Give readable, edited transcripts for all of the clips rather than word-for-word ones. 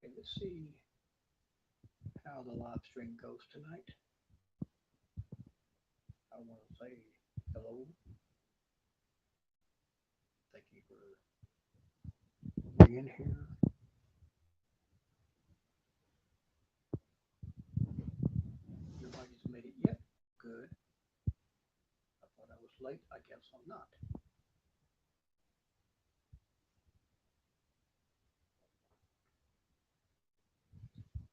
Okay, let's see how the live stream goes tonight. I want to say hello. Thank you for being here. Nobody's made it yet. Good. I thought I was late. I guess I'm not.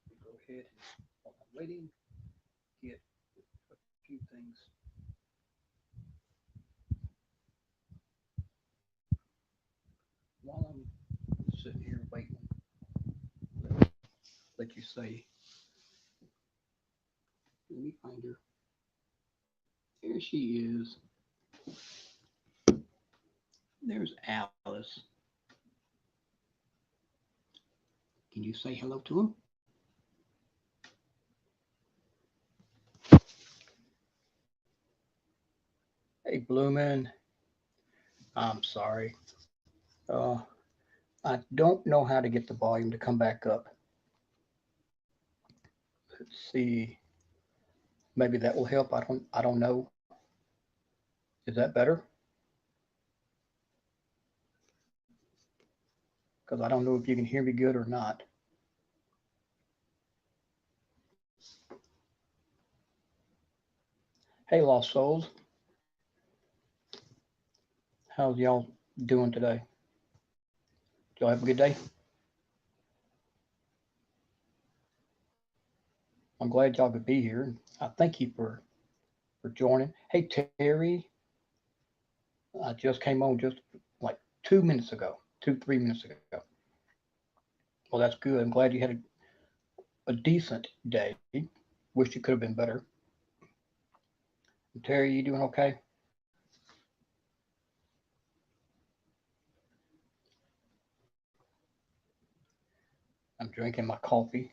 We go ahead while I'm waiting, get a few things. While I'm sitting here waiting, let, let you say, let me find her. There she is. There's Alice. Can you say hello to him? Hey, Bloomin'. I'm sorry. Uh, I don't know how to get the volume to come back up. Let's see. Maybe that will help. I don't know. Is that better? Because I don't know if you can hear me good or not. Hey, Lost Souls. How's y'all doing today? Y'all have a good day? I'm glad y'all could be here. I thank you for joining. Hey, Terry. I just came on just like 2 minutes ago, 2, 3 minutes ago. Well, that's good. I'm glad you had a decent day. Wish it could have been better. Terry, you doing okay? I'm drinking my coffee.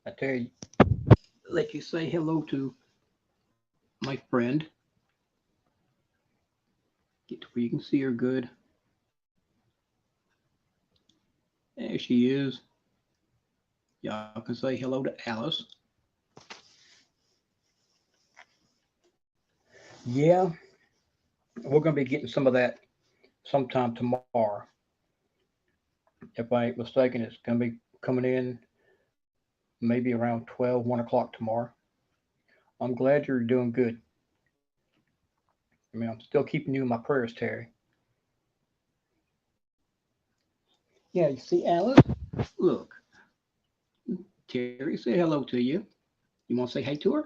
I tell you, let you say hello to my friend. Get to where you can see her good. There she is. Y'all can say hello to Alice. Yeah, we're going to be getting some of that sometime tomorrow. If I ain't mistaken, it's going to be coming in maybe around 12, 1 o'clock tomorrow. I'm glad you're doing good. I mean, I'm still keeping you in my prayers, Terry. Yeah, you see, Alice? Look, Terry said hello to you. You want to say hey to her?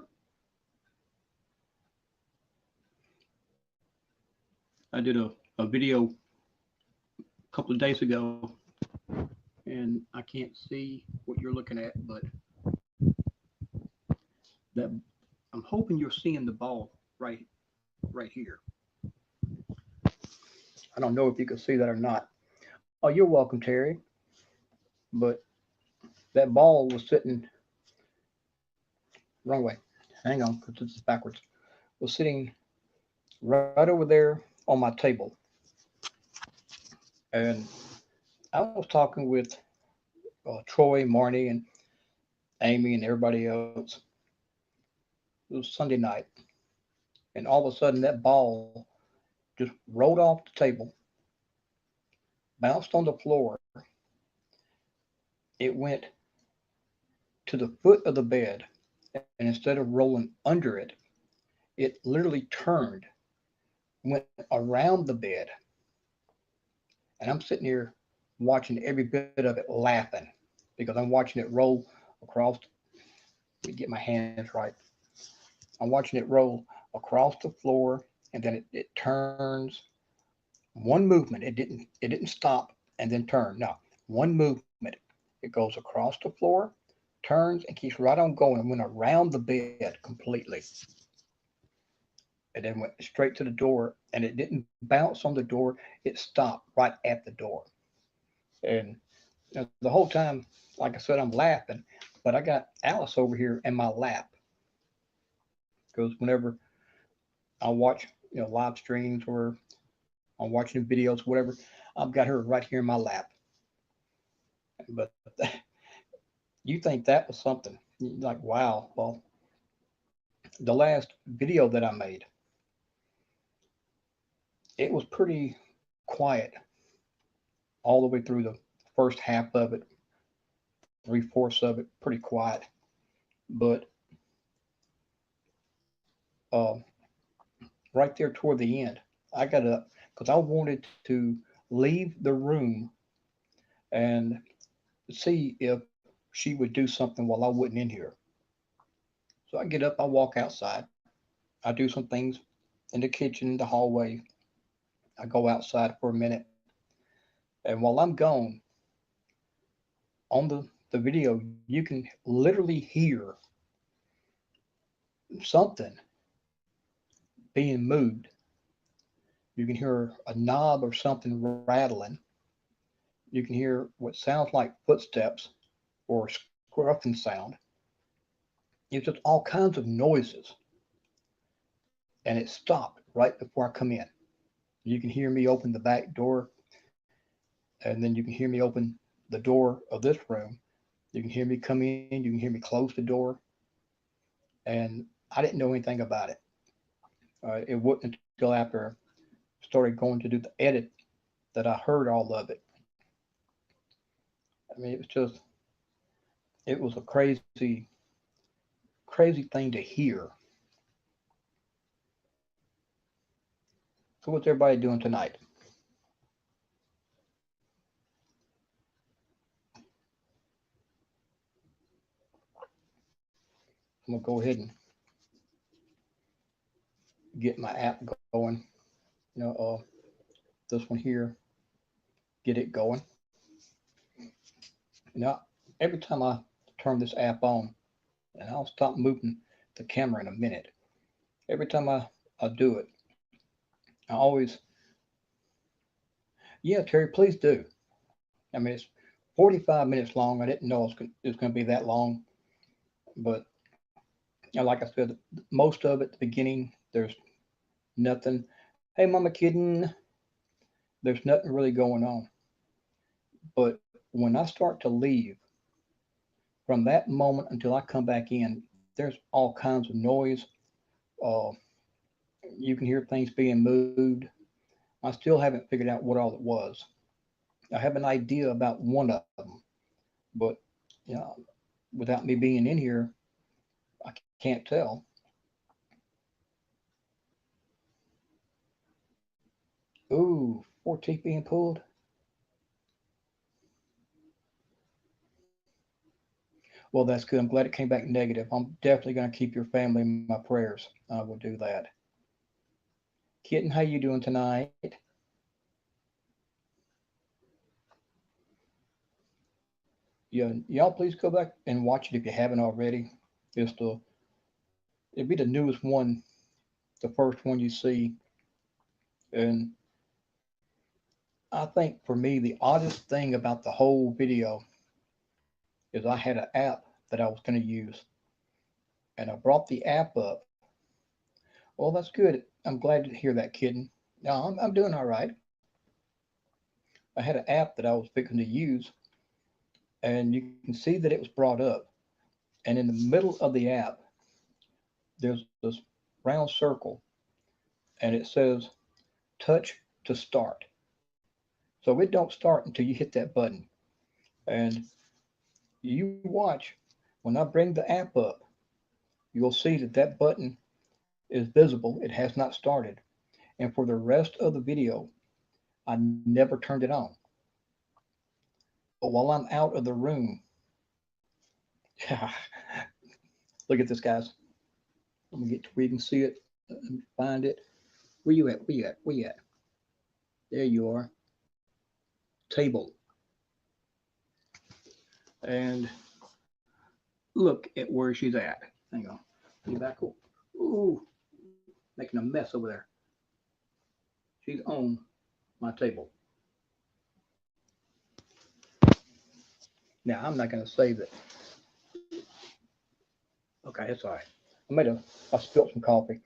I did a video a couple of days ago, and I can't see what you're looking at, but that I'm hoping you're seeing the ball right here. I don't know if you can see that or not. Oh, you're welcome, Terry. But that ball was sitting wrong way. Hang on, because it's backwards. Was sitting right over there on my table, and I was talking with Troy, Marnie, and Amy, and everybody else. It was Sunday night, and all of a sudden that ball just rolled off the table, bounced on the floor. It went to the foot of the bed, and instead of rolling under it, it literally turned, went around the bed, and I'm sitting here watching every bit of it, laughing because I'm watching it roll across. Let me get my hands right. I'm watching it roll across the floor, and then it turns. One movement. It didn't stop and then turn. No, one movement. It goes across the floor, turns, and keeps right on going and went around the bed completely. And then went straight to the door, and it didn't bounce on the door. It stopped right at the door. And the whole time, like I said, I'm laughing, but I got Alice over here in my lap because whenever I watch live streams or I'm watching videos, whatever, I've got her right here in my lap. But you think that was something. Like, wow. Well, the last video that I made, it was pretty quiet all the way through the first half of it, 3/4 of it, pretty quiet. But uh, right there toward the end, I got up because I wanted to leave the room and see if she would do something while I wasn't in here. So I get up, I walk outside, I do some things in the kitchen, the hallway. I go outside for a minute, and while I'm gone, on the video, you can literally hear something being moved. You can hear a knob or something rattling. You can hear what sounds like footsteps or scruffing sound. It's just all kinds of noises. And it stopped right before I come in. You can hear me open the back door, and then you can hear me open the door of this room. You can hear me come in, you can hear me close the door, and I didn't know anything about it. It wasn't until after I started going to do the edit that I heard all of it. I mean, it was a crazy thing to hear. So, what's everybody doing tonight? I'm gonna go ahead and get my app going. You know, this one here, get it going. Now, every time I turn this app on, and I'll stop moving the camera in a minute. Every time I do it, I always, yeah, Terry, please do. I mean, it's 45 minutes long. I didn't know it was going to be that long, but you know, like I said, most of it, the beginning, there's nothing. Hey, Mama Kitten, there's nothing really going on. But when I start to leave, from that moment until I come back in, there's all kinds of noise. Uh, you can hear things being moved. I still haven't figured out what all it was. I have an idea about one of them, but you know, without me being in here, I can't tell. Ooh, four teeth being pulled. Well, that's good. I'm glad it came back negative. I'm definitely going to keep your family in my prayers. I will do that. Kitten, how you doing tonight? Yeah, y'all please go back and watch it if you haven't already. It's the it'll be the newest one, the first one you see, and I think for me the oddest thing about the whole video is I had an app that I was going to use, and I brought the app up. Well, that's good. I'm glad to hear that, kitten. No, I'm doing all right. I had an app that I was fixing to use, and you can see that it was brought up. And in the middle of the app, there's this round circle, and it says touch to start. So it don't start until you hit that button. And you watch, when I bring the app up, you'll see that that button is visible. It has not started. And for the rest of the video, I never turned it on. But while I'm out of the room, look at this, guys. Let me get to where you can see it. Let me find it. Where you at? Where you at? Where you at? There you are. Table. And look at where she's at. Hang on. Get back up. Ooh, making a mess over there. She's on my table. Now, I'm not going to say that. Okay, it's all right. I spilled some coffee.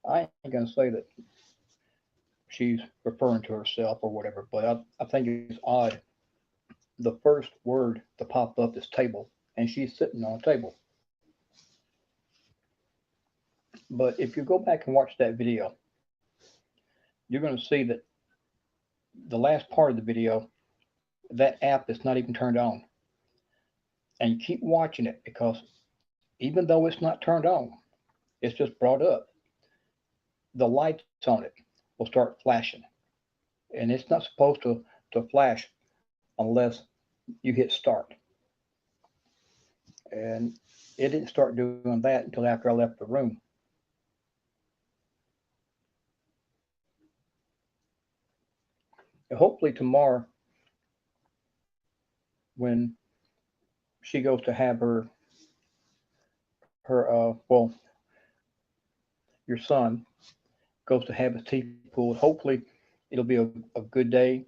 I ain't going to say that she's referring to herself or whatever, but I think it's odd the first word to pop up is table, and she's sitting on a table. But if you go back and watch that video, you're going to see that the last part of the video, that app is not even turned on. And you keep watching it because even though it's not turned on, it's just brought up, the lights on it will start flashing. And it's not supposed to flash unless you hit start. And it didn't start doing that until after I left the room. And hopefully tomorrow, when she goes to have her, your son goes to have his teeth pulled. Hopefully it'll be a good day.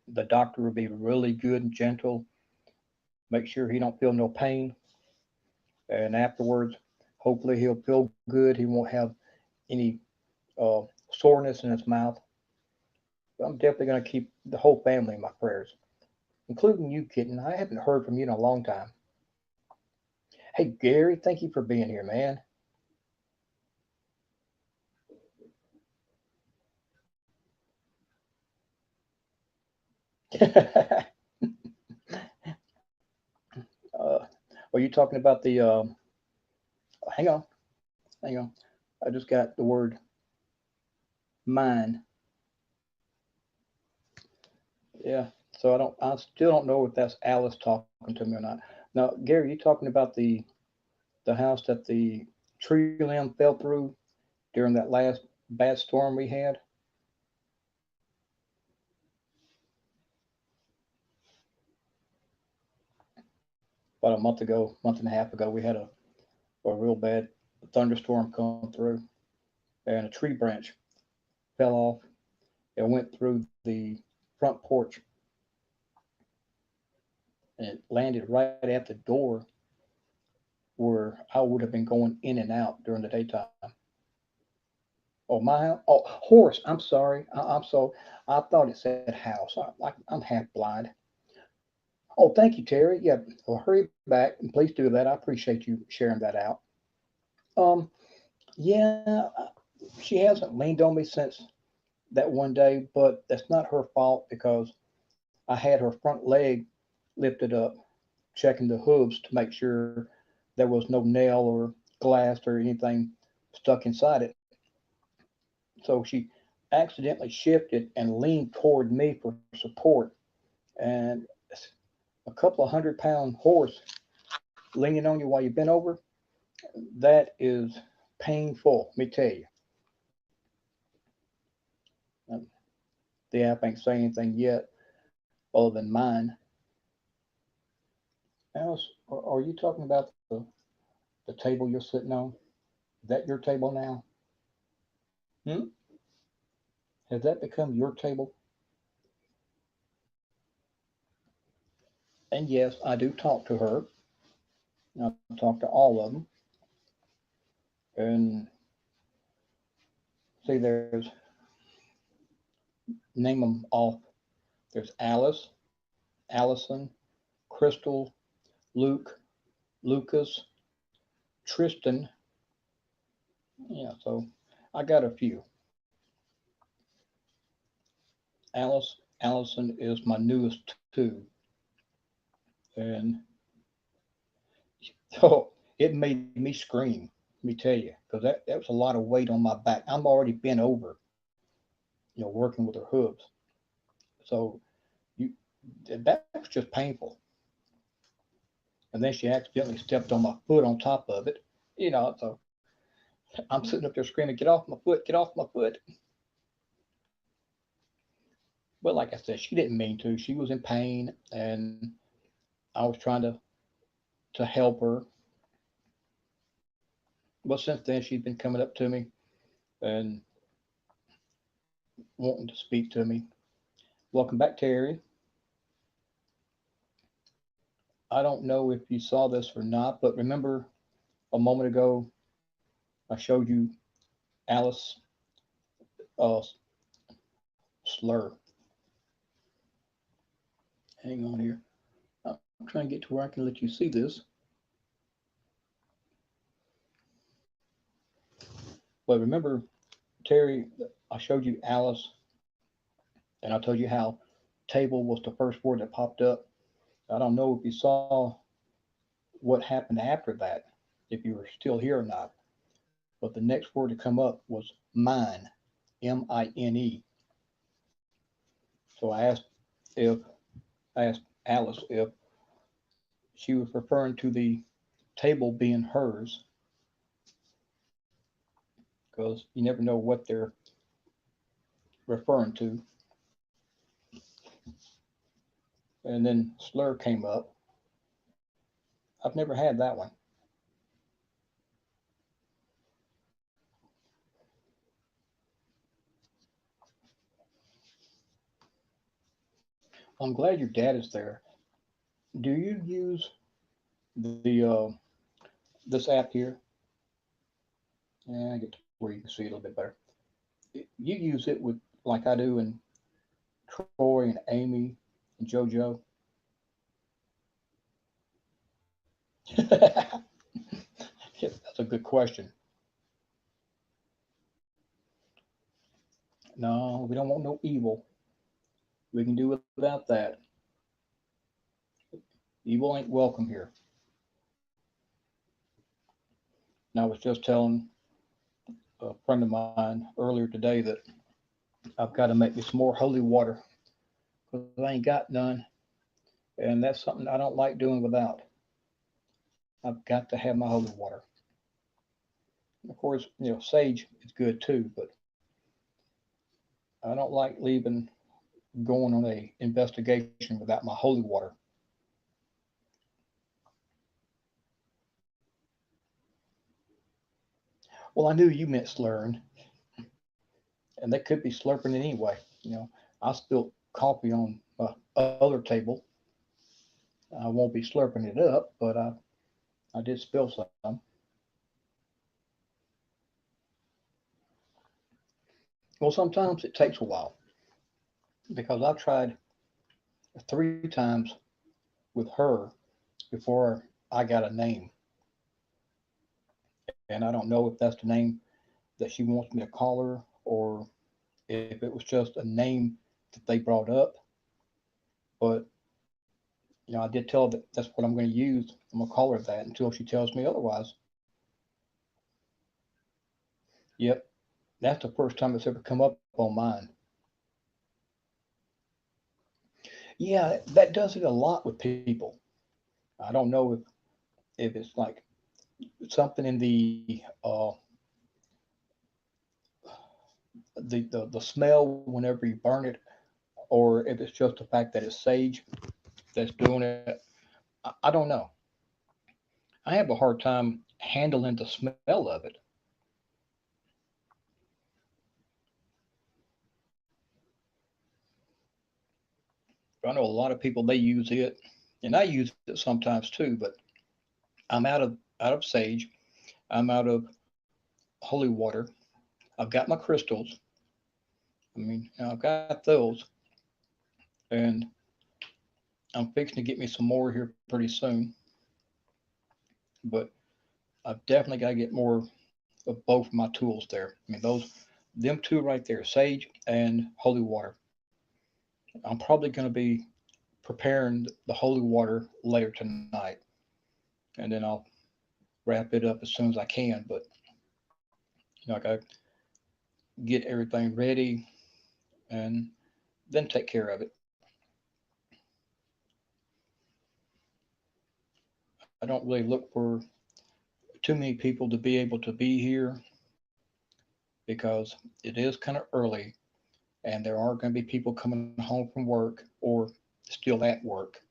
The doctor will be really good and gentle, make sure he don't feel no pain. And afterwards, hopefully he'll feel good. He won't have any uh, soreness in his mouth. I'm definitely going to keep the whole family in my prayers, including you, kitten. I haven't heard from you in a long time. Hey, Gary, thank you for being here, man. uh, are you talking about the? Hang on, hang on. I just got the word mine. Yeah. So I don't. I still don't know if that's Alice talking to me or not. Now, Gary, you talking about the house that the tree limb fell through during that last bad storm we had about a month ago, month and a half ago. We had a real bad thunderstorm come through, and a tree branch fell off and went through the front porch, and it landed right at the door where I would have been going in and out during the daytime. Oh, my house. Oh, horse. I'm sorry. I'm so. I thought it said house. I'm half blind. Oh, thank you, Terry. Yeah. Well, hurry back and please do that. I appreciate you sharing that out. Um. Yeah. She hasn't leaned on me since that one day, but that's not her fault because I had her front leg lifted up, checking the hooves to make sure there was no nail or glass or anything stuck inside it. So she accidentally shifted and leaned toward me for support. And a couple of 100-pound horse leaning on you while you bent over, that is painful, let me tell you. Um, the app ain't saying anything yet other than mine. Alice, are you talking about the table you're sitting on? Is that your table now? Hmm? Has that become your table? And yes, I do talk to her. I talk to all of them. And see, there's, name them off. There's Alice, Allison, Crystal, Luke, Lucas, Tristan. Yeah, so I got a few. Allison is my newest two. And so it made me scream, let me tell you, because that was a lot of weight on my back. I'm already bent over, working with her hooves. So you that was just painful. And then she accidentally stepped on my foot on top of it. So I'm sitting up there screaming, "Get off my foot! Get off my foot!" But like I said, she didn't mean to. She was in pain, and I was trying to help her. But since then, she's been coming up to me and wanting to speak to me. Welcome back, Terry. I don't know if you saw this or not, but remember a moment ago I showed you Alice uh, slur. Hang on here. I'm trying to get to where I can let you see this. But remember, Terry, I showed you Alice, and I told you how table was the first word that popped up. I don't know if you saw what happened after that, if you were still here or not. But the next word to come up was mine, M-I-N-E. So if I asked Alice if she was referring to the table being hers, because you never know what they're referring to. And then slur came up. I've never had that one. I'm glad your dad is there. Do you use the this app here? Yeah, I get to where you can see it a little bit better. You use it with like I do, and Troy and Amy and JoJo. Yeah, that's a good question. No, we don't want no evil. We can do without that. Evil ain't welcome here. And I was just telling a friend of mine earlier today that I've got to make me some more holy water because I ain't got none, and that's something I don't like doing without. I've got to have my holy water. Of course, sage is good too, but I don't like leaving going on a investigation without my holy water. Well, I knew you meant slurring, and they could be slurping it anyway. I spilled coffee on my other table. I won't be slurping it up, but I did spill some. Well, sometimes it takes a while because I've tried 3 times with her before I got a name, and I don't know if that's the name that she wants me to call her or if it was just a name that they brought up. But I did tell her that that's what I'm going to use. I'm going to call her that until she tells me otherwise. Yep, that's the first time it's ever come up on mine. Yeah, that does it a lot with people. I don't know if it's like something in the smell whenever you burn it, or if it's just the fact that it's sage that's doing it. I don't know. I have a hard time handling the smell of it. I know a lot of people they use it, and I use it sometimes too. But I'm out of sage. I'm out of holy water. I've got my crystals. I mean, I've got those, and I'm fixing to get me some more here pretty soon. But I've definitely got to get more of both of my tools there. I mean, them two right there, sage and holy water. I'm probably going to be preparing the holy water later tonight, and then I'll wrap it up as soon as I can. But I got to get everything ready and then take care of it. I don't really look for too many people to be able to be here because it is kind of early and there are going to be people coming home from work or still at work.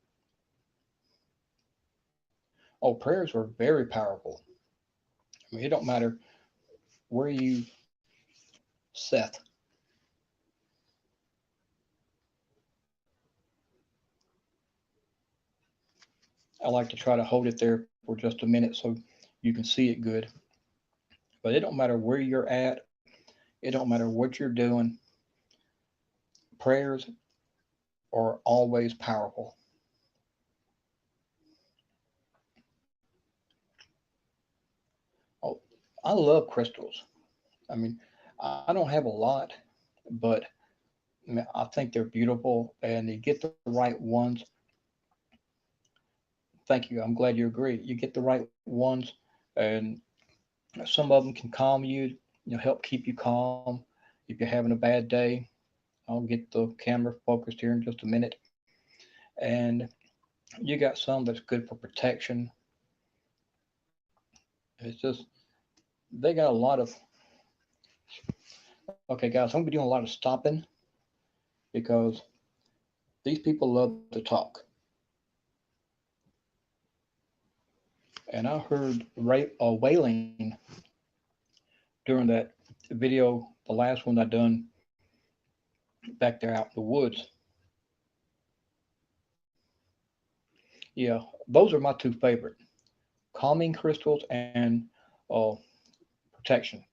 Oh, prayers are very powerful. I mean, it don't matter where you set. I like to try to hold it there for just a minute so you can see it good. But it don't matter where you're at. It don't matter what you're doing. Prayers are always powerful. I love crystals. I mean, I don't have a lot, but I, mean, I think they're beautiful, and you get the right ones. Thank you. I'm glad you agree. You get the right ones, and some of them can calm you. Help keep you calm. If you're having a bad day, I'll get the camera focused here in just a minute. And you got some that's good for protection. It's just they got a lot of. Okay, guys, I'm gonna be doing a lot of stopping because these people love to talk. And I heard wailing during that video, the last one I done back there out in the woods. Yeah, those are my two favorite: calming crystals and uh, protection.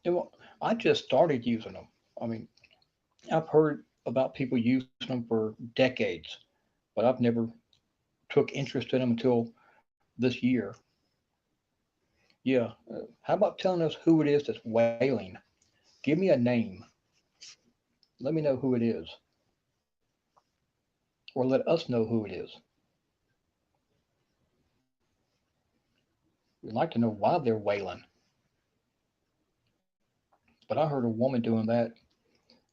And, well, I just started using them. I mean, I've heard about people using them for decades, but I've never took interest in them until this year. Yeah, how about telling us who it is that's wailing? Give me a name. Let me know who it is, or let us know who it is. We'd like to know why they're wailing. But I heard a woman doing that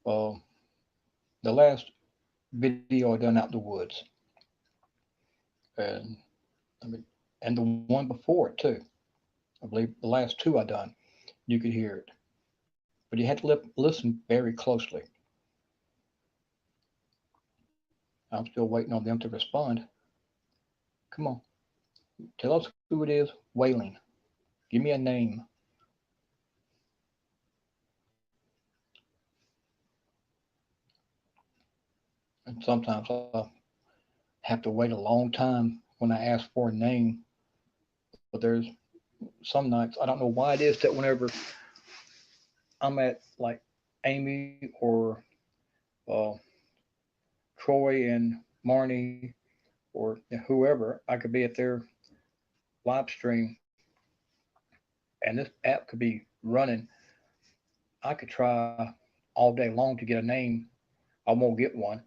uh, the last video I done out in the woods, and I mean, and the one before it too. I believe the last two I done, you could hear it, but you had to listen very closely. I'm still waiting on them to respond. Come on, tell us who it is wailing. Give me a name. And sometimes I have to wait a long time when I ask for a name. But there's some nights I don't know why it is that whenever I'm at like Amy or uh, Troy and Marnie or whoever, I could be at their live stream and this app could be running. I could try all day long to get a name. I won't get one,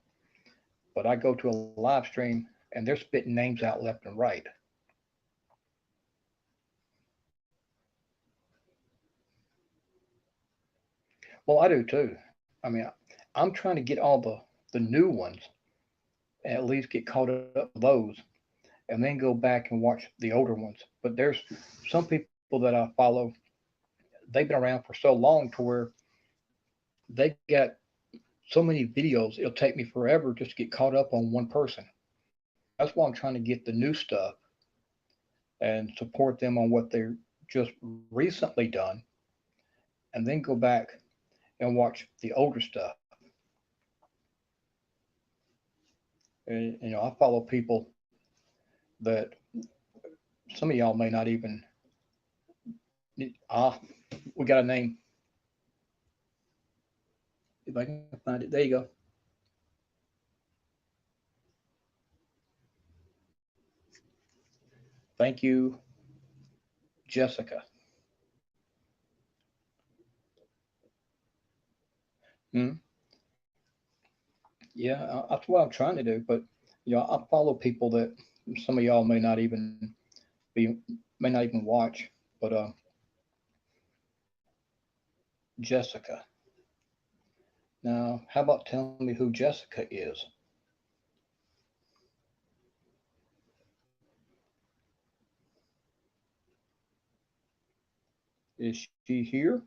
but I go to a live stream and they're spitting names out left and right. Well, I do too. I mean, I'm trying to get all the new ones and at least get caught up with those and then go back and watch the older ones. But there's some people that I follow, they've been around for so long to where they got so many videos, it'll take me forever just to get caught up on one person. That's why I'm trying to get the new stuff and support them on what they're just recently done and then go back and watch the older stuff. And, I follow people that some of y'all may not even, ah, we got a name. If I can find it, there you go. Thank you, Jessica. Mm, yeah, that's what I'm trying to do. But I follow people that some of y'all may not even be, may not even watch. But Jessica. Now, how about telling me who Jessica is? Is she here?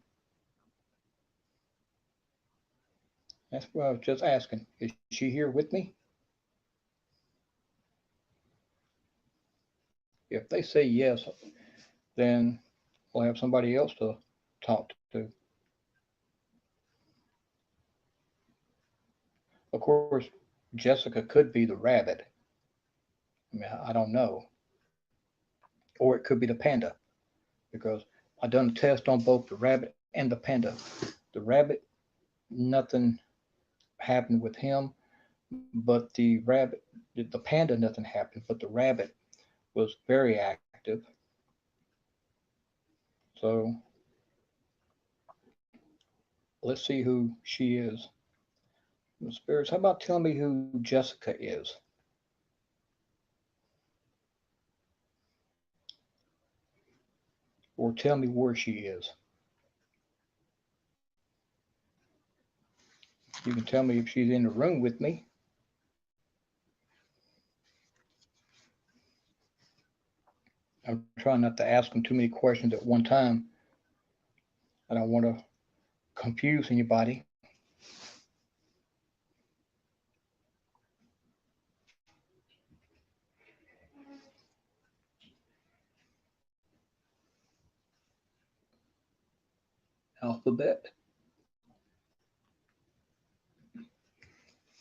That's what I was just asking. Is she here with me? If they say yes, then we'll have somebody else to talk to. Of course, Jessica could be the rabbit. I mean, I don't know. Or it could be the panda because I done a test on both the rabbit and the panda. The rabbit, nothing happened with him, but the panda, nothing happened, but the rabbit was very active. So let's see who she is. Spirits, how about telling me who Jessica is? Or tell me where she is. You can tell me if she's in the room with me. I'm trying not to ask them too many questions at one time. I don't want to confuse anybody. Alphabet.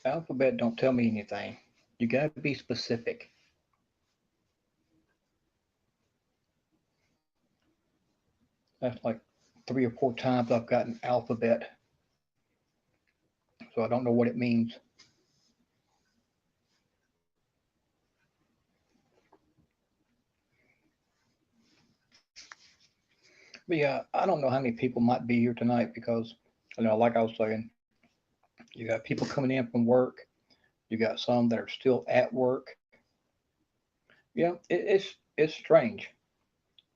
Alphabet don't tell me anything. You got to be specific. That's like 3 or 4 times I've gotten alphabet, so I don't know what it means. But yeah, I don't know how many people might be here tonight because, like I was saying, you got people coming in from work. You got some that are still at work. Yeah, it's strange,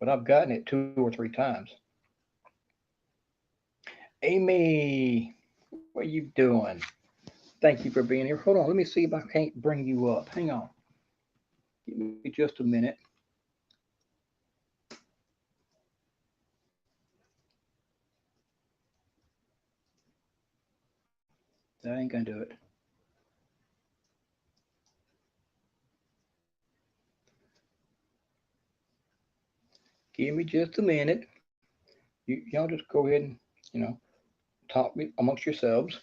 but I've gotten it 2 or 3 times. Amy, what are you doing? Thank you for being here. Hold on, let me see if I can't bring you up. Hang on, give me just a minute. That ain't gonna do it. Give me just a minute. Y'all just go ahead and you know talk amongst yourselves.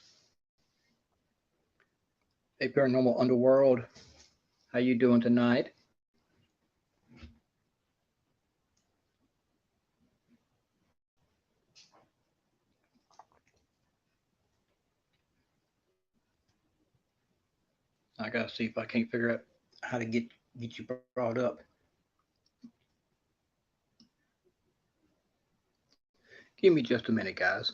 Hey, paranormal underworld, how you doing tonight? I gotta see if I can't figure out how to get you brought up. Give me just a minute, guys.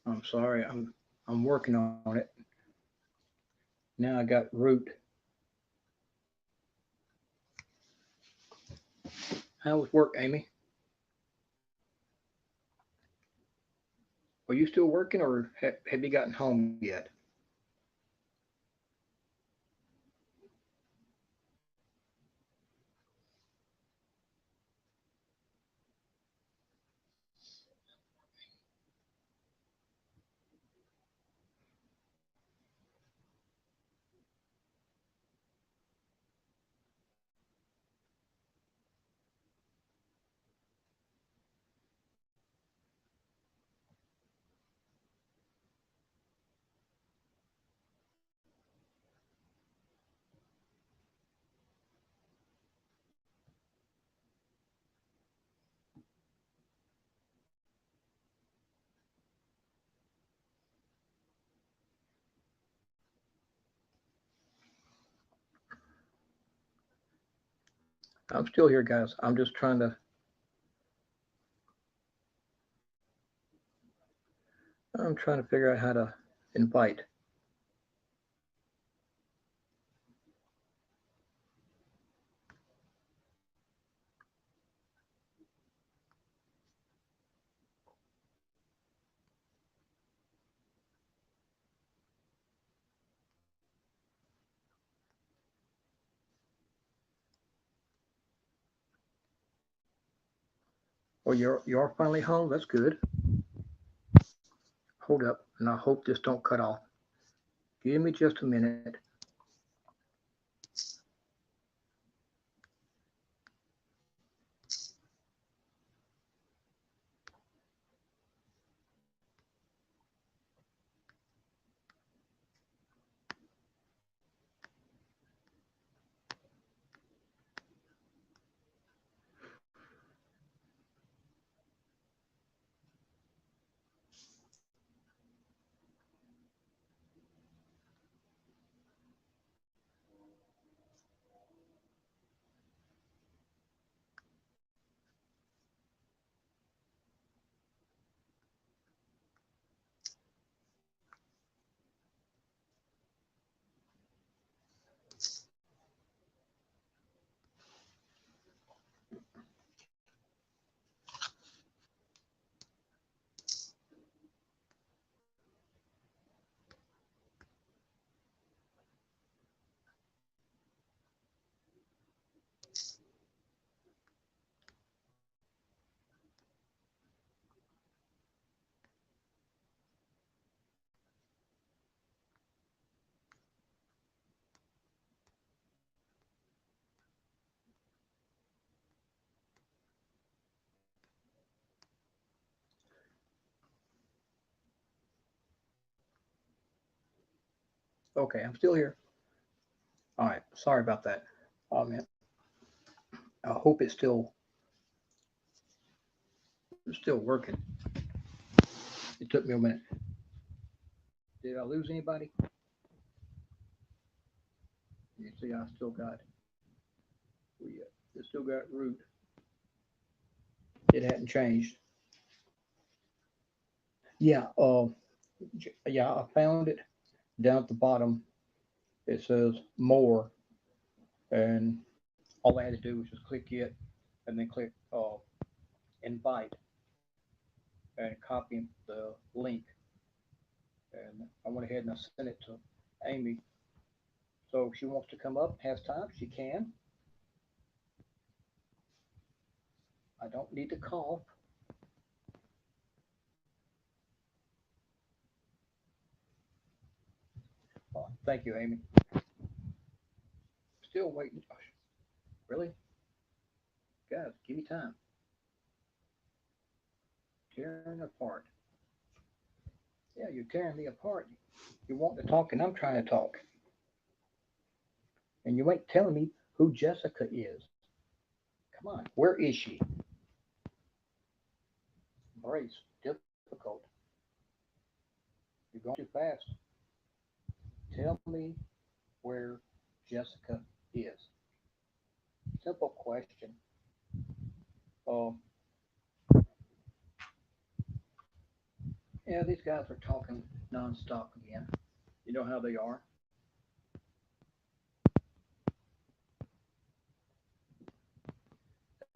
I'm sorry, I'm working on it. Now I got root. How was work, Amy? Are you still working, or have you gotten home yet? I'm still here, guys. I'm trying to figure out how to invite. Oh, you're finally home. That's good. Hold up, and I hope this don't cut off. Give me just a minute. Okay, I'm still here. All right, sorry about that. Oh man, I hope it's still working. It took me a minute. Did I lose anybody? You see, it still got root. It hadn't changed. Yeah, yeah, I found it down at the bottom. It says more, and all I had to do was just click it, and then click invite, and copy the link. And I went ahead and I sent it to Amy. So if she wants to come up, has time, she can. I don't need to cough. Thank you, Amy. Still waiting. Oh, really? Guys, give me time. Tearing apart. Yeah, you're tearing me apart. You want to talk, and I'm trying to talk. And you ain't telling me who Jessica is. Come on, where is she? Brace, difficult. You're going too fast. Tell me where Jessica is. Simple question. Um, yeah, these guys are talking nonstop again. You know how they are.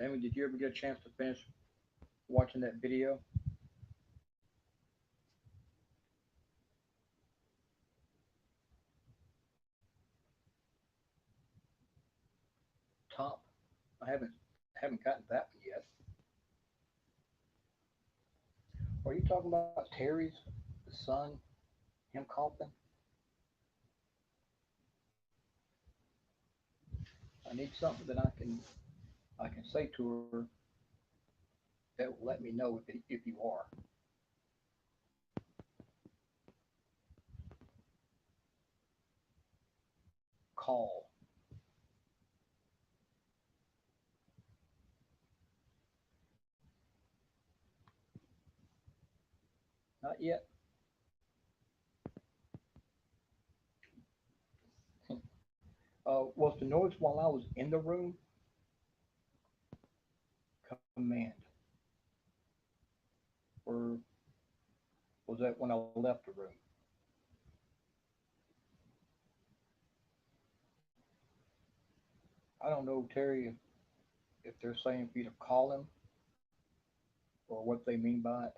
Amy, did you ever get a chance to finish watching that video? Top. I haven't gotten that one yet. Are you talking about Terry's, the son, him coughing? I need something that I can say to her that will let me know if you are. Call. Not yet. Was the noise while I was in the room? Command. Or was that when I left the room? I don't know, Terry, if they're saying for you to call him or what they mean by it.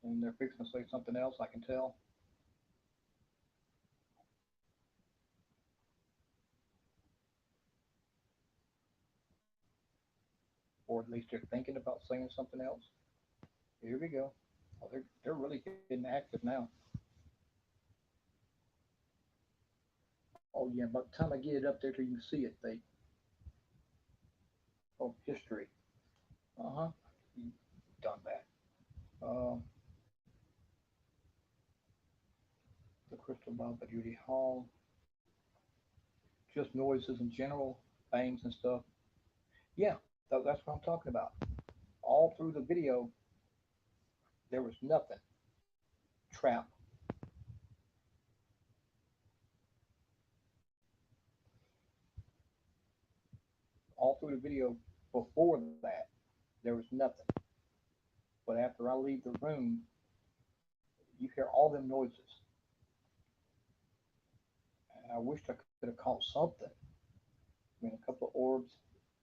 And they're fixing to say something else, I can tell. or at least they're thinking about saying something else. Here we go. Oh, they're really getting active now. Oh yeah, by the time I get it up there till you can see it, they oh history. Uh-huh. You done that. Um, the Crystal Ball by Judy Hall. Just noises in general, bangs and stuff. Yeah, that's what I'm talking about. All through the video, there was nothing. Trap. All through the video before that, there was nothing. But after I leave the room, you hear all them noises. And I wished I could have caught something. I mean, a couple of orbs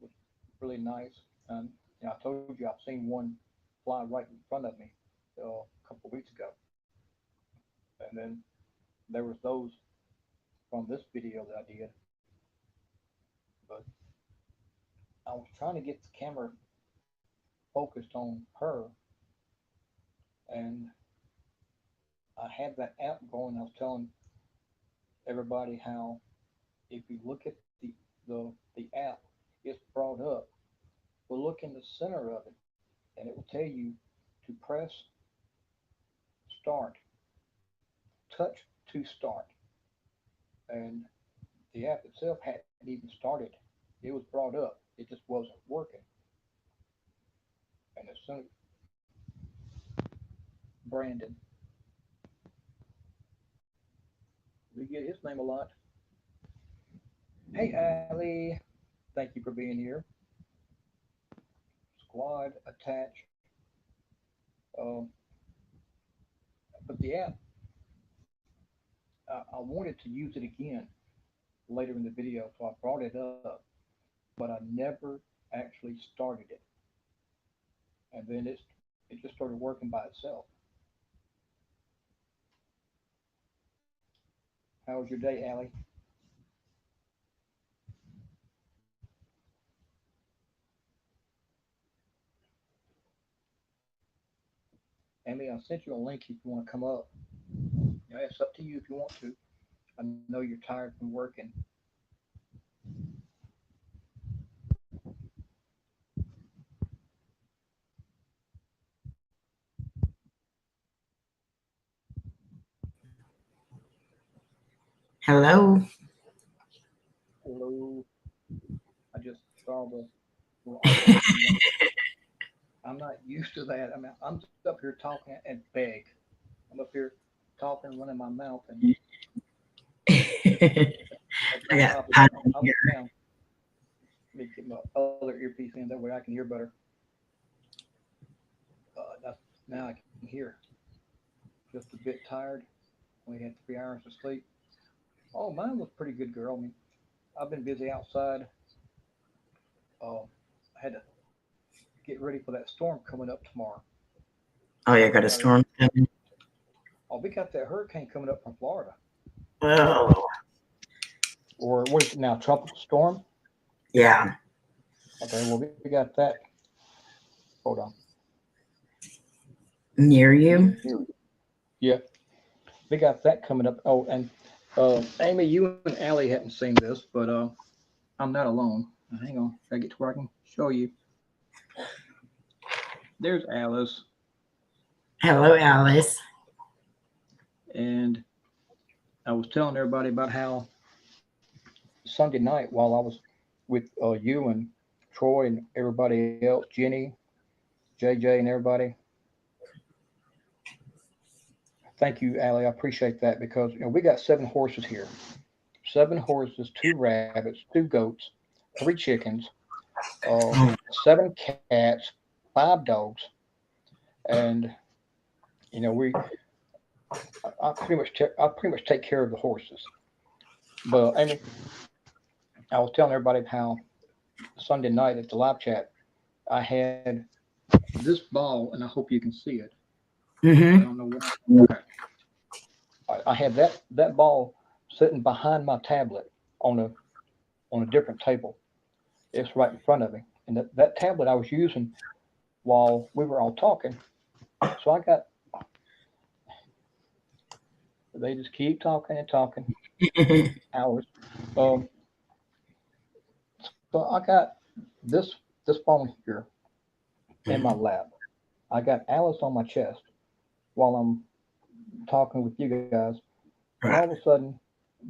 was really nice. And I told you I've seen one fly right in front of me a couple of weeks ago. And then there was those from this video that I did. But I was trying to get the camera focused on her, and I had that app going. I was telling everybody how if you look at the app, it's brought up. But look in the center of it, and it will tell you to press start, touch to start, and the app itself hadn't even started. It was brought up. It just wasn't working. And as soon Brandon, we get his name a lot. Hey, Allie. Thank you for being here. Squad attached. Um, but the app, I wanted to use it again later in the video, so I brought it up, but I never actually started it. And then it just started working by itself. How was your day, Allie? Emmy, I sent you a link if you want to come up. Yeah, it's up to you if you want to. I know you're tired from working. Hello. Hello. I just saw the little icon for you. I'm not used to that. I mean, I'm just up here talking and beg. I'm up here talking, running my mouth, and I every time got I'll sit down. Let me get my other earpiece in. That way I can hear better. That's, now I can hear. Just a bit tired. Only had 3 hours of sleep. Oh, mine was pretty good, girl. I mean, I've been busy outside. I had to get ready for that storm coming up tomorrow. Oh, I yeah, don't know got a about every. storm coming. Oh, we got that hurricane coming up from Florida, Oh, or what is it now? Tropical storm. yeah, Okay, well we got that. Hold on. near Can you? you. Yeah, we got that coming up. Oh, and Amy, you and Allie hadn't seen this, but I'm not alone. Hang on, I get to where I can show you. There's Alice, Hello, Alice. and I was telling everybody about how Sunday night while I was with you and Troy and everybody else, Jenny, JJ, and everybody. Thank you, Allie. I appreciate that because we got 7 horses here. 7 horses, 2 rabbits, 2 goats, 3 chickens, uh, Oh, 7 cats, 5 dogs, and we I pretty much take care of the horses. But Amy, I was telling everybody how Sunday night at the live chat I had this ball, and I hope you can see it. I mm-hmm. don't know what. Okay, I had that ball sitting behind my tablet on a different table. It's right in front of me, and that tablet I was using while we were all talking. So I got they just keep talking and talking hours. Um, so I got this phone here in my lap. I got Alice on my chest while I'm talking with you guys, and all of Right. a sudden,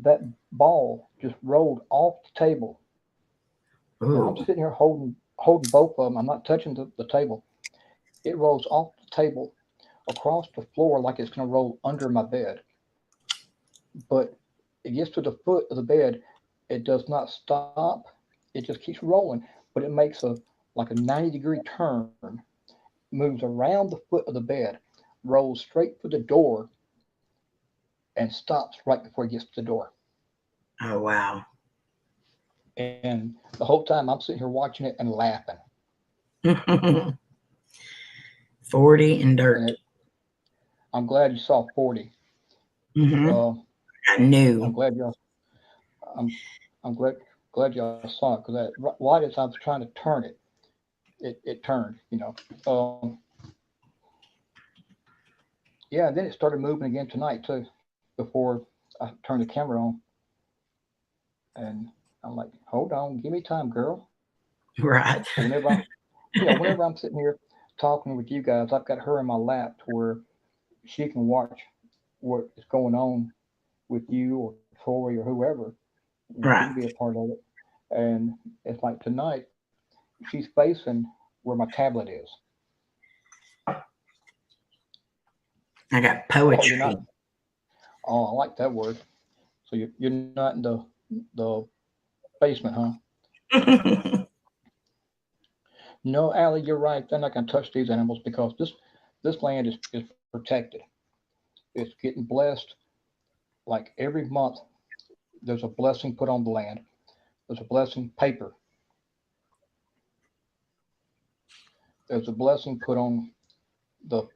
that ball just rolled off the table. Now I'm Ooh. sitting here holding both of them. I'm not touching the table. It rolls off the table across the floor like it's going to roll under my bed. But it gets to the foot of the bed. It does not stop. It just keeps rolling, but it makes a like a 90-degree turn, moves around the foot of the bed, rolls straight for the door, and stops right before it gets to the door. Oh, wow. And the whole time I'm sitting here watching it and laughing. 40 and And dirt. I'm glad you saw 40. Hmm. Uh, I knew. I'm glad y'all. I'm I'm glad y'all saw it because that right as I was trying to turn it, it turned. Yeah. And then it started moving again tonight too. Before I turned the camera on, and I'm like, hold on, give me time, girl. Right. So whenever I'm sitting here talking with you guys, I've got her in my lap to where she can watch what is going on with you or Tori or whoever. She can Right. be a part of it. And it's like tonight, she's facing where my tablet is. I got Oh, you're not. poetry. Oh, I like that word. So you're not in the basement, huh? No, Allie, you're right. They're not going to touch these animals because this land is protected. It's getting blessed. Like every month, there's a blessing put on the land. There's a blessing paper. There's a blessing put on the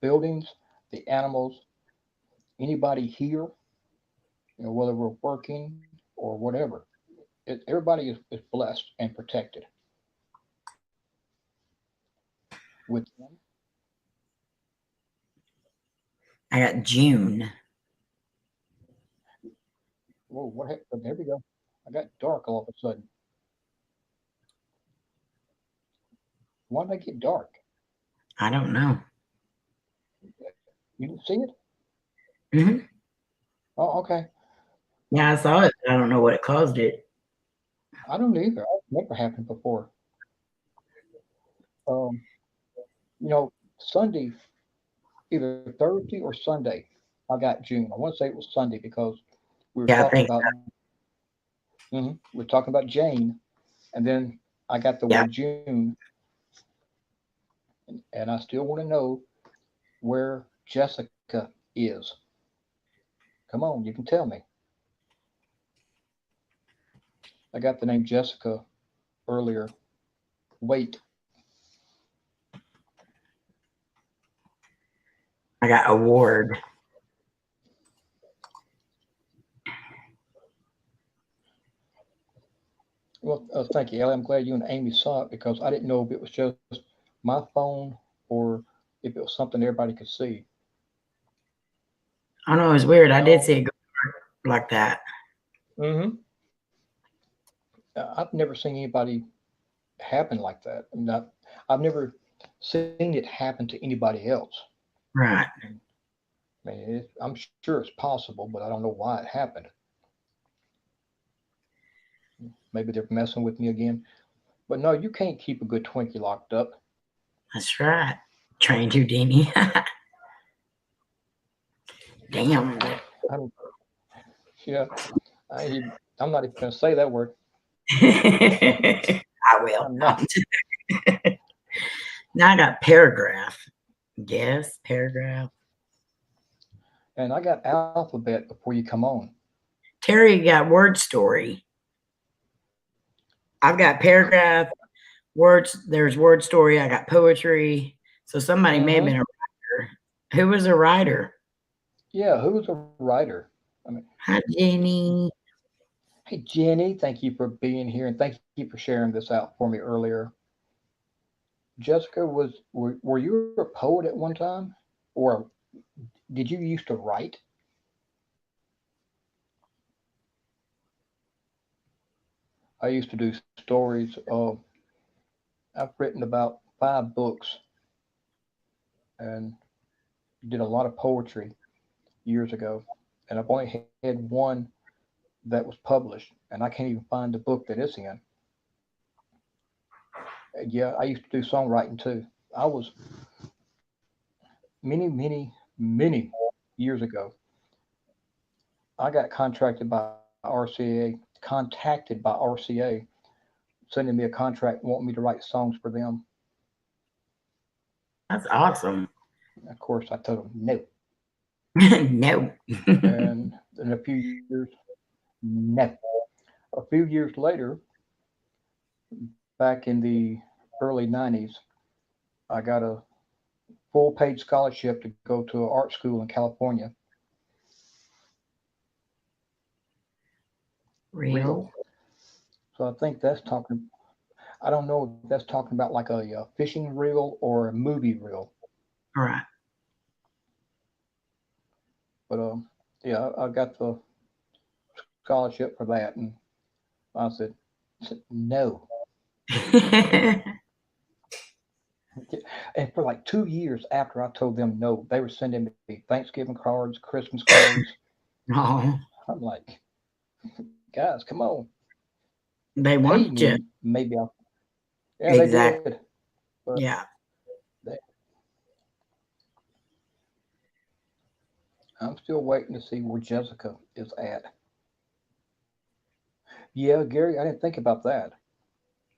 buildings, the animals, anybody here. Whether we're working or whatever. Everybody is blessed and protected with them. I got June. Whoa, what happened? There we go. I got dark all of a sudden. Why did I get dark? I don't know. You didn't see it? Hmm. Oh, okay. Yeah, I saw it. But I don't know what it caused it. I don't either. That's never happened before. Um, Sunday, either Thursday or Sunday, I got June. I want to say it was Sunday because we were Yeah, I talking think. about we were talking about Jane, and then I got the Yeah, word June, and I still want to know where Jessica is. Come on, you can tell me. I got the name Jessica earlier. Wait, I got award. well, thank you, Ellie. I'm glad you and Amy saw it because I didn't know if it was just my phone or if it was something everybody could see. I know it's weird. I did No, see it go like that. hmm I've never seen anybody happen like that. I've never seen it happen to anybody else. Right. I mean, I'm sure it's possible, but I don't know why it happened. Maybe they're messing with me again. But no, you can't keep a good Twinkie locked up. That's right. Trained Houdini. Damn. I'm, yeah, I'm not even going to say that word. I will. I'm not. Now I got paragraph. Guess paragraph. And I got alphabet before you come on. Terry got word story. I've got paragraph, words. There's word story. I got poetry. So somebody may have Hmm been a writer. Who was a writer? Yeah, who's a writer? I mean, Hi, Jenny. Hey, Jenny, thank you for being here and thank you for sharing this out for me earlier. Jessica, were you a poet at one time? Or did you used to write? I used to do stories of, I've written about 5 books and did a lot of poetry years ago. And I've only had one that was published, and I can't even find the book that it's in. Yeah, I used to do songwriting too. I was many years ago. I got contracted by RCA, contacted by RCA, sending me a contract wanting me to write songs for them. That's awesome. Of course, I told them no. No. And in a few years, no. A few years later, back in the early 90s, I got a full paid scholarship to go to an art school in California. Real. Real. So I think that's talking, I don't know if that's talking about like a fishing reel or a movie reel. All right. But yeah, I got the scholarship for that. And I no. And for like 2 years after I told them no, they were sending me Thanksgiving cards, Christmas cards. Oh, I'm like, guys, come on, they pay wanted you. me. Maybe I'll. Yeah, they did. Exactly. But Yeah. they, I'm still waiting to see where Jessica is at. Yeah, Gary, I didn't think about that.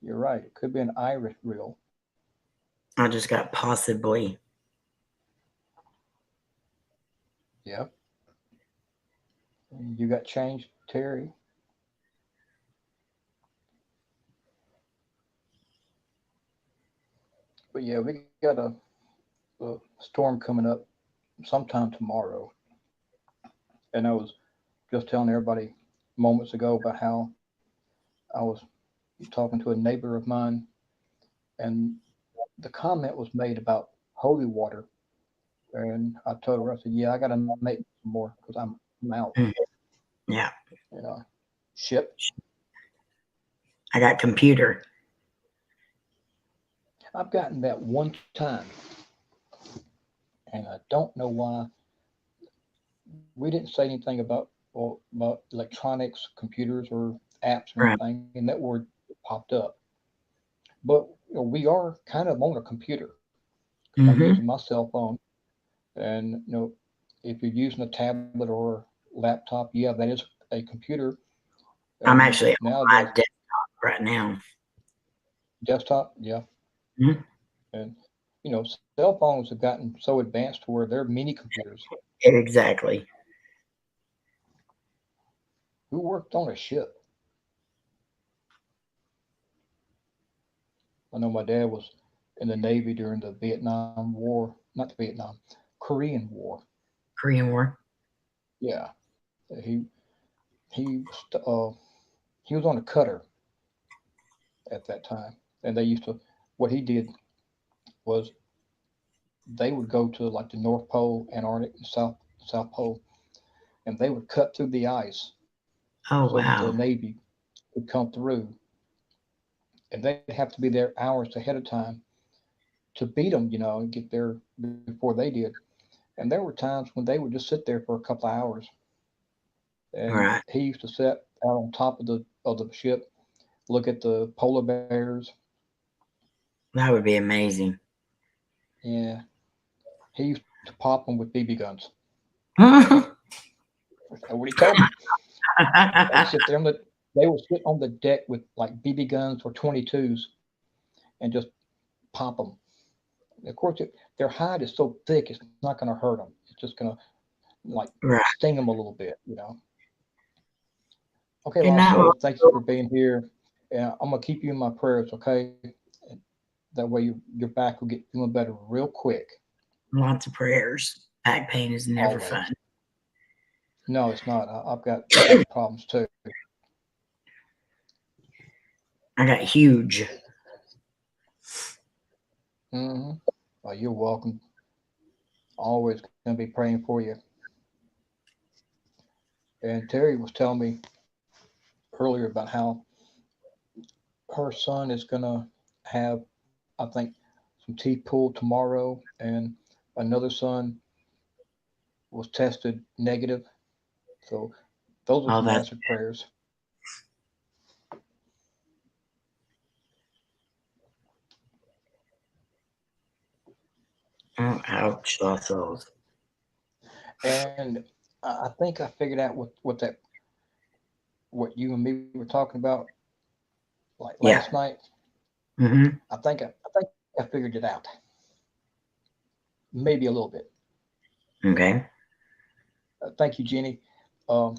You're right. It could be an Irish reel. I just got possibly. Yeah. You got changed, Terry. But yeah, we got a storm coming up sometime tomorrow. And I was just telling everybody moments ago about how I was talking to a neighbor of mine, and the comment was made about holy water. And I told her, I said, yeah, I got to make some more because I'm out. Mm, yeah. You know, ship. I got computer. I've gotten that one time, and I don't know why. We didn't say anything about well, about electronics, computers, or apps or Right. anything, and that word popped up. But we are kind of on a computer because I'm using Mm-hmm. my cell phone, and if you're using a tablet or laptop, yeah, that is a computer. I'm And actually on nowadays, my desktop right now. desktop, yeah, Mhm. and cell phones have gotten so advanced to where they're mini computers. Exactly. Who worked on a ship? I know my dad was in the Navy during the Vietnam War, not the Vietnam, Korean War. Korean War. Yeah, he he was on a cutter at that time, and they used to. What he did was they would go to like the North Pole, Antarctic, and South Pole, and they would cut through the ice Oh, so that the wow. Navy would come through, and they'd have to be there hours ahead of time to beat them, and get there before they did. And there were times when they would just sit there for a couple of hours, All and right. he used to sit out on top of the ship, look at the polar bears. That would be amazing. Yeah, he used to pop them with BB guns. That's what he told me. They'd sit there they would sit on the deck with like BB guns or 22s and just pop them. Of course, their hide is so thick, it's not going to hurt them. It's just going to like Right. sting them a little bit. Okay, Good night, Lassie, thank you for Michael. being here. And I'm gonna keep you in my prayers, okay? That way your back will get feeling better real quick. Lots of prayers. Back pain is never Always. fun. No, it's not. I've got back problems too. I got huge. Mm-hmm. Well, you're welcome. Always going to be praying for you. And Terry was telling me earlier about how her son is going to have, I think, some teeth pulled tomorrow, and another son was tested negative. So those are All some that. answered prayers. Oh, ouch, lost those. And I think I figured out what that what you and me were talking about like Yeah. last night. Mm-hmm. I think I figured it out. Maybe a little bit. Okay. Thank you, Jenny. Um,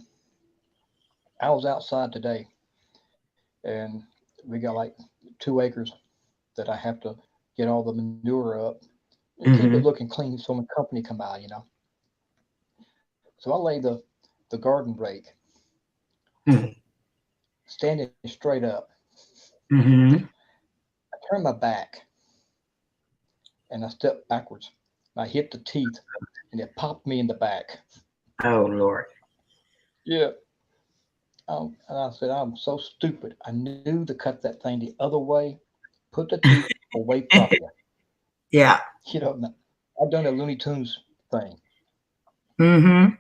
I was outside today, and we got like 2 acres that I have to get all the manure up and keep it Mm-hmm. looking clean so when company come by. So I lay the garden rake standing straight up. Mm-hmm. I turn my back and I step backwards. I hit the teeth and it popped me in the back. Oh, Lord. Yeah. And I said, I'm so stupid. I knew to cut that thing the other way, put the teeth away from you. Yeah. You know, I've done a Looney Tunes thing. Mm-hmm.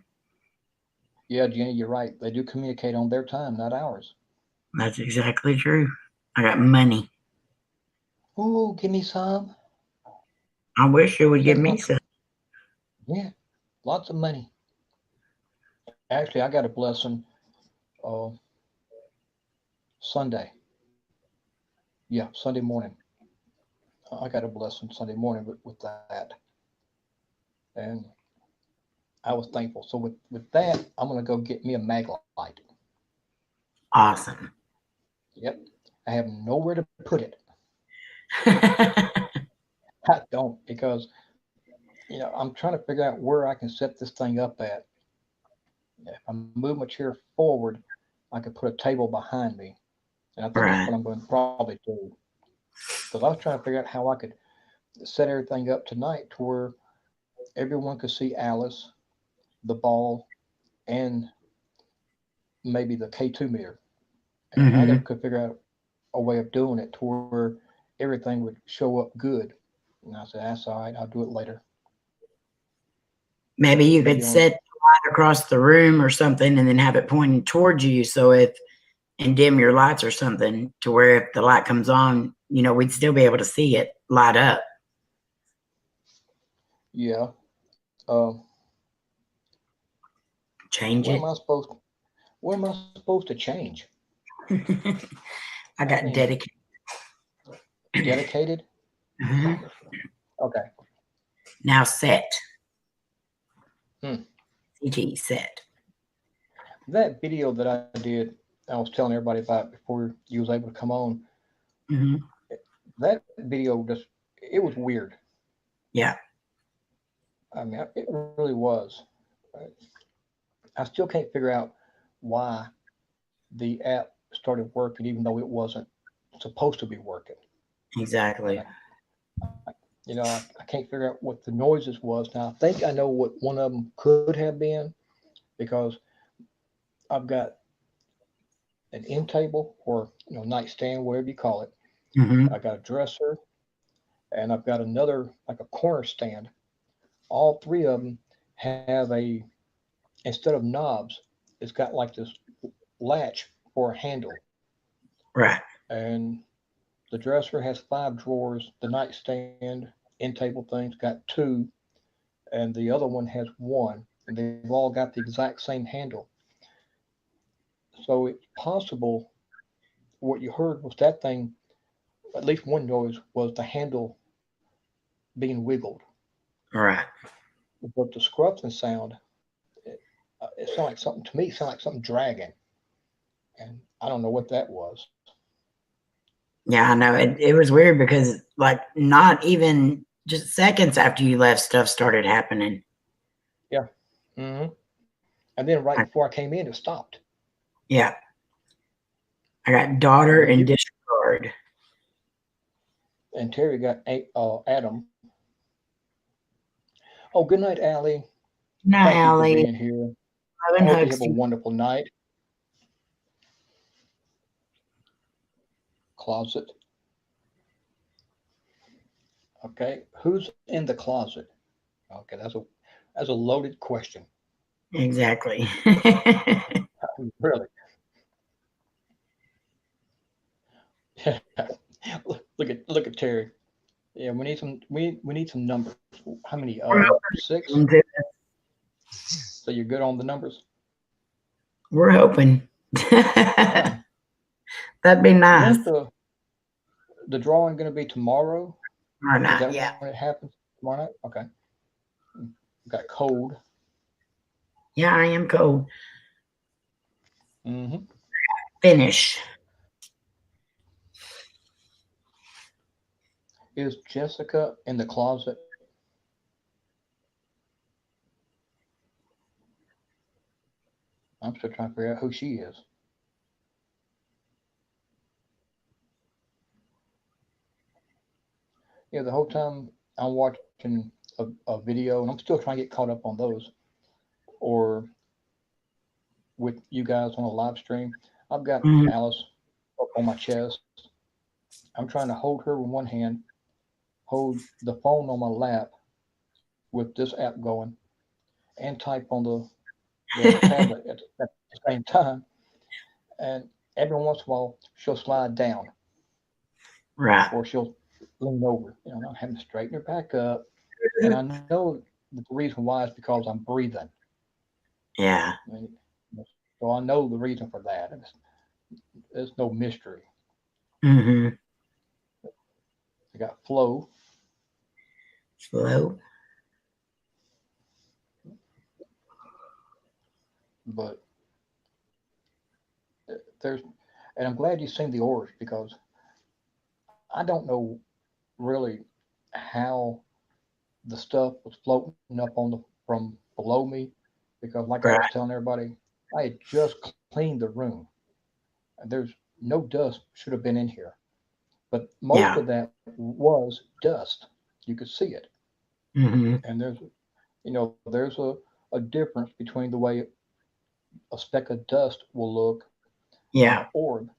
Yeah, Jenny, you're right. They do communicate on their time, not ours. That's exactly true. I got money. Ooh, give me some. I wish you would give Send me my, some. yeah, lots of money. Actually, I got a blessing uh, Sunday. Yeah, Sunday morning. I got a blessing Sunday morning with that. And I was thankful. So with that, I'm going to go get me a mag light. Awesome. Yep. I have nowhere to put it. I don't because I'm trying to figure out where I can set this thing up at. If I move my chair forward, I could put a table behind me, and I think that's Right. what I'm going to probably do. Because I was trying to figure out how I could set everything up tonight to where everyone could see Alice, the ball, and maybe the K2 meter. And I Mm-hmm. could figure out a way of doing it to where everything would show up good. And I said, that's all right. I'll do it later. Maybe you Maybe could on. set the light across the room or something and then have it pointing towards you. So if, and dim your lights or something to where if the light comes on, we'd still be able to see it light up. Yeah. Change What am it. I supposed? What am I supposed to change? I I got mean, dedicated. dedicated. Mhm. Okay. Now set. Hmm. CT set. That video that I did, I was telling everybody about before you was able to come on. Hmm. That video just it was weird. Yeah, I mean, it really was. Uh, I still can't figure out why the app started working, even though it wasn't supposed to be working. And exactly. I can't figure out what the noises was. Now I think I know what one of them could have been because I've got an end table or nightstand, whatever you call it. Hmm. I got a dresser, and I've got another like a corner stand. All three of them have a instead of knobs, it's got like this latch for a handle, Right. and the dresser has 5 drawers. The nightstand end table thing's got two, and the other one has one, and they've all got the exact same handle. So it's possible what you heard was that thing. At least one noise was the handle being wiggled, Right. but the scruffing sound it sounded like something to me. It sounded like something dragging, and I don't know what that was. Yeah, I know. It was weird because like not even just seconds after you left, stuff started happening. Yeah. And then right before I I, came in, it stopped. yeah. I got And daughter then and you disregard. hard. And Terry got Adam. Oh, good night, Allie. Now, Thank you for Allie, being here. love I and hope you hugs have a to you. wonderful night. Closet. Okay. Who's in the closet? Okay, that's a loaded question. Exactly. Really. Look at Terry. Yeah, we need some numbers. How many? We're Six. hoping. To, So you're good on the numbers. we're hoping. Yeah. That'd be nice. When's the drawing going to be tomorrow? Or Is not? that Yeah. when it happens tomorrow night? Okay. Got cold. Yeah, I am cold. Hmm. Finish. Is Jessica in the closet? I'm still trying to figure out who she is. Yeah, the whole time I'm watching a video, and I'm still trying to get caught up on those, or with you guys on a live stream. I've got Mhm. Alice up on my chest. I'm trying to hold her with one hand, hold the phone on my lap with this app going, and type on the tablet at the same time. And every once in a while, she'll slide down, Right. or she'll lean over. You know, I'm having to straighten her back up. And I know that the reason why is because I'm breathing. Yeah. I mean, so I know the reason for that. It's no mystery. Mm-hmm. I got Flo, Slow. but there's, and I'm glad you've seen the orbs because I don't know really how the stuff was floating up on the from below me because, like I Right. was telling everybody, I had just cleaned the room. And there's no dust should have been in here, but most Yeah. of that was dust. You could see it, Mm-hmm. and there's a difference between the way a speck of dust will look and an Yeah. orb.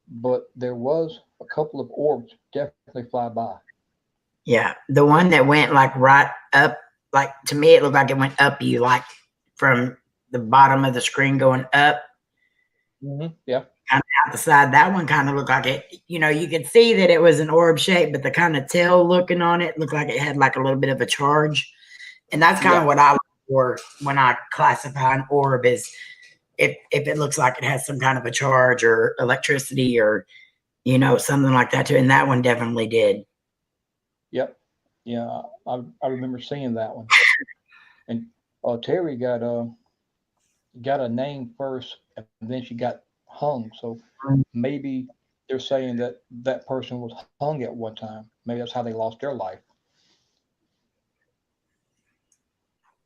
But there was a couple of orbs definitely fly by. Yeah. The one that went like right up, like to me, it looked like it went up you, like from the bottom of the screen going up Yeah, kind of out the side. That one kind of looked like it, you could see that it was an orb shape, but the kind of tail looking on it looked like it had like a little bit of a charge. And that's kind yeah, of what I look for when I classify an orb is if it looks like it has some kind of a charge or electricity or, something like that too. And that one definitely did. yep, yeah. I remember seeing that one. And Terry got a name first, and then she got hung. So maybe they're saying that that person was hung at one time. Maybe that's how they lost their life.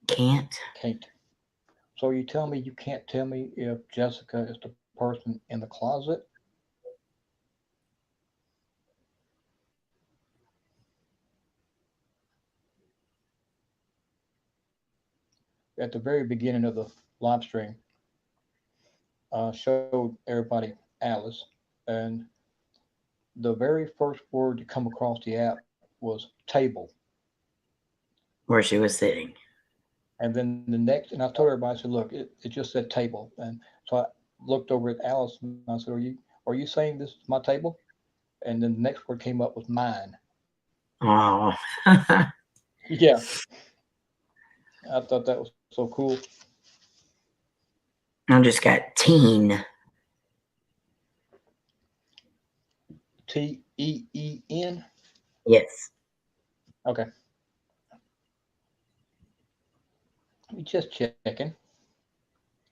Can't. Can't. So you tell me you can't tell me if Jessica is the person in the closet? At the very beginning of the live stream, showed everybody Alice, and the very first word to come across the app was table. Where she was sitting. And then the next, and I told everybody, I said, look, it just said table. And so I looked over at Alice and I said, are you saying this is my table? And then the next word came up was mine. Oh, Yeah, I thought that was so cool. I just got teen. Teen. Yes. Okay, just checking.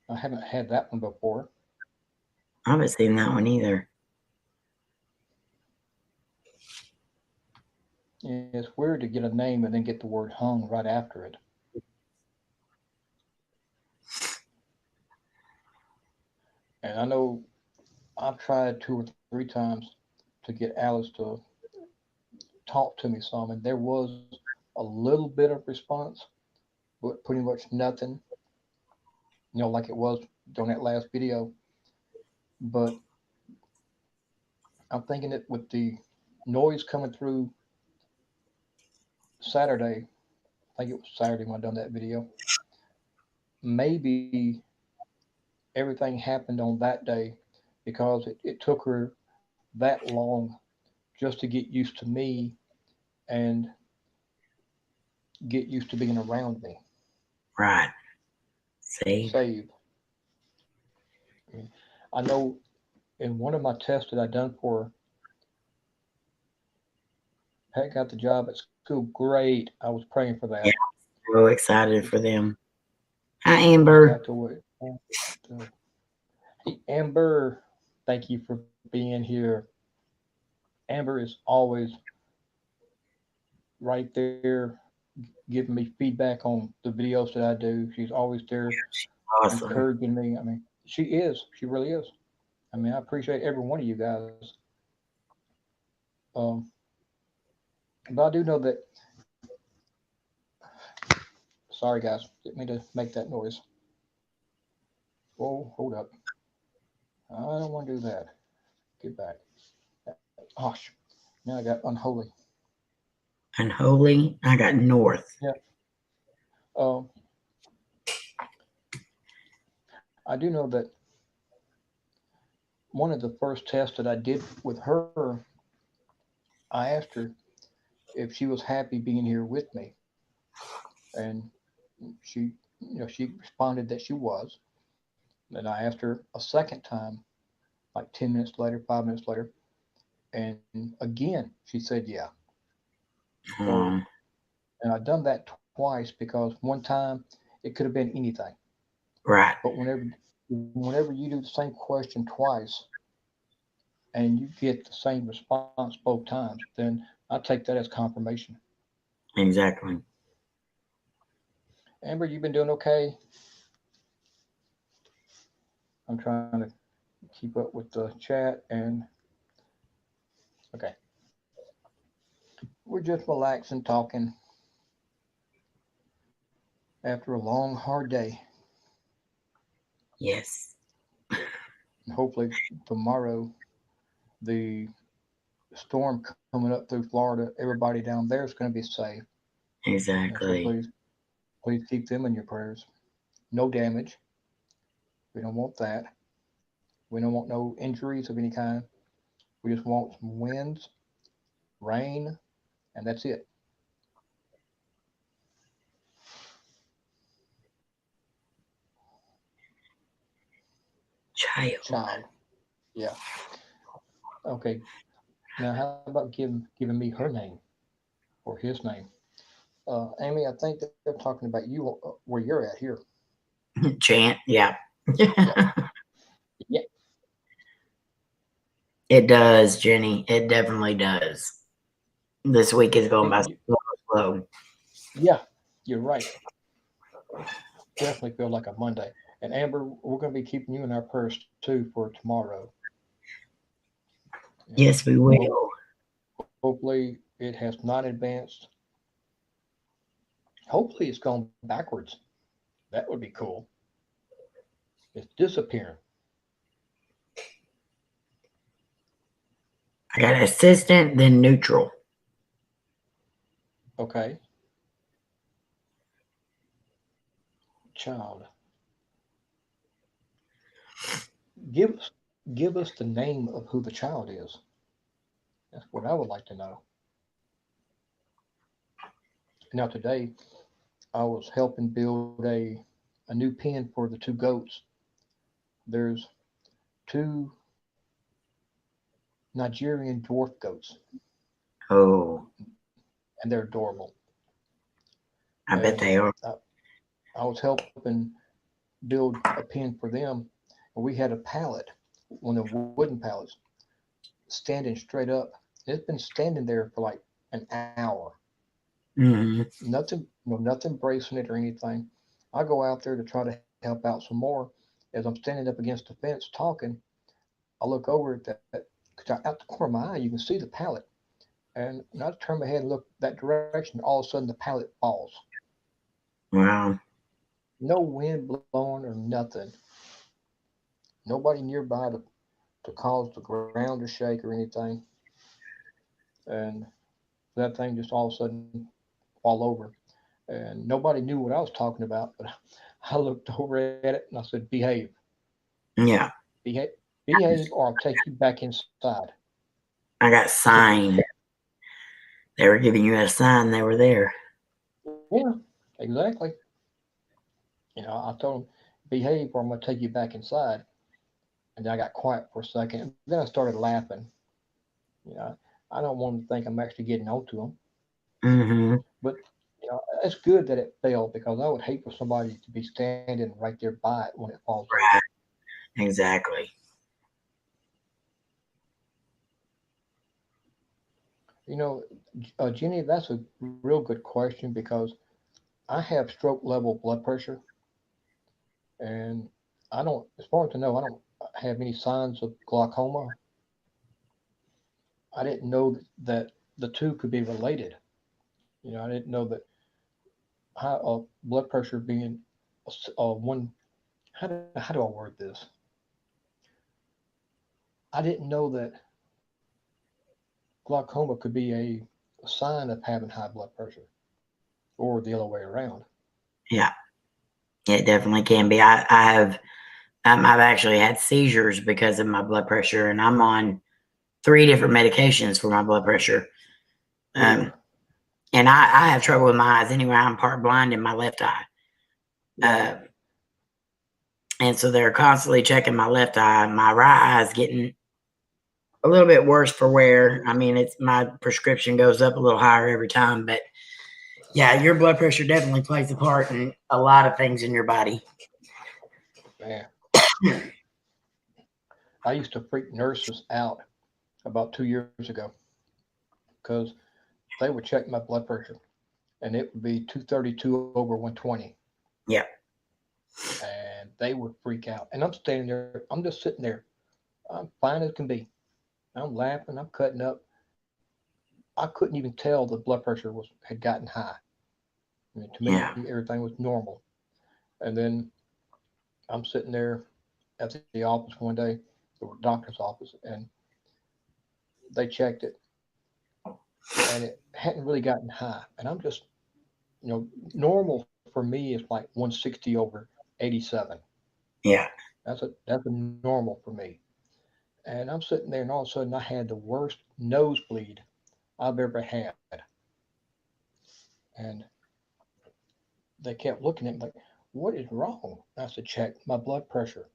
I haven't had that one before. I haven't seen that one either. Yeah, it's weird to get a name and then get the word hung right after it. And I know I've tried two or three times to get Alice to talk to me some, and there was a little bit of response, but pretty much nothing, like it was during that last video. But I'm thinking that with the noise coming through Saturday, I think it was Saturday when I done that video, maybe everything happened on that day because it took her that long just to get used to me and get used to being around me. Right. See? Save. I mean, I know in one of my tests that I done for her, Pat got the job at school. Great. I was praying for that. Yeah. So excited for them. Hi, Just got Amber. to it. Hey, Amber, thank you for being here. Amber is always right there giving me feedback on the videos that I do. She's always there Awesome. encouraging me. I mean, she is. She really is. I mean, I appreciate every one of you guys. Um, but I do know that. Sorry, guys. Didn't mean to make that noise. Whoa, hold up. I don't want to do that. Get back. Gosh, now I got unholy. Unholy. I got north. Yeah. Um, I do know that one of the first tests that I did with her, I asked her if she was happy being here with me, and she, she responded that she was. Then I asked her a second time, like 10 minutes later, 5 minutes later, and again she said yeah. So, Um, and I've done that twice because one time it could have been anything, right. but whenever you do the same question twice and you get the same response both times, then I take that as confirmation. Exactly. Amber, you've been doing okay. I'm trying to keep up with the chat, and okay, we're just relaxing, talking after a long, hard day. Yes. And hopefully tomorrow, the storm coming up through Florida, everybody down there is going to be safe. And so Exactly. please keep them in your prayers. No damage. We don't want that. We don't want no injuries of any kind. We just want some winds, rain, and that's it. Child. Child. Yeah. Okay. Now, how about giving me her name or his name? Amy, I think they're talking about you where you're at here. Chant. Yeah. Yeah. Yeah. It does, Jenny. It definitely does. This week is going by You, so slow. yeah. You're right. Definitely feel like a Monday. And Amber, we're going to be keeping you in our prayers too for tomorrow. And Yes, we will. hopefully it has not advanced. Hopefully it's gone backwards. That would be cool. It's disappearing. I got assistant, then neutral. Okay. Child. Give us give us the name of who the child is. That's what I would like to know. Now today I was helping build a new pen for the two goats. There's two Nigerian dwarf goats, Oh, and they're adorable. I bet And they are. I was helping build a pen for them, and we had a pallet, one of the wooden pallets, standing straight up. It's been standing there for like an hour. Hmm. Nothing, nothing bracing it or anything. I go out there to try to help out some more. As I'm standing up against the fence talking, I look over at that because out the corner of my eye, you can see the pallet. And not to turn my head and look that direction, all of a sudden the pallet falls. Wow. No wind blowing or nothing. Nobody nearby to cause the ground to shake or anything. And that thing just all of a sudden fall over. And nobody knew what I was talking about, but I looked over at it and I said, "Behave, Yeah. behave, behave, or I'll take you back inside." I got To the sign. They were giving you a sign they were there. Yeah, exactly. I told him, "Behave, or I'm gonna take you back inside." And then I got quiet for a second, and then I started laughing. You know, I don't want them to think I'm actually getting onto them, Mm-hmm. but it's good that it fell because I would hate for somebody to be standing right there by it when it falls over. Right. Exactly. You know, Jenny, that's a real good question because I have stroke level blood pressure, and I don't, as far as I know, I don't have any signs of glaucoma. I didn't know that the two could be related. I didn't know that high blood pressure being one. How do I word this? I didn't know that glaucoma could be a sign of having high blood pressure, or the other way around. Yeah. It definitely can be. I have I've actually had seizures because of my blood pressure, and I'm on 3 different medications for my blood pressure. Ooh, Um, and I have trouble with my eyes anyway. I'm part blind in my left eye. right. Uh, and so they're constantly checking my left eye. My right eye is getting a little bit worse for wear. I mean, it's my prescription goes up a little higher every time, but yeah, your blood pressure definitely plays a part in a lot of things in your body. Man, I used to freak nurses out about 2 years ago because they would check my blood pressure and it would be 232 over 120, Yeah, and they would freak out. And I'm standing there, I'm just sitting there, I'm fine as can be. I'm laughing, I'm cutting up. I couldn't even tell the blood pressure had gotten high. I mean, to me, yeah, everything was normal. And then I'm sitting there at the office one day, the doctor's office, and they checked it, and it hadn't really gotten high. And I'm just, normal for me is like 160 over 87. yeah, That's a normal for me. And I'm sitting there, and all of a sudden, I had the worst nosebleed I've ever had. And they kept looking at me like, "What is wrong?" I said, "Check my blood pressure."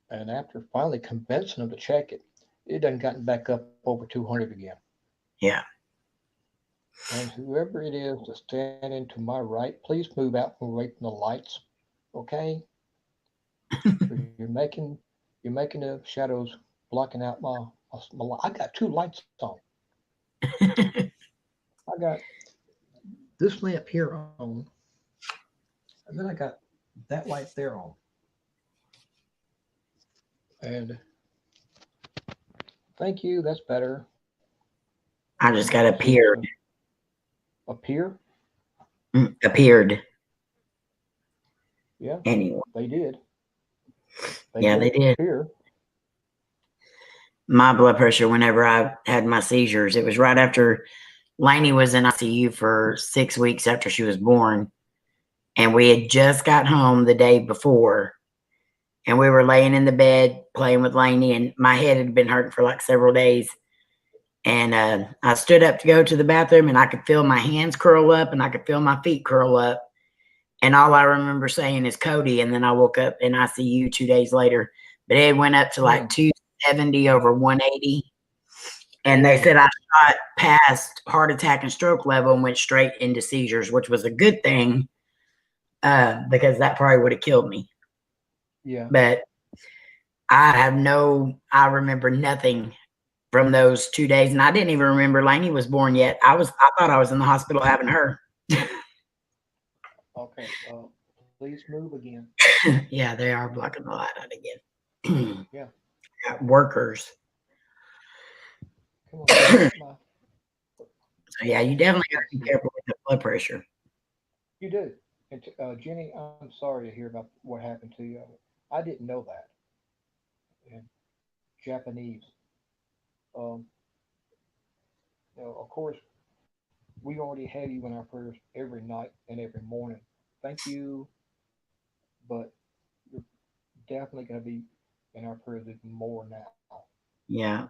And after finally convincing them to check it, it done gotten back up over 200 again. yeah. And whoever it is that's standing to my right, please move out from away from the lights, okay? Because you're making the shadows blocking out my. I got two lights on. I got this lamp here on, and then I got that light there on. And thank you, that's better. I I just can got see some appeared. up here. Appeared Yeah, anyway. they did. They Yeah, did they did. appear. My blood pressure whenever I had my seizures, it was right after Lainey was in ICU for 6 weeks after she was born. And we had just got home the day before. And we were laying in the bed playing with Lainey, and my head had been hurting for like several days. And I stood up to go to the bathroom, and I could feel my hands curl up and I could feel my feet curl up. And all I remember saying is Cody. And then I woke up in ICU 2 days later. But it went up to like Mm. 270 over 180. And they Oh, said I shot past heart attack and stroke level and went straight into seizures, which was a good thing because that probably would have killed me. yeah. But I remember nothing from those 2 days. And I didn't even remember Lainey was born yet. I thought I was in the hospital having her. Okay. Please move again. Yeah, they are blocking the light out again. Yeah. Workers. Come on, let me get my. So yeah, you definitely got Let's to be see. careful with the blood pressure. You do. And Jenny, I'm sorry to hear about what happened to you. I didn't know that. And Japanese. Um, of course, we already have you in our prayers every night and every morning. Thank you, but you're definitely going to be in our prayers even more now. Yeah, Uh,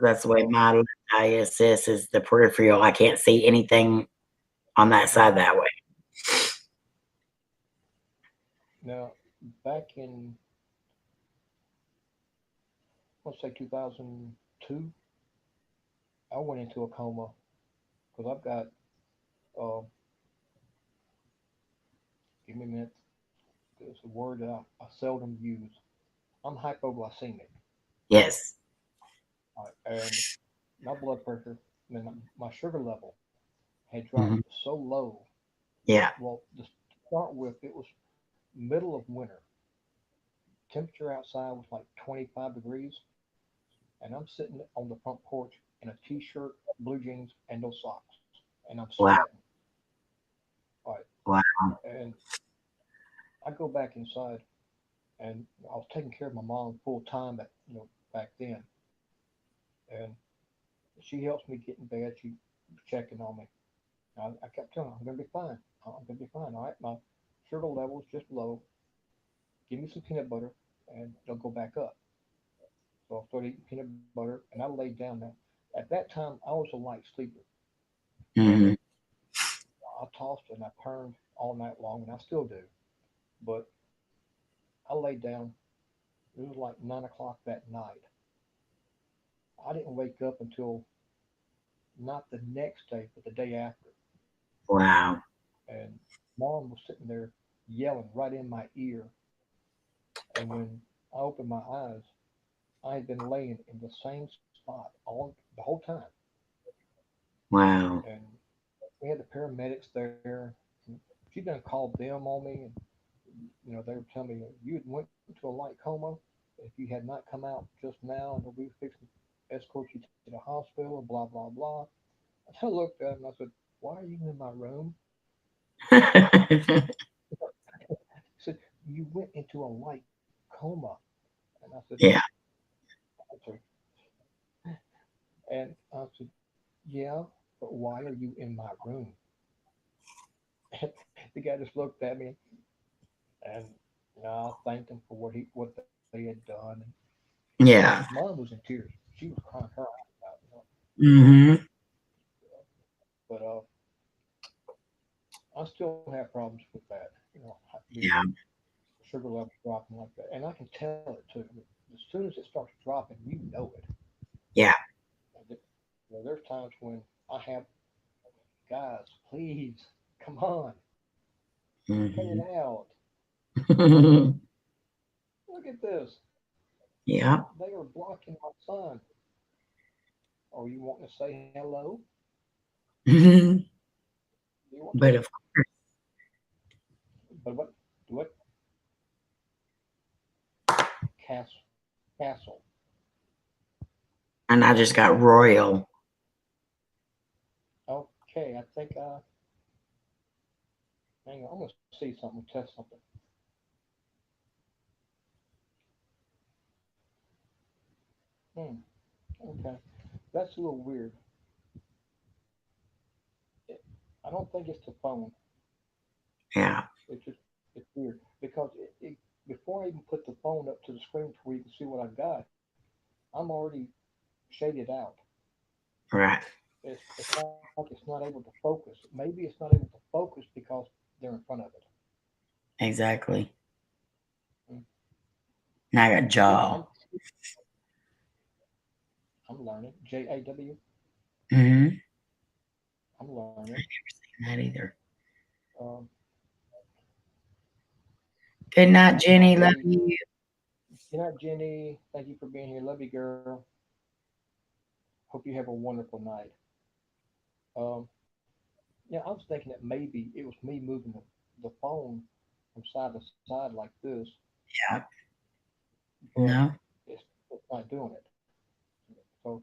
that's the way my ISS is the peripheral. I can't see anything on that side mhm. that way. Now, back in, let's say 2002, I went into a coma because I've got, uh, give me a minute, it's a word that I seldom use. I'm hypoglycemic. Yes. And my blood pressure, I mean, my sugar level had dropped Hmm. so low. Yeah. Well, to start with, it was middle of winter. Temperature outside was like 25 degrees, and I'm sitting on the front porch in a t-shirt, blue jeans, and no socks, and I'm Wow. sweating. All right, Wow. and I go back inside, and I was taking care of my mom full time at back then, and she helps me get in bed. She was checking on me. I kept telling her I'm gonna be fine. I'm gonna be fine. All right, my sugar level is just low. Give me some peanut butter, and it'll go back up. So I started eating peanut butter, and I laid down there. At that time, I was a light sleeper, and Hmm. I tossed and I turned all night long, and I still do. But I laid down. It was like 9 o'clock that night. I didn't wake up until not the next day, but the day after. Wow. And mom was sitting there yelling right in my ear. And when I opened my eyes, I had been laying in the same spot all the whole time. Wow. And we had the paramedics there. And she done called them on me, and they were telling me you had went into a light coma. If you had not come out just now, and we fixed to escort you to the hospital, and blah blah blah. And I looked at him and I said, "Why are you in my room?" He said, "You went into a light coma." And I said, Yeah. "Okay." And I said, "Yeah, but why are you in my room?" And the guy just looked at me, and I thanked him for what they had done. And Yeah. mom was in tears. She was crying her eyes out. Hmm. But I still have problems with that. The Yeah. sugar level dropping like that, and I can tell it too. I mean, as soon as it starts dropping, you know it. Yeah. There's times when I have guys, please, come on, cut it Hmm. out. Look at this. Yeah. They are blocking my sun. Oh, you want to say hello? Mhm. You want to? But of But what? Castle. and I just got royal. Okay, I think hang on. I'm gonna see something. Test something. Hmm. Okay, that's a little weird. It, I don't think it's the phone. Yeah. It's weird because before I even put the phone up to the screen where you can see what I've got, I'm already shaded out. Right. It's like it's not able to focus. Maybe it's not able to focus because they're in front of it. Exactly. Mm. Now I got See, jaw. I'm learning. JAW. Hmm. I'm learning. That either. Um, Good night, Jenny. Love hey, you. good night, Jenny. Thank you for being here. Love you, girl. Hope you have a wonderful night. Um, yeah, I was thinking that maybe it was me moving the phone from side to side like this, but No. it's not doing it. So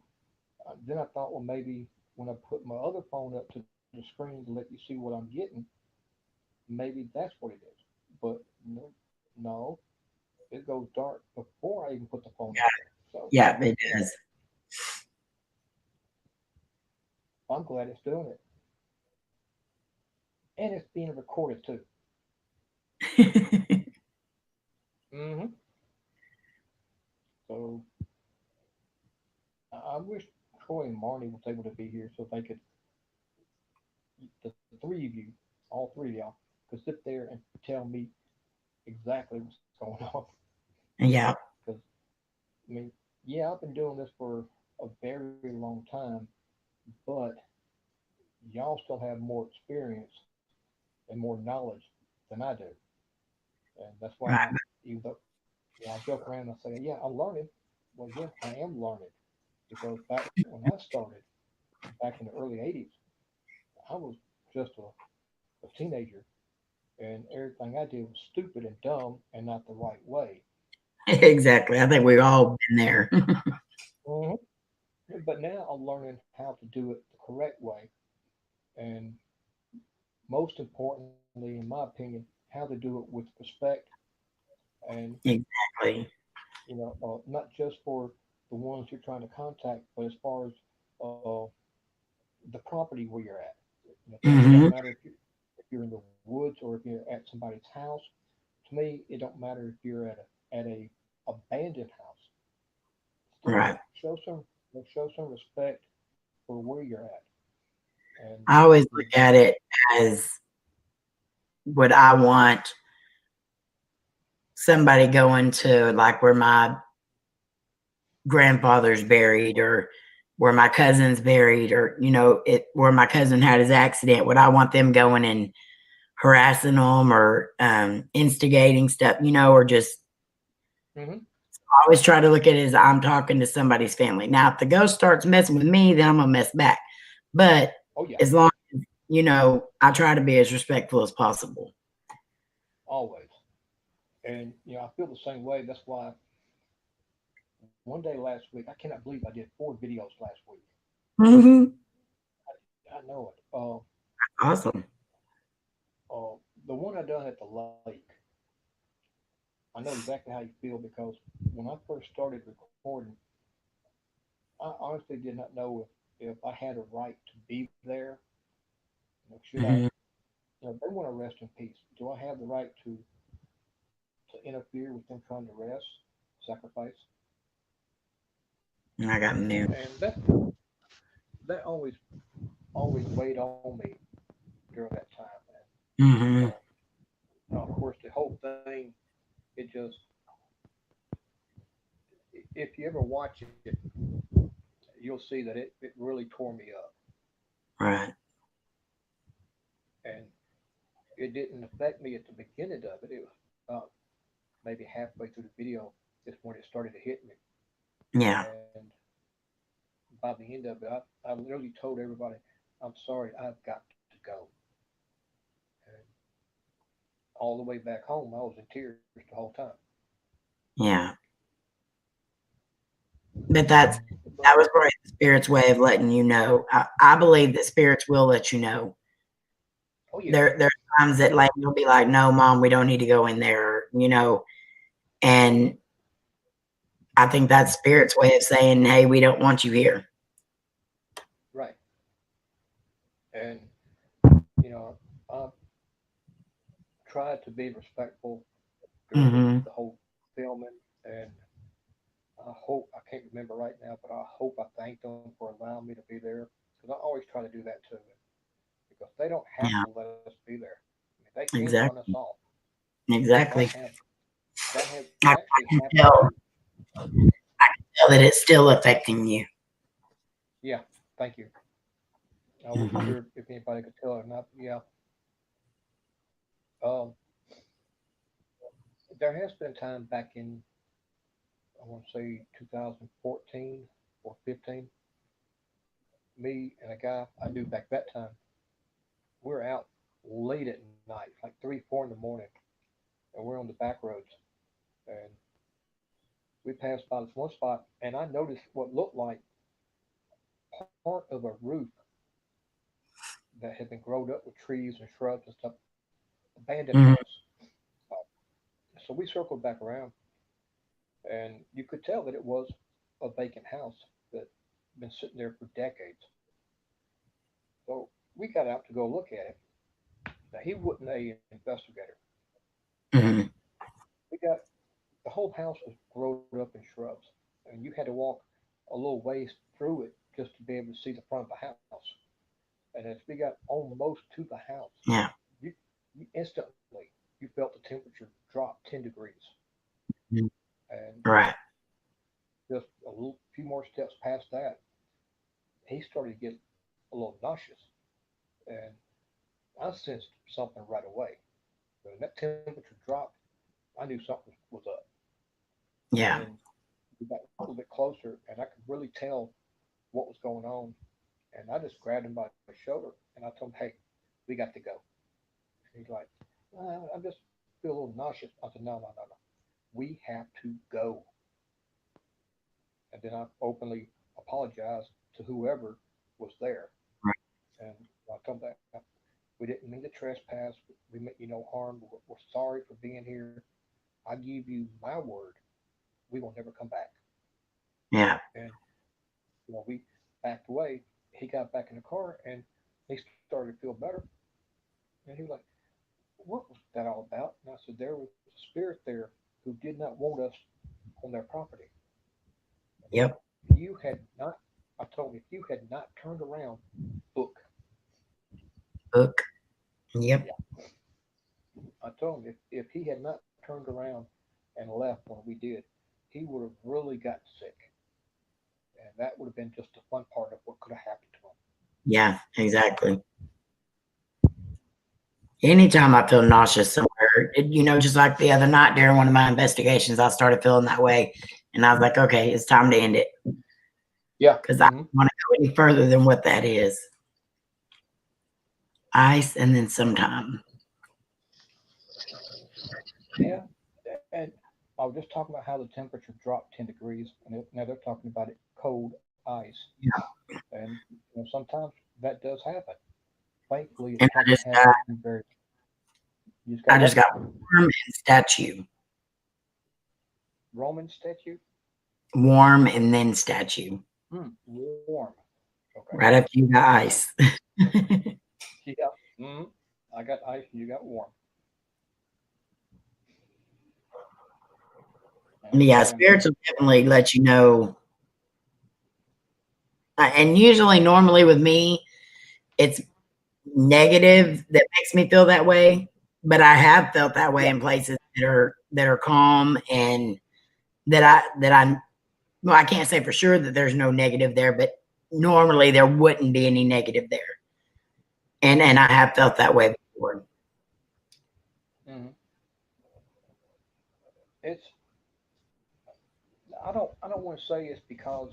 Then I thought, well, maybe when I put my other phone up to the screen to let you see what I'm getting, maybe that's what it is. But no, no, it goes dark before I even put the phone up there. So, Yeah, it you know, does. I'm glad it's doing it. And it's being recorded too. Hmm. So I wish Troy and Marnie was able to be here so they could, the three of you, all three of y'all, could sit there and tell me exactly what's going on. Yeah, Because, I mean, yeah, I've been doing this for a very long time, but y'all still have more experience and more knowledge than I do. And that's why right. even though, I joke around and I say, yeah, I'm learning. Well, yeah, I am learning because back when I started, back in the early 80s, I was just a teenager and everything I did was stupid and dumb and not the right way. Exactly. I think we've all been there. Hmm. But now I'm learning how to do it the correct way, and most importantly, in my opinion, how to do it with respect and Exactly. not just for the ones you're trying to contact, but as far as uh, the property where you're at. It don't Hmm. matter if you're in the woods or if you're at somebody's house. To me, it don't matter if you're at a abandoned house. Still Right. show some respect for where you're at. And I always with look at it as, would I want somebody going to like where my grandfather's buried, or where my cousin's buried, or it where my cousin had his accident? Would I want them going and harassing them, or instigating stuff, or just, hmm I always try to look at it as I'm talking to somebody's family. Now, if the ghost starts messing with me, then I'm gonna mess back. But oh yeah, as long as, I try to be as respectful as possible. always. And I feel the same way. That's why one day last week, I cannot believe I did 4 videos last week. Hmm. I know it. Awesome. Uh, the one I done at the lake, I know exactly how you feel because when I first started recording, I honestly did not know if I had a right to be there. Should I? Hmm. They want to rest in peace. Do I have the right to interfere with them trying to rest, sacrifice? I got new. And that always weighed on me during that time. And Hmm. of course, the whole thing, it just, if you ever watch it, you'll see that it really tore me up. Right. And it didn't affect me at the beginning of it. It was about maybe halfway through the video is when it started to hit me. Yeah. And by the end of it, I literally told everybody, I'm sorry, I've got to go. And all the way back home, I was in tears the whole time. Yeah. But that But was probably the spirit's way of letting you know. I believe that spirits will let you know. oh yeah, There's times that like you'll be like, "No, mom, we don't need to go in there," and I think that's spirit's way of saying, "Hey, we don't want you here." right. And you know, I tried to be respectful during Hmm. the whole filming, and I can't remember right now, but I hope I thanked them for allowing me to be there because I always try to do that too, because they don't have Yeah. to let us be there. I mean, they can run us Exactly. off. That Exactly. have that has I actually can happened tell. too. I can tell that it's still affecting you. Yeah, thank you. I wasn't Hmm. sure if anybody could tell or not. Yeah, um, there has been a time back in, I want to say 2014 or 15. Me and a guy I knew back that time, we were out late at night, like 3, 4 in the morning, and we're on the back roads, and we passed by this one spot, and I noticed what looked like part of a roof that had been grown up with trees and shrubs and stuff, abandoned Mhm. house. Uh, so we circled back around, and you could tell that it was a vacant house that had been sitting there for decades. So we got out to go look at it. Now he wasn't a investigator. Mhm. We got the whole house was grown up in shrubs, and you had to walk a little ways through it just to be able to see the front of the house. And as we got almost to the house, Yeah. you, you instantly you felt the temperature drop 10 degrees, Mhm. and Right. just a little few more steps past that, he started to get a little nauseous, and I sensed something right away. When that temperature dropped, I knew something was up, and Yeah. then we got a little bit closer, and I could really tell what was going on. And I just grabbed him by the shoulder and I told him, "Hey, we got to go." And he's like, "I just feel a little nauseous." I said, "No, no, no, no. We have to go." And then I openly apologized to whoever was there. Right. And I told them that we didn't mean to trespass. We meant you no harm. We're sorry for being here. I give you my word. We will never come back. Yeah. And we backed away. He got back in the car and he started to feel better. And he was like, "What was that all about?" And I said, "There was a spirit there who did not want us on their property. Yep. If you had not," I told him, "if you had not turned around, book." Book. Yep. Yeah. I told him if he had not turned around and left when we did, he would have really gotten sick. And that would have been just the fun part of what could have happened to him. Yeah. Exactly. Anytime I feel nauseous somewhere, just like the other night during one of my investigations, I started feeling that way, and I was like, okay, it's time to end it Yeah. because I Mm-hmm. don't want to go any further than what that is. Ice, and then sometime. Yeah. And I was just talking about how the temperature dropped 10 degrees, and now they're talking about it cold ice. Yeah. And sometimes that does happen. Thankfully, it And hasn't happened very. You just got I what? just got warm and statue, Roman statue? warm and then statue. Warm. Okay. Right after you got ice. Yeah. Mm-hmm. I got ice and you got warm. And Yeah, spirits will definitely let you know. And usually, normally with me, it's negative that makes me feel that way. But I have felt that way yeah. in places that are calm and that I well, I can't say for sure that there's no negative there, but normally there wouldn't be any negative there. And I have felt that way before. Mm-hmm. It's I don't want to say it's because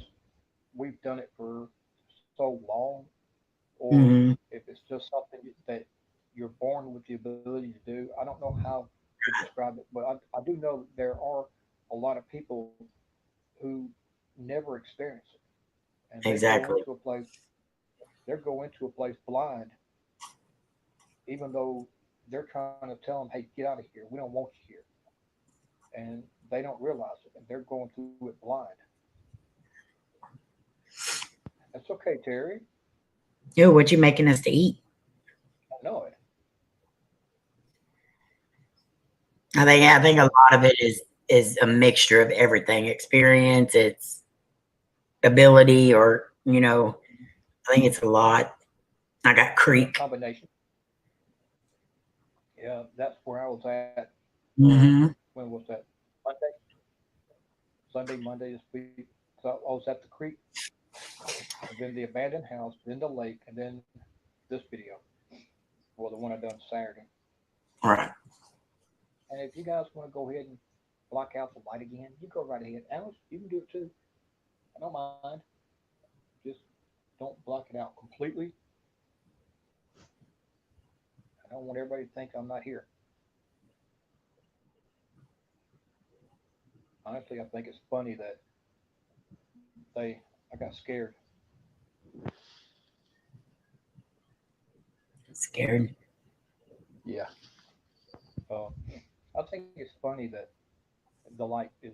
we've done it for so long, or Hmm. if it's just something that you're born with the ability to do. I don't know how to describe it, but I do know there are a lot of people who never experience it, and Exactly. they go into a place blind, even though they're trying to tell them, "Hey, get out of here. We don't want you here," and they don't realize it, and they're going through it blind. That's okay, Terry. Yo, what you making us to eat? I know it. I think a lot of it is a mixture of everything. Experience, it's ability, or I think it's a lot. I got Yeah, creek. combination. Yeah, that's where I was at. Hmm. When was that? Monday, Sunday, Monday this week. So I was at the creek, and then the abandoned house, then the lake, and then this video. Well, the one I done Saturday. Right. And if you guys want to go ahead and block out the light again, you go right ahead. Alice, you can do it too. I don't mind. Just don't block it out completely. I don't want everybody to think I'm not here. Honestly, I think it's funny that I got scared. Scared. Yeah. Uh, I think it's funny that the light is,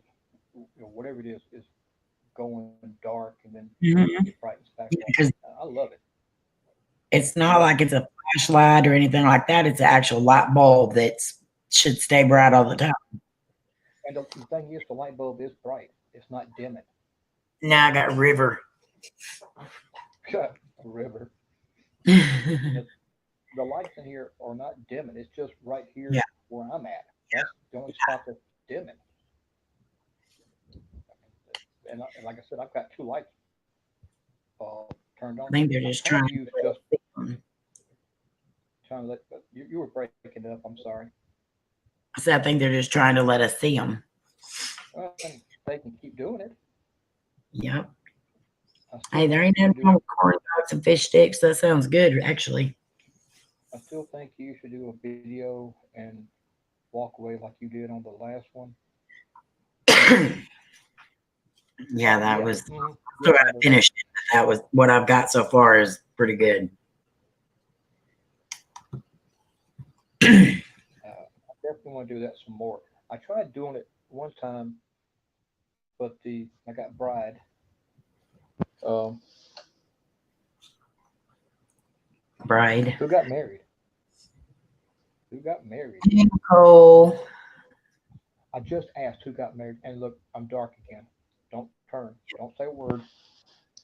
whatever it is going dark and then it Mhm. brightens back on. Because I love it. it's not Yeah. like it's a flashlight or anything like that. It's an actual light bulb that should stay Yeah. bright all the time. And the thing is, the light bulb is bright. It's not dimming. Now I got river. A river. And the lights in here are not dimming. It's just right Yeah. here where I'm at. That's the only spot that's dimming. And like I said, I've got two lights turned on. I think they're I just try to trying use just to um, trying to let you were breaking up. I'm sorry. I said I think they're just trying to let us see them. Well, and they can keep doing it. Yep. I still Hey, there think ain't you should nothing do. wrong with corn dogs and fish sticks. That sounds good, actually. I still think you should do a video and walk away like you did on the last one. Yeah, that Yeah. was Yes, after I I do. finished it. That was what I've got so far is pretty good. I definitely want to do that some more. I tried doing it one time, but the I got bride. Um, Bride. who got married? Who got married? Nicole. I just asked who got married, and look, I'm dark again. Don't turn. Don't say a word.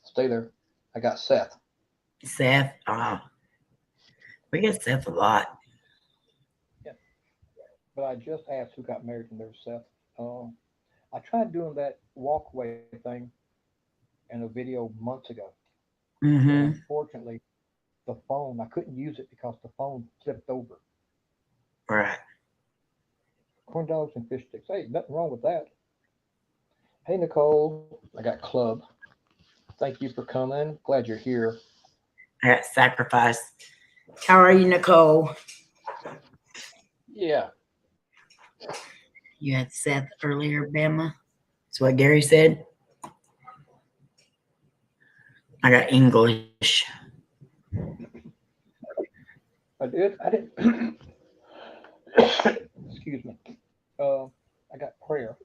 Stay there. I got Seth. Seth. Oh, we get Seth a lot. Yeah, but I just asked who got married, and there's Seth. Um, I tried doing that walkway thing in a video months ago, but Mm-hmm. unfortunately, the phone I couldn't use it because the phone flipped over. Right. Corn dogs and fish sticks. Hey, nothing wrong with that. Hey Nicole, I got Club. Thank you for coming. Glad you're here. I got sacrifice. How are you, Nicole? Yeah, You had Seth earlier, Bama. That's what Gary said. I got English. I did. I didn't. Excuse me. I got prayer.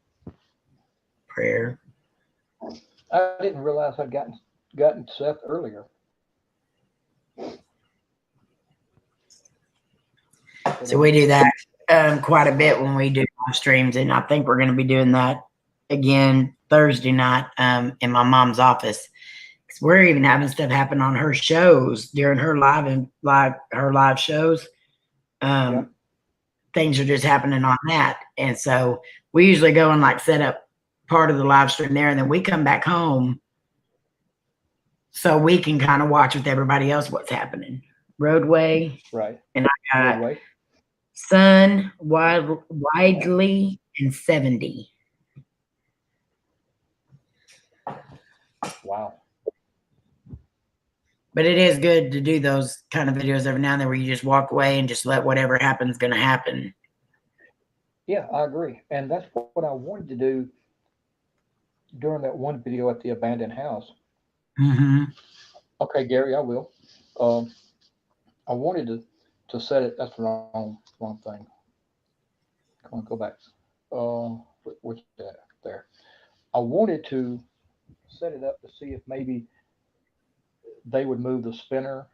Prayer. I didn't realize I'd gotten Seth earlier. But So we do that quite a bit when we do live streams, and I think we're going to be doing that again Thursday night in my mom's office. 'Cause we're even having stuff happen on her shows during her live shows. yeah, Um, things are just happening on that, and so we usually go and like set up part of the live stream there, and then we come back home so we can kind of watch with everybody else what's happening. Roadway, right. and I got Roadway. Sun, Widely, and 70. Wow. But it is good to do those kind of videos every now and then where you just walk away and just let whatever happens gonna happen. Yeah, I agree. And that's what I wanted to do during that one video at the abandoned house. Mm-hmm. Okay, Gary, I will. Um, I wanted to set it. That's the wrong thing. Come on, go back. What's that there? I wanted to set it up to see if maybe they would move the spinner,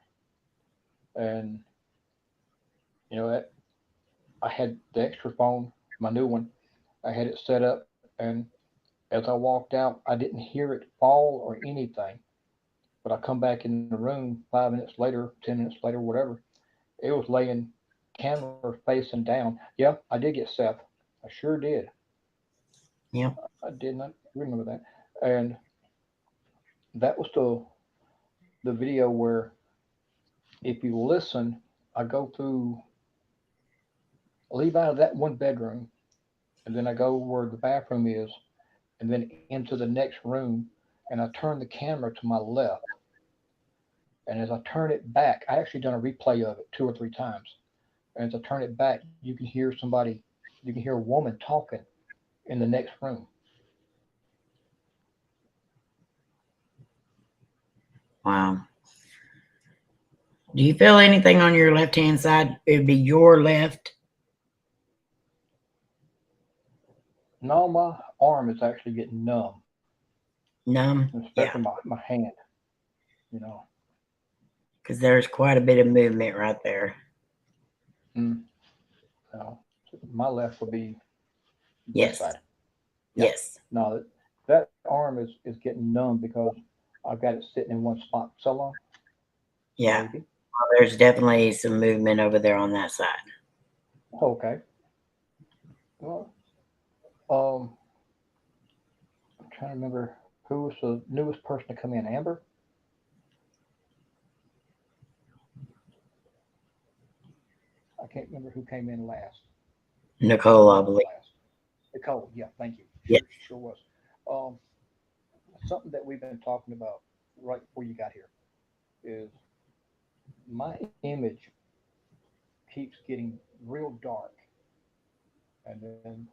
and that I had the extra phone, my new one. I had it set up, and as I walked out, I didn't hear it fall or anything. But I come back in the room 5 minutes later, 10 minutes later, whatever. It was laying camera facing down. Yeah, I did get Seth. I sure did. Yep. I did not remember that. And that was the video where if you listen, I go through, I leave out of that one bedroom, and then I go where the bathroom is, and then into the next room, and I turn the camera to my left. And as I turn it back, I actually done a replay of it 2 or 3 times. And as I turn it back, you can hear a woman talking in the next room. Wow. Do you feel anything on your left hand side? It'd be your left. No, my arm is actually getting numb, Numb. especially Yeah. my hand. You know, Because there's quite a bit of movement right there. mm, no, my left would be this Yes. side. Yeah. Yes. No, that arm is getting numb because I've got it sitting in one spot so long. Yeah. Maybe. Well, there's definitely some movement over there on that side. Okay. Well, um, I'm trying to remember who was the newest person to come in. Amber. I can't remember who came in last. Nicole, Who I was believe. last? Nicole. Yeah. Thank you. Yeah. Sure was. Um, something that we've been talking about right before you got here is my image keeps getting real dark, and then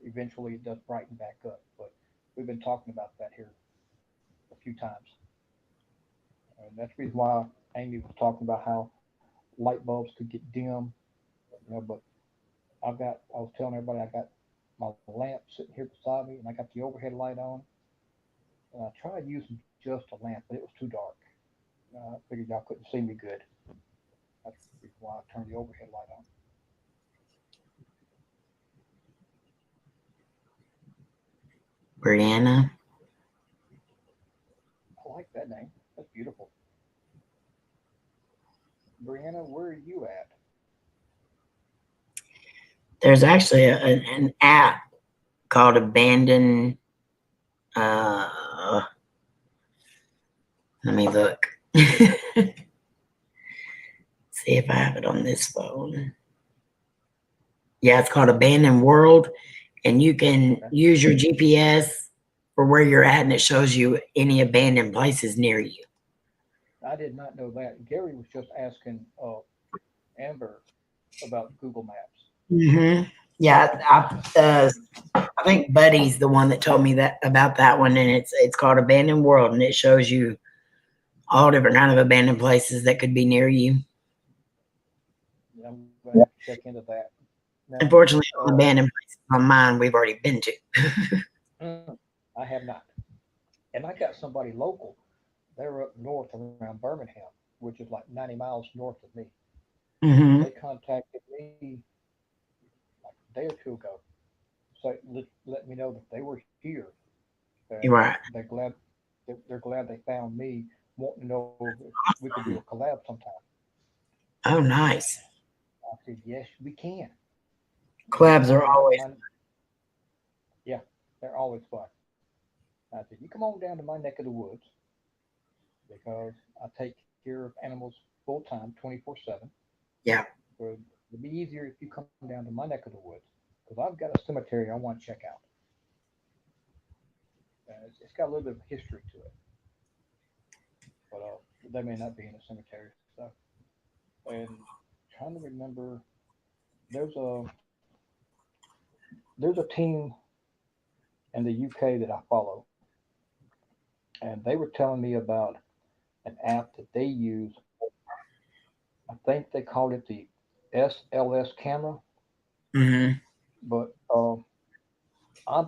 eventually it does brighten back up. But we've been talking about that here a few times, and that's the reason why Amy was talking about how light bulbs could get dim. But I was telling everybody I got my lamp sitting here beside me, and I got the overhead light on, and I tried using just a lamp, but it was too dark. I figured y'all couldn't see me good. That's the reason why I turned the overhead light on. Brianna. I like that name. That's beautiful. Brianna, where are you at? There's actually an app called Abandon. Uh, Let me look. See if I have it on this phone. Yeah, it's called Abandoned World, and you can Okay. use your GPS for where you're at, and it shows you any abandoned places near you. I did not know that. Gary was just asking Amber about Google Maps. Hmm. Yeah, I think Buddy's the one that told me that about that one, and it's called Abandoned World, and it shows you all different kind of abandoned places that could be near you. Yeah, I'm going to have to check into that. Now, Unfortunately, all the um, abandoned places on mine we've already been to. I have not. And I got somebody local. They're up north around Birmingham, which is like 90 miles north of me. They Hmm. contacted me like a day or two ago. So let me know that they were here, and You're right. they're glad they found me, wanting to know if we could do a collab sometime. Oh, nice. I said yes, we can. You come Collabs on are down to always. my Yeah, they're always fun. I said you come on down to my neck of the woods because I take care of animals full time, 24/7. Yeah. So it'd be easier if you come down to my neck of the woods because I've got a cemetery I want to check out. It's got a little bit of history to it, but they may not be in a cemetery. So, and trying to remember, there's a there's a team in the UK that I follow, and they were telling me about an app that they use. I think they called it the SLS camera, Hmm. but I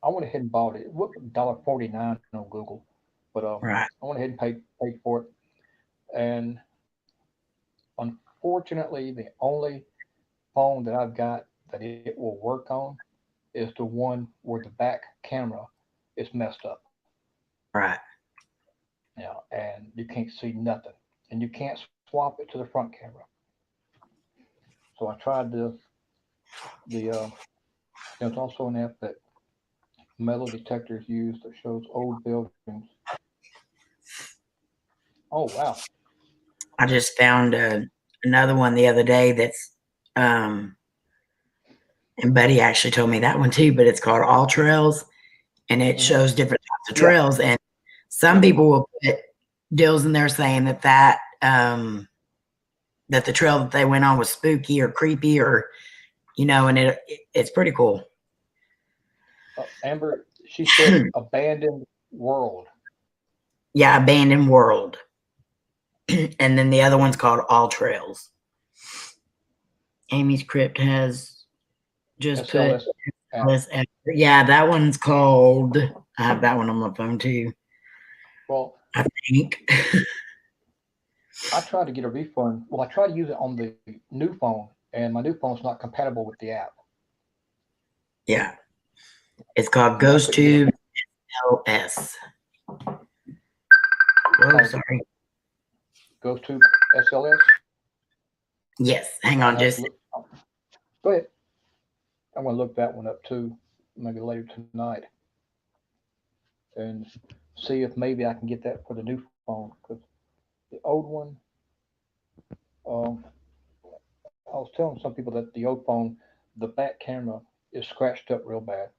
I went ahead and bought it. It was $1.49 on Google, but Right. I went ahead and paid for it. And unfortunately, the only phone that I've got that it will work on is the one where the back camera is messed up. Right. And you can't see nothing, and you can't swap it to the front camera. So I tried the there's also an app that metal detectors use that shows old buildings. Oh wow. I just found another one the other day that's, um, and Buddy actually told me that one too, but it's called All Trails, and it Hmm. shows different types of Yeah. trails. And some Yeah. people will put deals in there saying that the trail that they went on was spooky or creepy, or and it's pretty cool. Amber, she said abandoned world. Yeah, Abandoned World. And then the other one's called All Trails. Amy's Crypt has just put SLS app. this. Yeah, that one's called. I have that one on my phone too. Well, I think. I tried to get a refund. Well, I tried to use it on the new phone, and my new phone's not compatible with the app. Yeah, it's called And I Ghost couldn't get a Tube LS. Whoa, called sorry. GhostTube SLS. Yes, hang I'll on, have to just look. Go ahead. I'm gonna look that one up too, maybe later tonight, and see if maybe I can get that for the new phone. Because the old one, um, I was telling some people that the old phone, the back camera is scratched up real bad,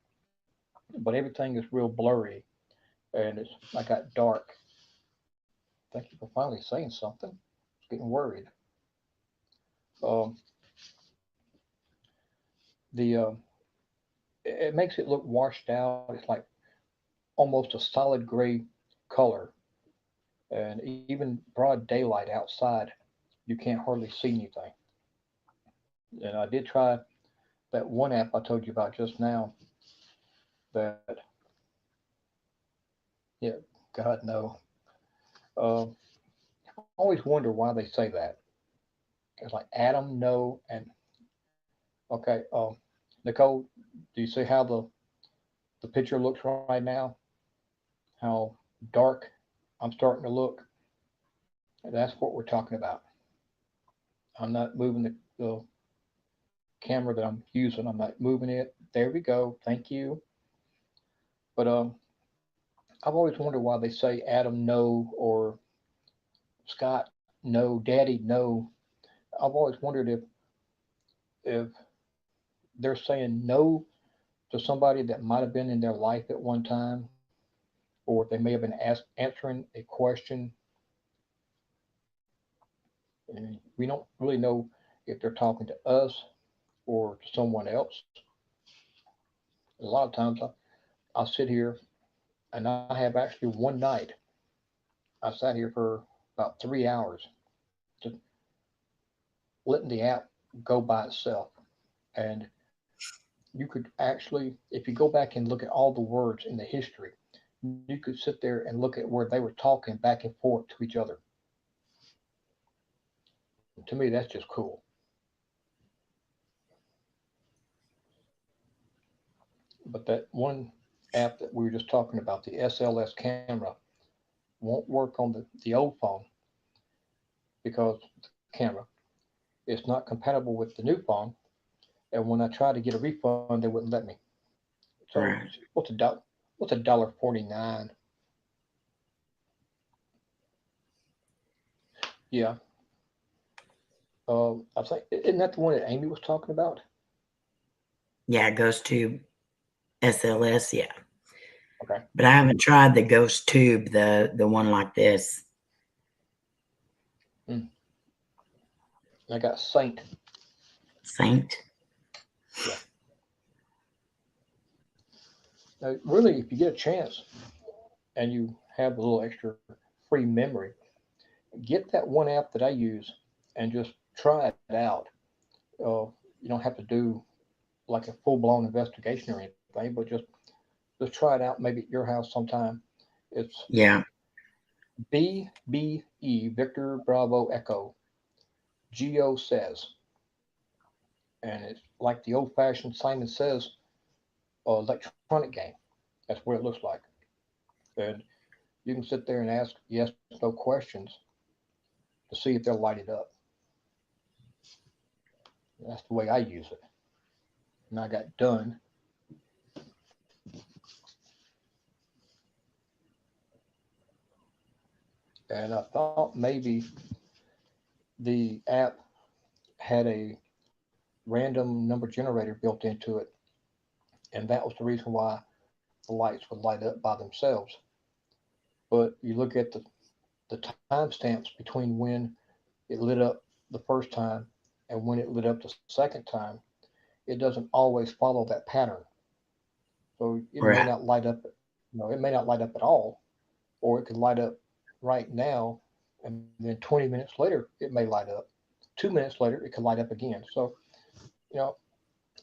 but everything is real blurry, and I got dark. Thank you for finally saying something. I was getting worried. Um, the it makes it look washed out. It's like almost a solid gray color, and even broad daylight outside, you can't hardly see anything. And I did try that one app I told you about just now. That yeah, God no. I always wonder why they say that. It's like Adam no and okay. Nicole, do you see how the picture looks right now? How dark I'm starting to look. That's what we're talking about. I'm not moving the camera that I'm using. I'm not moving it. There we go. Thank you. But I've always wondered why they say Adam no or Scott no, Daddy no. I've always wondered if they're saying no to somebody that might have been in their life at one time, or if they may have been answering a question, and we don't really know if they're talking to us or to someone else. A lot of times I'll sit here and I have actually one night I sat here for about 3 hours just letting the app go by itself. And you could actually, if you go back and look at all the words in the history, you could sit there and look at where they were talking back and forth to each other. And to me, that's just cool. But that one app that we were just talking about, the SLS camera, won't work on the old phone because the camera is not compatible with the new phone. And when I tried to get a refund, they wouldn't let me. So right. what's $1.49? Yeah. I think isn't that the one that Amy was talking about? Yeah, Ghost Tube SLS. Yeah, Okay. but I haven't tried the Ghost Tube, the one like this. Mm. I got Saint. Saint. Yeah. Now, really, if you get a chance and you have a little extra free memory, get that one app that I use and just try it out. You don't have to do like a full blown investigation or anything, but just try it out maybe at your house sometime. It's Yeah, BBE Victor Bravo Echo Geo says, and it's like the old fashioned Simon Says electronic game. That's what it looks like, and you can sit there and ask yes no questions to see if they'll light it up. That's the way I use it. And I got done, and I thought maybe the app had a random number generator built into it, and that was the reason why the lights would light up by themselves. But you look at the timestamps between when it lit up the first time and when it lit up the second time, it doesn't always follow that pattern. So it may right. not light up, it may not light up at all, or it could light up right now, and then 20 minutes later it may light up. 2 minutes later it could light up again. So you know,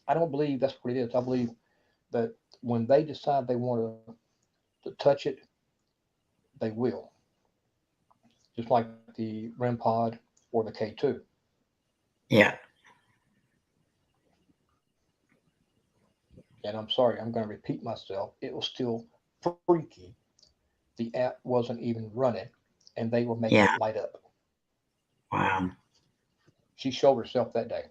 I don't believe that's what it is. I believe that when they decide they want to touch it, they will. Just like the REM pod or the K2. Yeah. And I'm sorry, I'm going to repeat myself. It was still freaky. The app wasn't even running, and they were making it Yeah. light up. Wow. She showed herself that day.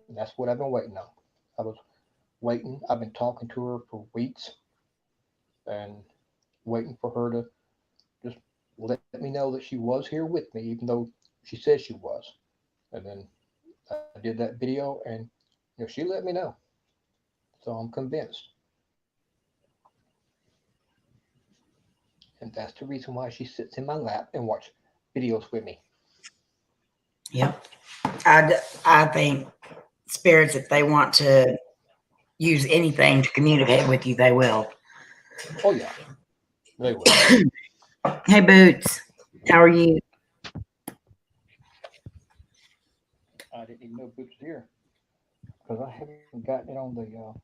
And that's what I've been waiting on. I was waiting. I've been talking to her for weeks and waiting for her to just let me know that she was here with me, even though she said she was. And then I did that video, and she let me know. So I'm convinced, and that's the reason why she sits in my lap and watch videos with me. Yep. I think spirits, if they want to use anything to communicate with you, they will. Oh yeah, they will. Hey, Boots. How are you? I didn't even know Boots was here because I haven't gotten it on the.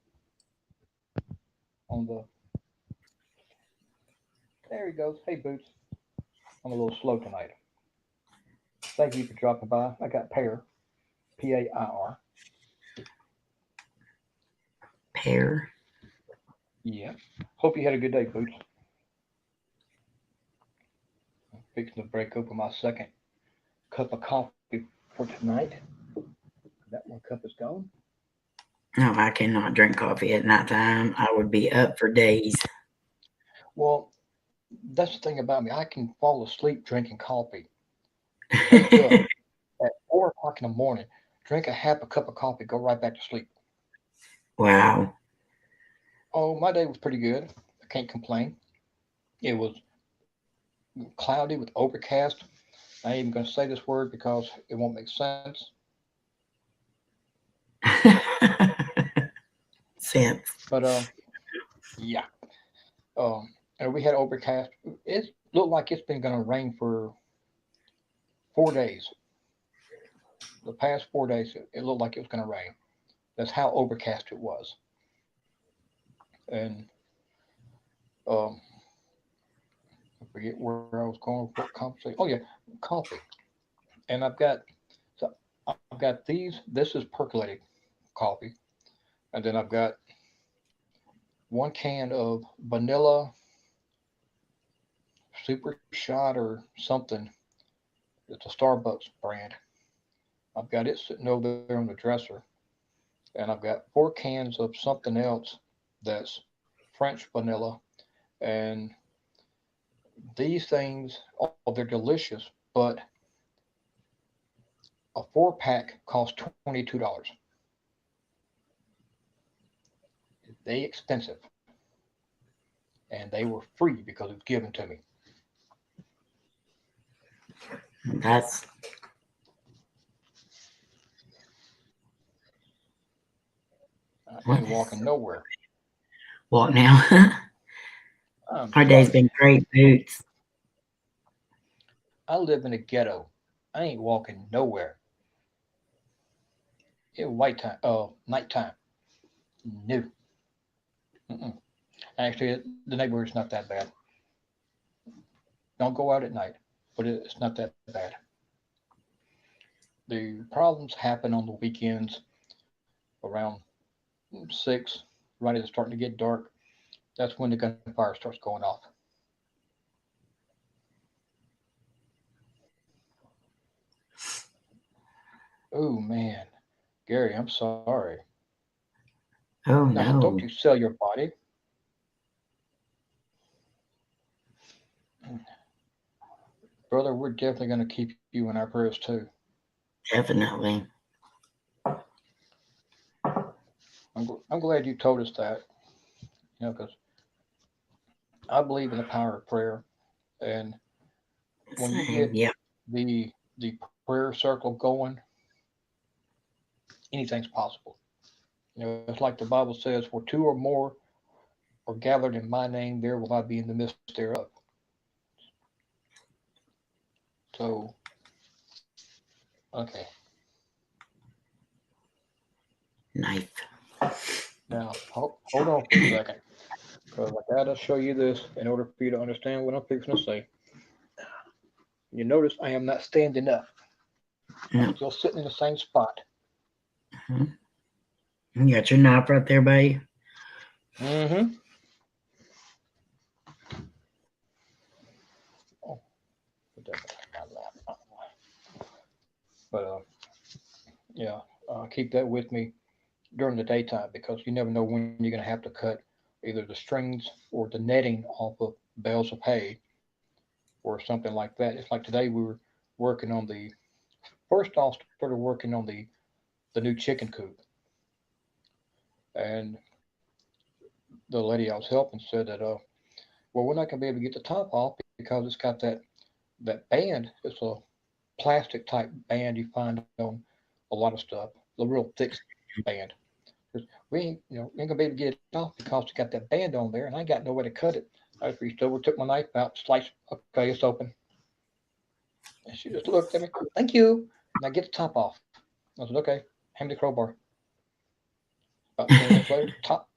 There he goes. Hey Boots, I'm a little slow tonight. Thank you for dropping by. I got Pair, Pair. Pear. Yeah. Hope you had a good day, Boots. I'm fixing to break open my second cup of coffee for tonight. That one cup is gone. No, I cannot drink coffee at night time. I would be up for days. Well, that's the thing about me. I can fall asleep drinking coffee, wake up at 4 o'clock in the morning, drink a half a cup of coffee, go right back to sleep. Wow. Oh, my day was pretty good. I can't complain. It was cloudy with overcast. I ain't even going to say this word because it won't make sense. Sense. But yeah. And we had overcast. It looked like it's been going to rain for 4 days. The past 4 days, it looked like it was going to rain. That's how overcast it was. And um, I forget where I was going with what conversation. Oh yeah, coffee. And so I've got these. This is percolated coffee, and then I've got 1 can of vanilla super shot or something. It's a Starbucks brand. I've got it sitting over there on the dresser, and I've got 4 cans of something else that's French vanilla. And these things, oh, they're delicious, but a 4 pack costs $22. They expensive, and they were free because it was given to me. That's I what ain't walking nowhere. what now? I'm Our day's sorry. been great, Boots. I live in a ghetto. I ain't walking nowhere. It's white time. Nighttime. No. Mm-mm. Actually, the neighborhood's not that bad. Don't go out at night, but it's not that bad. The problems happen on the weekends around 6, right as it's starting to get dark. That's when the gunfire starts going off. Oh man, Gary, I'm sorry. Oh Now, don't you no. sell your body, brother? We're definitely going to keep you in our prayers too. Definitely. I'm glad you told us that, because I believe in the power of prayer, and when you Same. get Yeah. the prayer circle going, anything's possible. It's like the Bible says, where two or more or gathered in my name, there will I be in the midst thereof. So, okay. Knife. Now, hold on for a second, because I gotta show you this in order for you to understand what I'm fixing to say. You notice I am not standing up. I'm No. still sitting in the same spot. Mhm. You got your knife right there, buddy. Mm-hmm. Oh, put that back in my lap. But yeah, keep that with me during the daytime because you never know when you're gonna have to cut either the strings or the netting off of bales of hay or something like that. It's like today we were working on the first off started working on the new chicken coop, and the lady I was helping said that well, we're not gonna be able to get the top off because it's got that band. It's a plastic type band you find on a lot of stuff, the real thick band. We ain't, we ain't gonna be able to get it off because it's got that band on there, and I ain't got no way to cut it. I just reached over, took my knife out, sliced. Okay, it's open. And she just looked at me. Thank you. Now get the top off. I said, okay. Hand me the crowbar. About 10 minutes later, top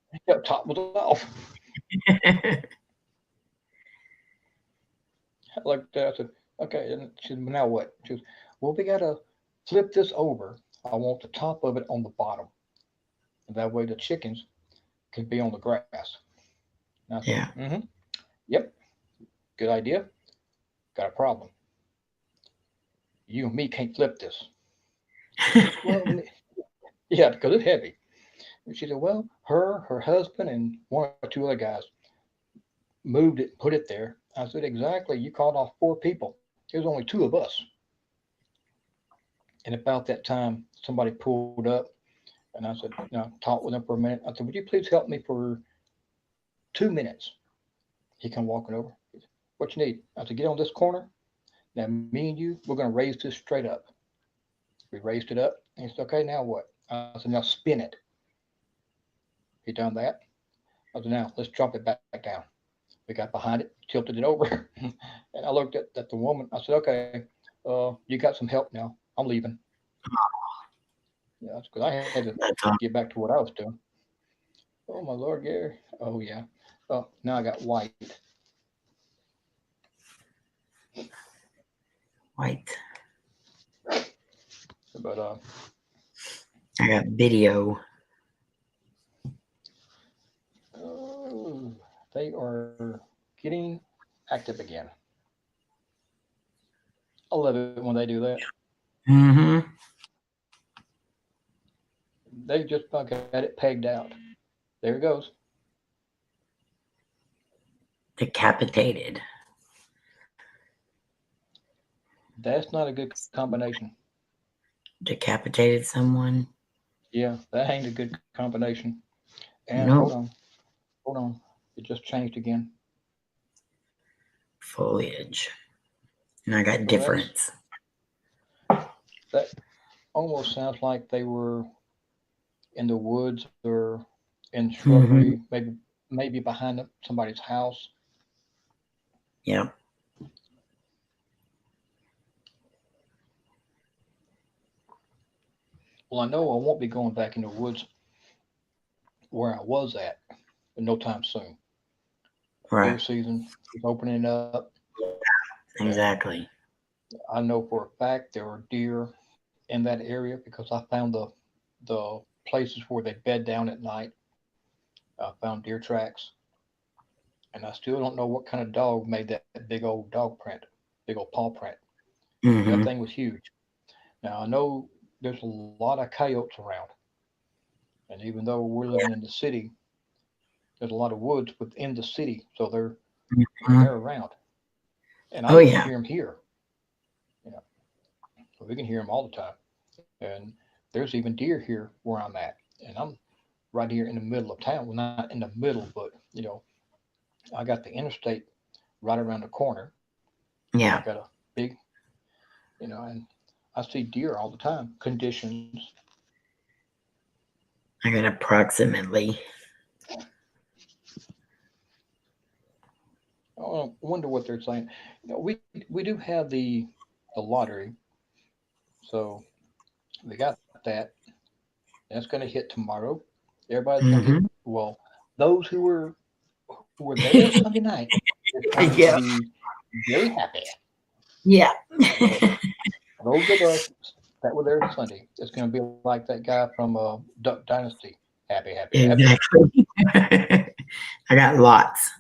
was off. I looked at her, I said, okay. And she said, well, now what? She said, well, we gotta flip this over. I want the top of it on the bottom, and that way the chickens can be on the grass. And I said, Yeah. mm-hmm. Yep, good idea. Got a problem. You and me can't flip this. She said, well, yeah, because it's heavy. And she said, well, her husband, and one or two other guys moved it, put it there. I said, exactly. You called off four people. There's only two of us. And about that time, somebody pulled up, and I said, talked with him for a minute. I said, would you please help me for 2 minutes? He come walking over. He said, what you need? I said, get on this corner. Now, me and you, we're going to raise this straight up. We raised it up. And he said, okay, now what? I said, now spin it. He done that. I said, now let's drop it back down. We got behind it, tilted it over. And I looked at the woman. I said, okay, you got some help now. I'm leaving. Yeah, because I had to That's get back to what I was doing. Oh, my Lord, Gary. Oh, yeah. Oh, now I got white. white. But I got video. they are getting active again. I love it when they do that. Mm-hmm. They just about got it pegged out. There it goes. Decapitated. That's not a good combination. Decapitated someone. Yeah, that ain't a good combination. And No hold on. It just changed again. foliage. And I got Well, difference. that almost sounds like they were in the woods or in shrubbery, Mm-hmm. maybe behind somebody's house. Yep. Well, I know I won't be going back in the woods where I was at in no time soon. Deer Right. season is opening up, and Exactly. I know for a fact there are deer in that area because I found the places where they bed down at night. I found deer tracks, and I still don't know what kind of dog made that big old dog print, big old paw print. That Mm-hmm. thing was huge. Now I know there's a lot of coyotes around, and even though we're living in the city, there's a lot of woods within the city, so they're Mm-hmm. around, and I Oh even yeah. hear them here. You know, so we can hear them all the time. And there's even deer here where I'm at, and I'm right here in the middle of town. Well, not in the middle, but I got the interstate right around the corner, and I Yeah. got a big, and I see deer all the time. Conditions, I got approximately. wonder what they're saying. We do have the lottery, so we got that. That's going to hit tomorrow. Everybody's going to get Hmm. well. Those who were there Sunday night is going to Yeah. be very happy. Yeah. But those of us that were there Sunday, it's going to be like that guy from Duck Dynasty. Happy, happy, happy. Exactly. I got lots.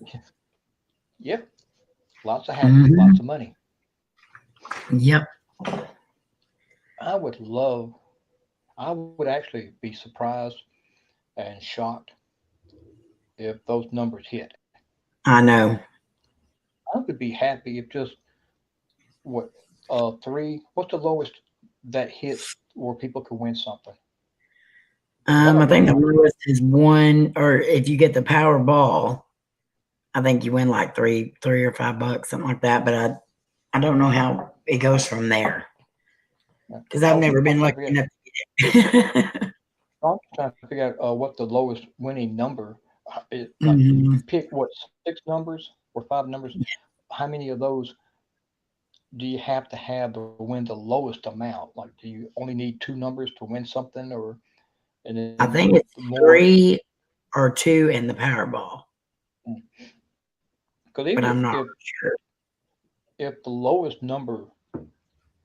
Yep, lots of happy, lots Hmm. of money. Yep. I would love. I would actually be surprised and shocked if those numbers hit. I know. I would be happy if just what three. What's the lowest that hits where people could win something? Because I I like think that the number. lowest is one, or if you get the Powerball, I think you win like three or $5, something like that. But I don't know how it goes from there Yeah. because I I've was never I'm been trying to lucky figure. enough to get it. I'm trying to figure out what the lowest winning number. Like you Hmm. pick what six numbers or five numbers. How many of those do you have to have to win the lowest amount? Like, do you only need two numbers to win something, or and then I think the it's more? three or two in the Powerball, Because even but I'm not if sure if the lowest number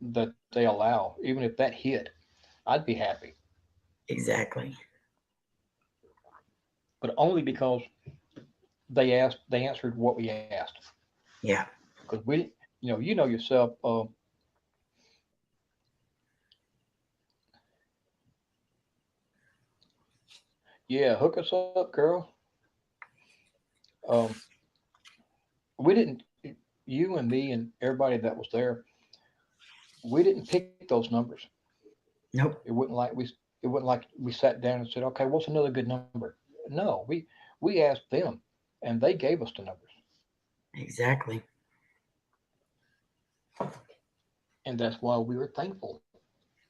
that they allow, even if that hit, I'd be happy. exactly. But only because they answered what we asked. Yeah. Because we, you know yourself. Yeah, hook us up, girl. Um, we didn't. You and me and everybody that was there, we didn't pick those numbers. Nope. It wasn't like we sat down and said, okay, what's another good number? No, we asked them, and they gave us the numbers, Exactly. and that's why we were thankful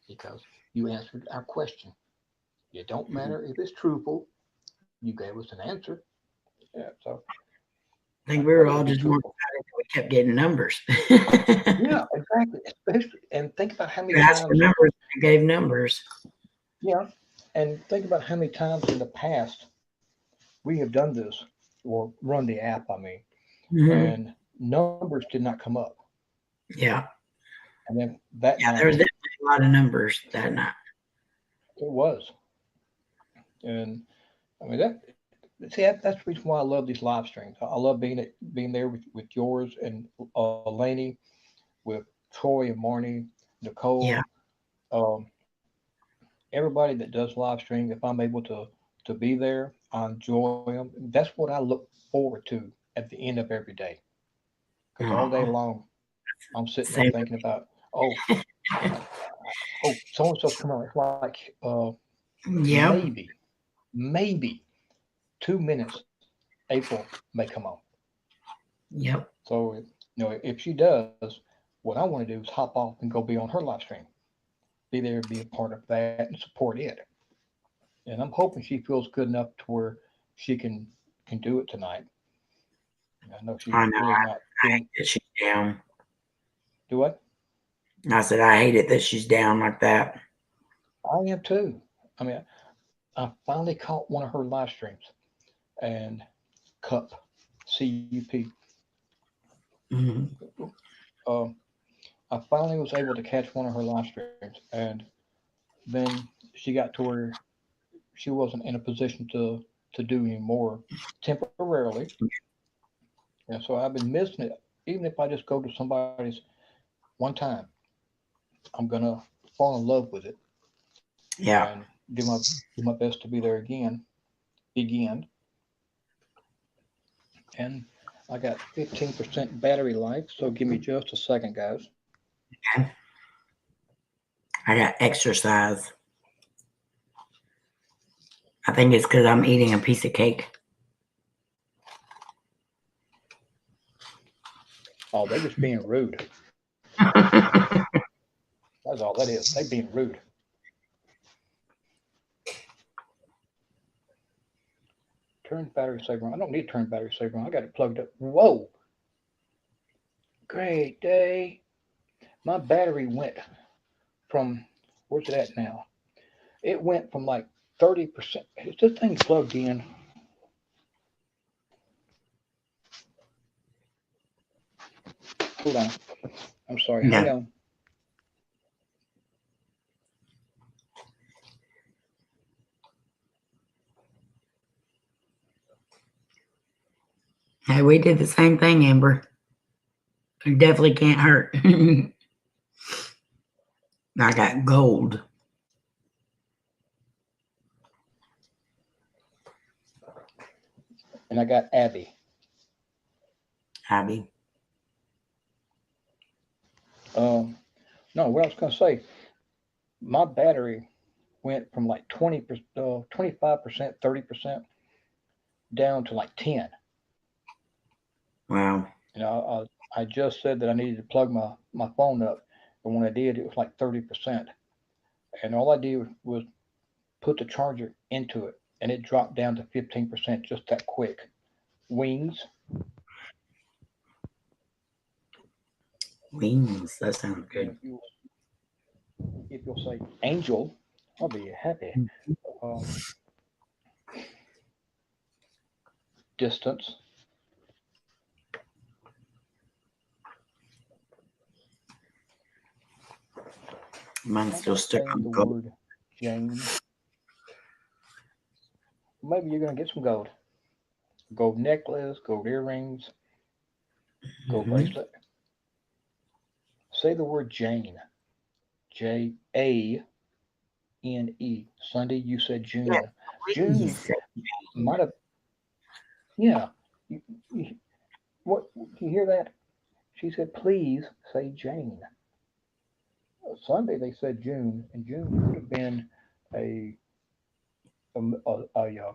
because you answered our question. It don't Mhm. matter if it's truthful. You gave us an answer. Yeah, so I I think we know were it'd all be just more truthful. excited that we kept getting numbers. Yeah, exactly. Especially, and think about how many You asked for times. numbers, I gave numbers. Yeah, and think about how many times in the past we have done this or run the app. I mean, Hmm. and numbers did not come up, Yeah. and then that Yeah, night there was definitely a lot of numbers that night. it was. And I mean that. See, that's the reason why I love these live streams. I love being there with yours and Laney, with Troy and Marnie, Yeah. Nicole, um, everybody that does live streams. If I'm able to be there, I enjoy them. That's what I look forward to at the end of every day. Because all day Oh, long, I'm sitting there same. thinking about, oh, oh, so and so's coming. It's like Yep. maybe, maybe 2 minutes, April may come on. Yep. So, if she does, what I want to do is hop off and go be on her live stream, be there, be a part of that, and support it. And I'm hoping she feels good enough to where she can do it tonight. I know she's I know. really not feeling. That she's down. Do what? I said I hate it that she's down like that. I am too. I mean, I finally caught one of her live streams and Cup, CUP. Hmm. Um, I finally was able to catch one of her live streams, and then she got to where she wasn't in a position to do anymore temporarily. And so I've been missing it. Even if I just go to somebody's one time, I'm gonna fall in love with it Yeah. and do my best to be there again. And I got 15% battery life, so give me just a second, guys. Okay. I got exercise. I think it's because I'm eating a piece of cake. Oh, they're just being rude. That's all that is. They being rude. Turn battery saver on. I don't need to turn battery saver on. I got it plugged up. Whoa! Great day. My battery went from, where's it at now? It went from like 30%. Is this thing plugged in? Hold on. I'm sorry. Hang No. on. Hey, we did the same thing, Amber. It definitely can't hurt. I got gold, And I got Abby. Abby. Um, no, what I was going to say, my battery went from like 25%, 30% down to like 10. Wow. I just said that I needed to plug my phone up, but when I did, it was like 30%. And all I did was put the charger into it, and it dropped down to 15% just that quick. Wings, Wings. That sounds and good. if you'll say angel, I'll be happy. Um, distance. Mine's How still about stuck saying on the gold. word Jane? Maybe you're gonna get some gold. Gold necklace, gold earrings, gold Mm-hmm. bracelet. Say the word Jane. Jane. Sunday, you said Yeah, June. June please. might have. Yeah. You, you, what? You hear that? She said, "Please say Jane." Sunday they said June, and June could have been a a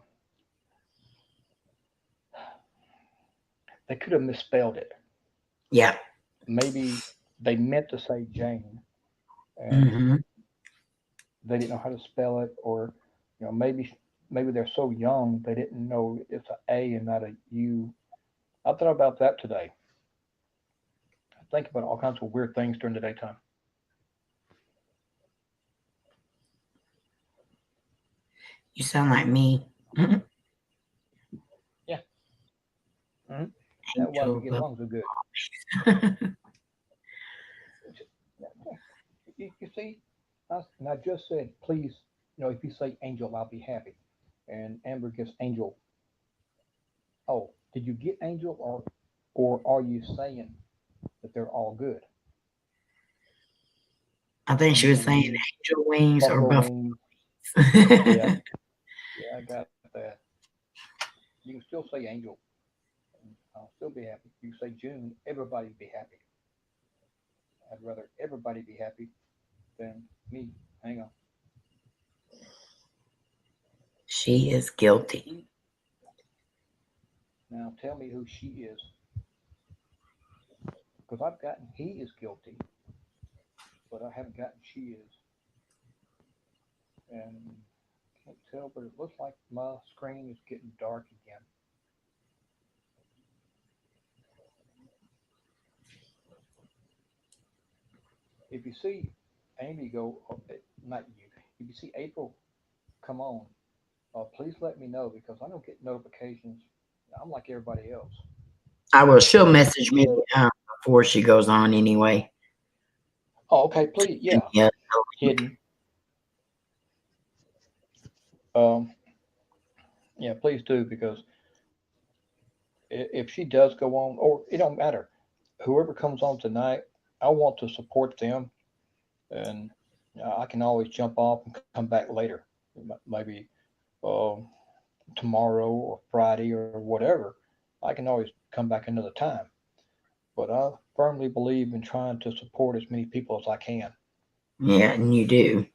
they could have misspelled it. Yeah. Maybe they meant to say Jane, and Mm-hmm. they didn't know how to spell it, or maybe they're so young they didn't know it's a and not a U. I thought about that today. I think about all kinds of weird things during the daytime. You sound like me. Yeah. Hmm. That's why we Angel get of along so good. You see, and I just said, please, if you say angel, I'll be happy. And Amber gets angel. Oh, did you get angel, or are you saying that they're all good? I think she was Angel saying wings, angel wings or buffalo buffalo. wings. Yeah, yeah, I got that. You can still say angel, and I'll still be happy. You say June, everybody be happy. I'd rather everybody be happy than me. Hang on. She is guilty. She, now tell me who she is, because I've gotten he is guilty, but I haven't gotten she is, and can't tell, but it looks like my screen is getting dark again. If you see Amy go, not you. If you see April come on, please let me know because I don't get notifications. I'm like everybody else. I will. She'll So, message me before she goes on anyway. oh, okay, please, And yeah, yeah, hidden. Um, yeah, please do because if she does go on, or it don't matter, whoever comes on tonight, I want to support them, and I can always jump off and come back later, maybe um, tomorrow or Friday or whatever. I can always come back another time. But I firmly believe in trying to support as many people as I can. yeah, and you do.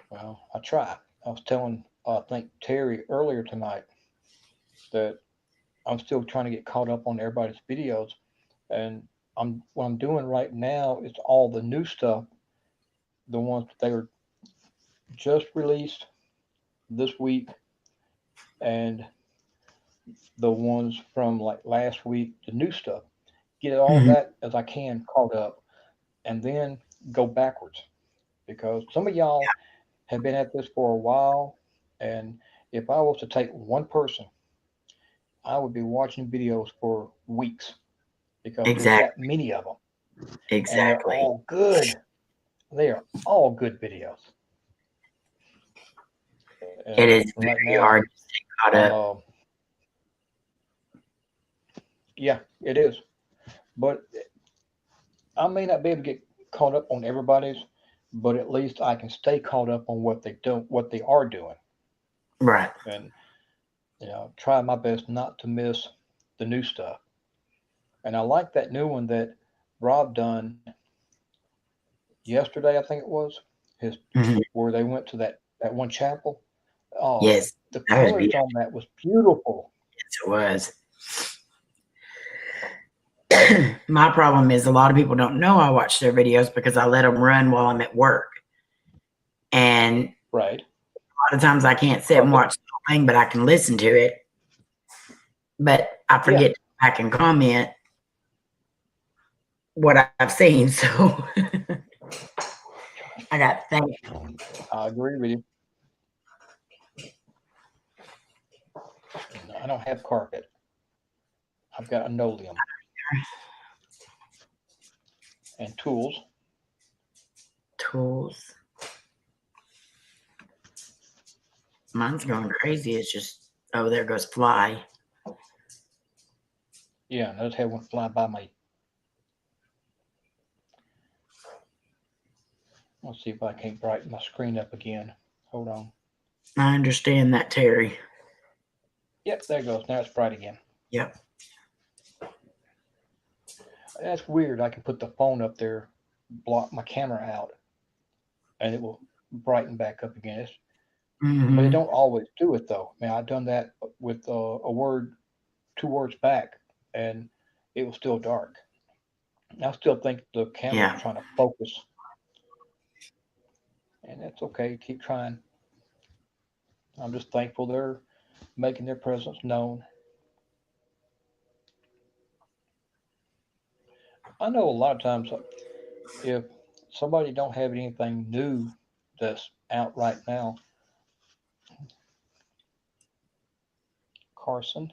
Well, I try. I was telling, I think, Terry earlier tonight that I'm still trying to get caught up on everybody's videos. And what I'm doing right now is all the new stuff, the ones that they were just released this week, and the ones from like last week, the new stuff. get all Mhm. that as I can caught up, and then go backwards because some of y'all have been at this for a while, and if I was to take one person, I would be watching videos for weeks because there's that Exactly. many of them, and they're Exactly. all good. They are all good videos. It And is right very now, hard to stay caught I'm up. yeah, it is. But I may not be able to get caught up on everybody's, but at least I can stay caught up on what they are doing, Right. and try my best not to miss the new stuff. And I like that new one that Rob done yesterday. I think it was his Mhm. where they went to that one chapel. Oh, Yes, the that was colors beautiful. on that was beautiful. It was. My problem is a lot of people don't know I watch their videos because I let them run while I'm at work. And Right. a lot of times I can't sit and Right. watch the whole thing, but I can listen to it. But I Yeah, forget to go back and comment what I've seen. So I got thank I agree with you. I don't have carpet. I've got linoleum and tools. tools. Mine's going crazy. It's just, oh, there goes fly. Yeah, and I just had one fly by my. Let's see if I can't brighten my screen up again. Hold on. I understand that, Terry. Yep, there it goes. Now it's bright again. Yep. That's weird. I can put the phone up there, block my camera out, and it will brighten back up again. But it Hmm. don't always do it though. I mean, I've done that with a word, two words back, and it was still dark. I still think the camera's Yeah. trying to focus, and that's okay. Keep trying. I'm just thankful they're making their presence known. I know a lot of times if somebody don't have anything new that's out right now, Carson,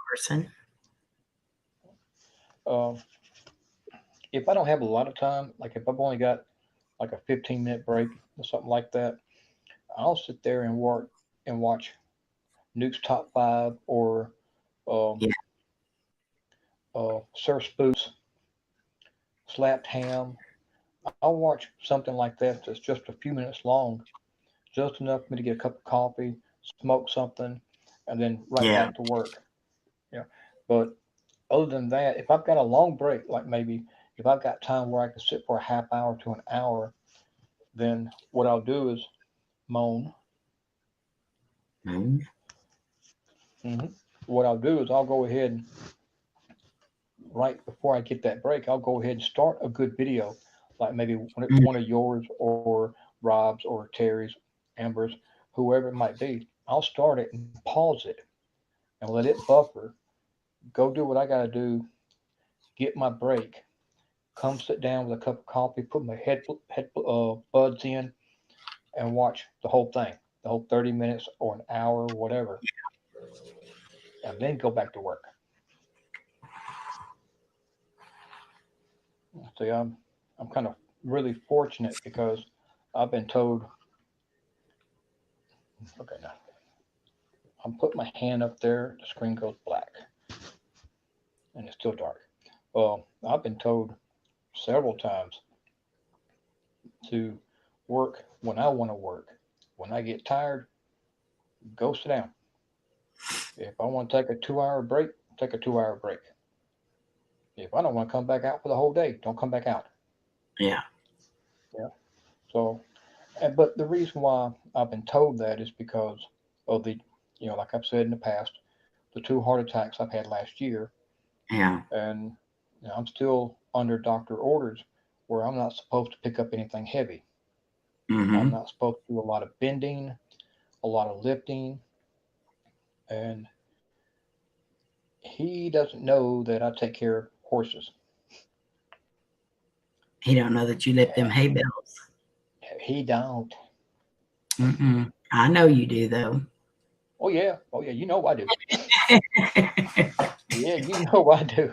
Person. uh, if I don't have a lot of time, like if I've only got like a 15-minute break or something like that, I'll sit there and work and watch Nuke's Top Five or um, Yeah. Sir Spook's Slapped Ham. I'll watch something like that that's just a few minutes long, just enough for me to get a cup of coffee, smoke something, and then right Yeah. back to work. Yeah. But other than that, if I've got a long break, like maybe if I've got time where I can sit for a half hour to an hour, then what I'll do is moan. Mhm. Hmm. What I'll do is I'll go ahead and right before I get that break, I'll go ahead and start a good video, like maybe one of yours or Rob's or Terry's, Amber's, whoever it might be. I'll start it and pause it and let it buffer. Go do what I got to do. Get my break. Come sit down with a cup of coffee. Put my head buds in and watch the whole thing, the whole 30 minutes or an hour, whatever, and then go back to work. See, I'm kind of really fortunate because I've been told, okay, now I'm putting my hand up there, the screen goes black, and it's still dark. Well, I've been told several times to work when I want to work. When I get tired, go sit down. If I want to take a 2 hour break, take a 2 hour break. If I don't want to come back out for the whole day, don't come back out. Yeah. Yeah. So, but the reason why I've been told that is because of the, like I've said in the past, the two heart attacks I've had last year, Yeah. and I'm still under doctor orders where I'm not supposed to pick up anything heavy. I'm Hmm. not supposed to do a lot of bending, a lot of lifting, and he doesn't know that I take care horses. He don't know that you lift them hay And bales. he don't. Mm-mm. I know you do though. Oh yeah, you know I do. Yeah, you know I do.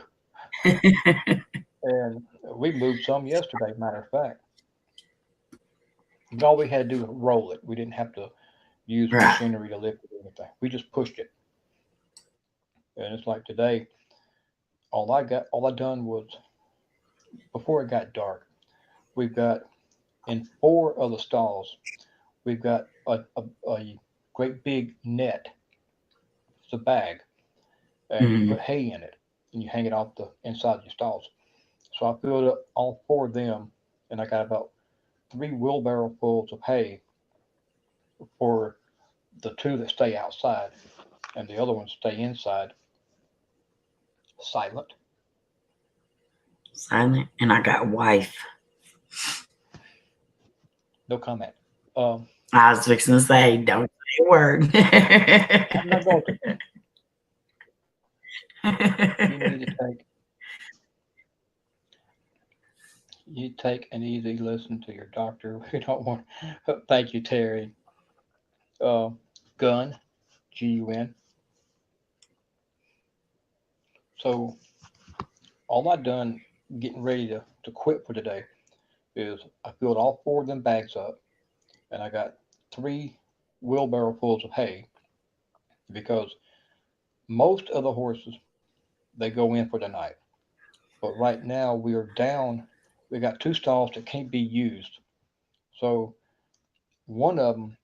And we moved some yesterday, matter of fact. And all we had to do was roll it. We didn't have to use Right. machinery to lift it or anything. We just pushed it. And it's like today, all I done was before it got dark. We've got in four of the stalls, we've got a great big net. It's a bag, and you Mm-hmm. put hay in it, and you hang it off the inside of your stalls. So I filled up all four of them, and I got about three wheelbarrow fulls of hay for the two that stay outside, and the other ones stay inside, silent. Silent. And I got wife. No comment. Um, I was fixing to say, don't say a word. I'm not going to. You need to take an easy listen to your doctor. We don't want. Thank you, Terry. Uh, Gun, Gun. So all I done getting ready to quit for today is I filled all four of them bags up, and I got three wheelbarrow fulls of hay because most of the horses they go in for the night. But right now we are down. We got two stalls that can't be used. So one of them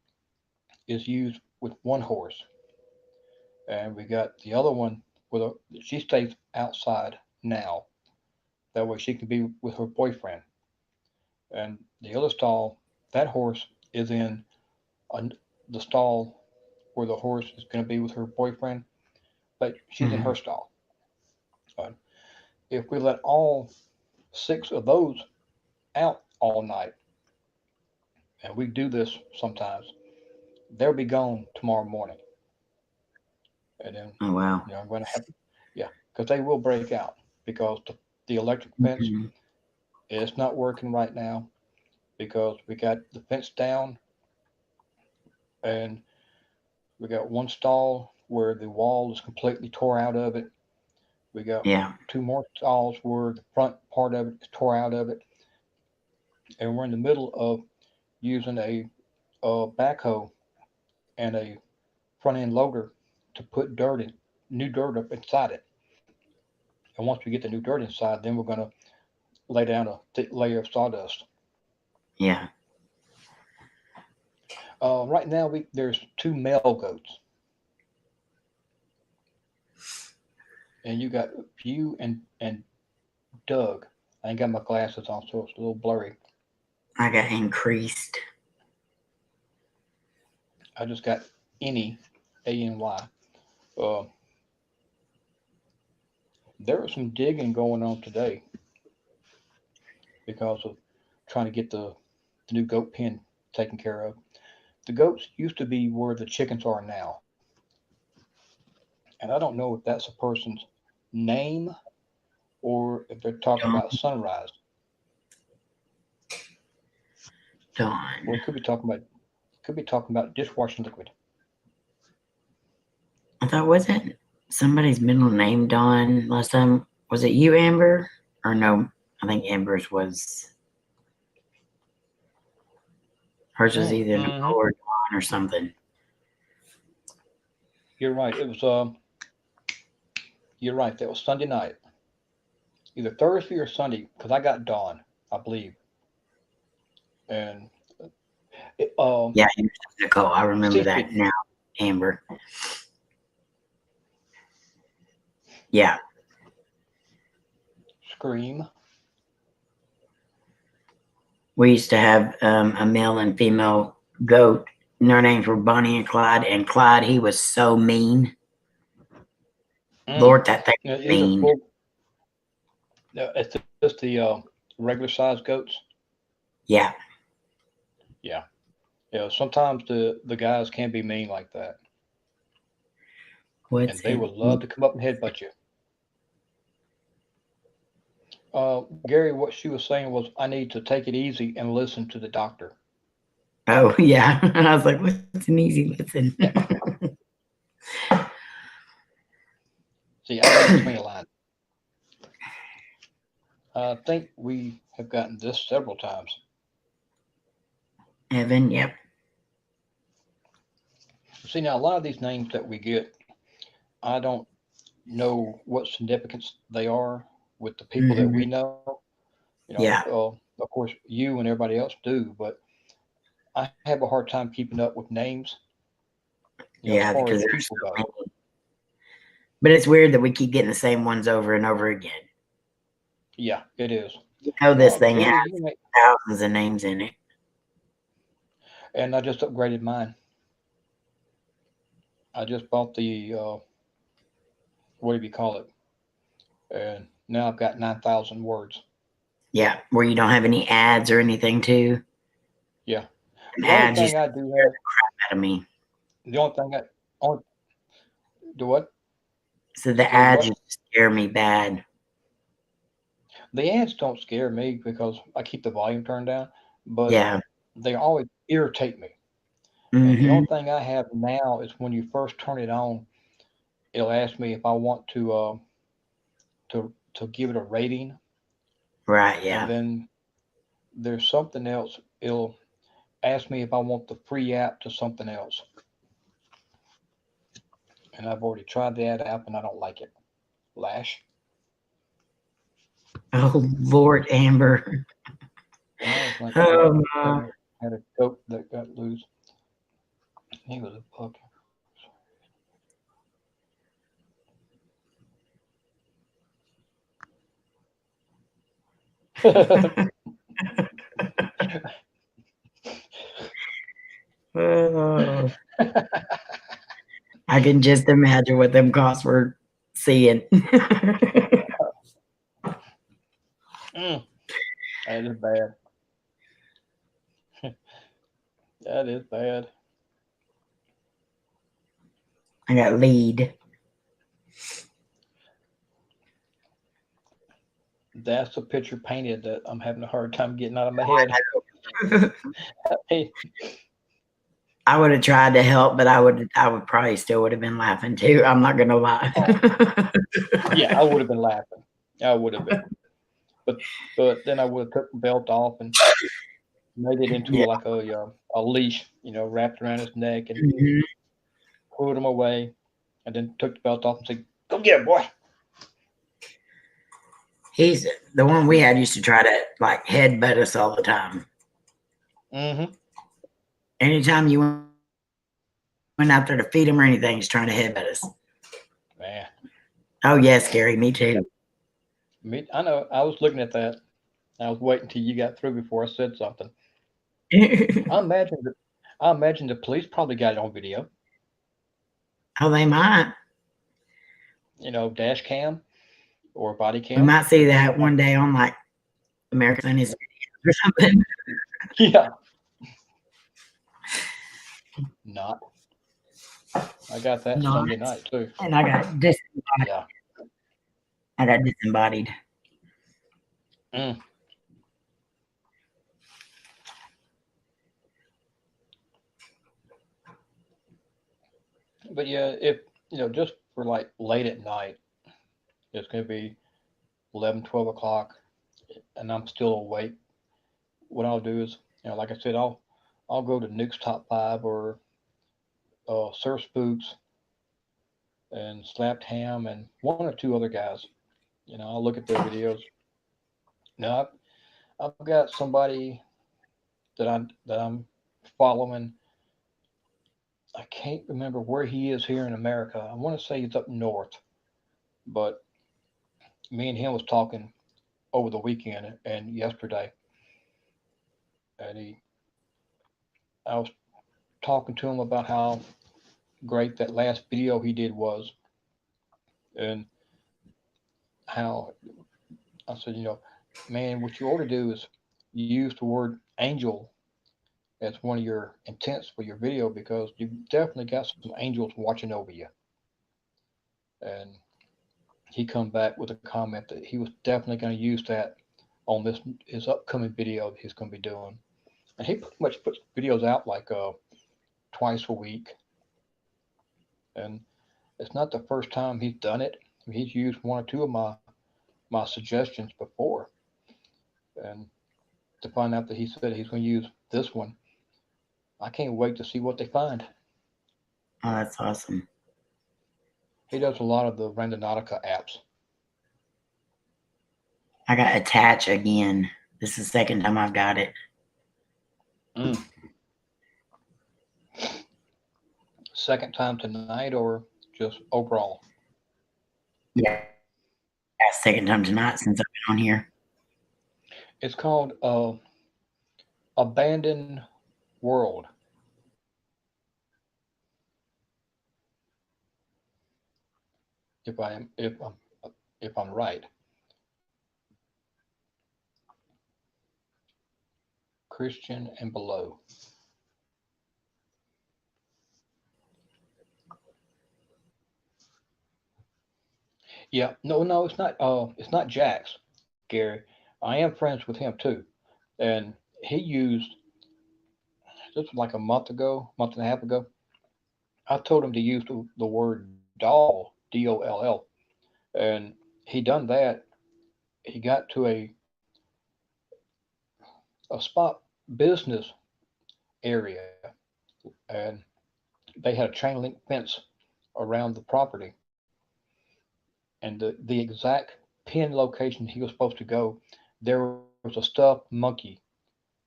is used with one horse, and we got the other one with a. She stays outside now. That way she can be with her boyfriend. And the other stall, that horse is in a, the stall where the horse is going to be with her boyfriend, but she's in Mhm. her stall. But if we let all six of those out all night, and we do this sometimes, they'll be gone tomorrow morning. And then, Oh wow. I'm going to have, yeah, because they will break out because the electric fence Mhm. is not working right now because we got the fence down and we got one stall where the wall is completely tore out of it. We got Yeah. two more stalls where the front part of it is tore out of it, and we're in the middle of using a backhoe and a front end loader to put new dirt up inside it. And once we get the new dirt inside, then we're going to lay down a thick layer of sawdust. Yeah. Right now, there's two male goats, and you got you and Doug. I ain't got my glasses on, so it's a little blurry. I got increased. I just got any ANY. Uh, there was some digging going on today because of trying to get the new goat pen taken care of. The goats used to be where the chickens are now, and I don't know if that's a person's name or if they're talking Dawn. about sunrise, or Dawn. it could be talking about dishwashing liquid. I thought wasn't somebody's middle name Dawn last time? Was it you, Amber? Or no? I think Amber's was hers was either Mm-hmm. Nicole or Dawn or something. You're right. You're right. That was Sunday night, either Thursday or Sunday, because I got Dawn, I believe, and it, Yeah, Nicole. I remember that Cece now. Amber. Yeah. Scream. We used to have a male and female goat. And their names were Bonnie and Clyde. And Clyde, he was so mean. Mm. Lord, that thing Yeah, was these are mean. full. It's just the regular size goats. Yeah. Yeah, yeah. Sometimes the guys can be mean like that, What's and they it? would love to come up and headbutt you. Gary, what she was saying was, I need to take it easy and listen to the doctor. Oh, yeah. And I was like, what's an easy listen? See, I read between the lines. I think we have gotten this several times. Evan, yep. See, now a lot of these names that we get, I don't know what significance they are with the people that Hmm. we know. Yeah. Of course, you and everybody else do, but I have a hard time keeping up with names, as Yeah, far as because there's people so go. many. But it's weird that we keep getting the same ones over and over again. Yeah, it is. You know, this thing has Gary, you may, thousands of names in it. and I just upgraded mine. I just bought the what do you call it? And now I've got 9,000 words. Yeah, where you don't have any ads or anything too. Yeah. And The only ads used thing to I do scare have, the crap out of me. the only thing I, only, do what? So the The ads what? used to scare me bad. The ads don't scare me because I keep the volume turned down, but Yeah. they always irritate me. And the Hmm. only thing I have now is when you first turn it on, it'll ask me if I want to give it a rating, Right. and Yeah. then there's something else. It'll ask me if I want the free app to something else, and I've already tried that app and I don't like it. Lash. Oh Lord, Amber. No, it's like I Oh my. had a goat that got loose. He was a buck. Oh, I can just imagine what them costs were seeing. Mm, that is bad. That is bad. I got lead. That's a picture painted that I'm having a hard time getting out of my head. Hey, I would have tried to help, but I would probably still would have been laughing too. I'm not gonna lie. oh, yeah, I would have been laughing. I would have been, but then I would have took the belt off and made it into Yeah. a leash, wrapped around his neck and Mhm. put him away, and then took the belt off and said, "Go get him, boy." He's the one we had used to try to like headbutt us all the time. Mm-hmm. Anytime you went out there to feed him or anything, he's trying to headbutt us. Man, Oh yes, Gary, me too. I know. I was looking at that. I was waiting till you got through before I said something. I imagine that. I imagine the police probably got it on video. Oh, they might. Dash cam or body We cam. might see that one day on like American Funniest Videos or something. Yeah, not. I got that Not. Sunday night too. And Yeah. I got disembodied. Mm. But yeah, if just for like late at night, it's gonna be 11, 12 o'clock, and I'm still awake. What I'll do is, like I said, I'll go to Nuke's Top Five or Sir Spooks and Slapped Ham and one or two other guys. I'll look at their videos. Now I've got somebody that I'm following. I can't remember where he is here in America. I want to say it's up north, but me and him was talking over the weekend and yesterday, and I was talking to him about how great that last video he did was, and how I said, man, what you ought to do is use the word angel as one of your intents for your video because you definitely got some angels watching over you. And he come back with a comment that he was definitely going to use that on this his upcoming video he's going to be doing. And he pretty much puts videos out like twice a week, and it's not the first time he's done it. I mean, he's used one or two of my suggestions before, and to find out that he said he's going to use this one, I can't wait to see what they find. Oh, that's awesome. He does a lot of the Randonautica apps. I got attach again. This is the second time I've got it. Mm. Second time tonight or just overall? Yeah, second time tonight since I've been on here. It's called Abandoned World. If I am if I'm right, Christian and below. Yeah, no, it's not Jax, Gary. I am friends with him too, and he used this was like a month ago, month and a half ago. I told him to use the word doll, DOLL, and he done that. He got to a spot business area, and they had a chain link fence around the property, and the exact pin location he was supposed to go, there was a stuffed monkey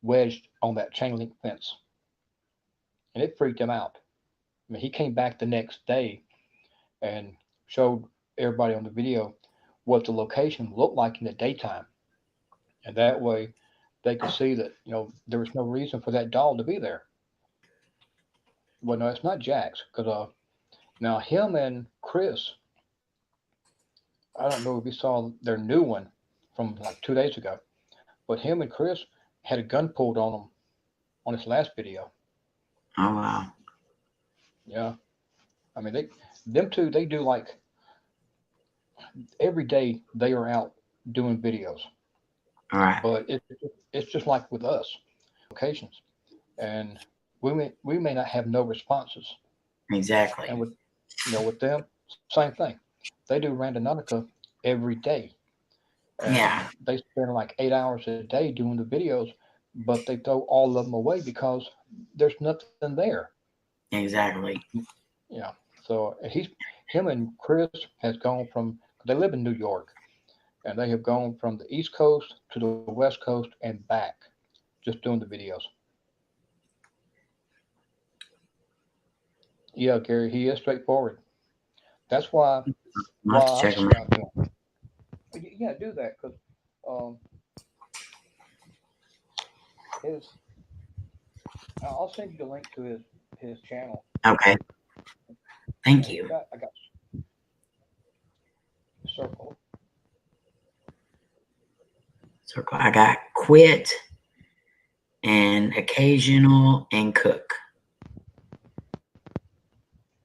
wedged on that chain link fence, and it freaked him out. I mean, he came back the next day and showed everybody on the video what the location looked like in the daytime, and that way they could see that there was no reason for that doll to be there. Well, no, it's not Jax because now him and Chris, I don't know if you saw their new one from like 2 days ago, but him and Chris had a gun pulled on them on his last video. Oh wow. Yeah, I mean them two, they do like every day they are out doing videos, All right. but it's just like with us locations, and we may not have no responses, Exactly. and with them same thing. They do Randonautica every day, and Yeah. they spend like 8 hours a day doing the videos, but they throw all of them away because there's nothing there. Exactly. Yeah. So him and Chris has gone from they live in New York, and they have gone from the East Coast to the West Coast and back, just doing the videos. Yeah, Gary, he is straightforward. That's I'll have to why I check them subscribe to him. Yeah, do that because um, his I'll send you the link to his channel. out. Okay. Yeah, Thank he's you. got I got circle. Circle. I got quit and occasional and cook.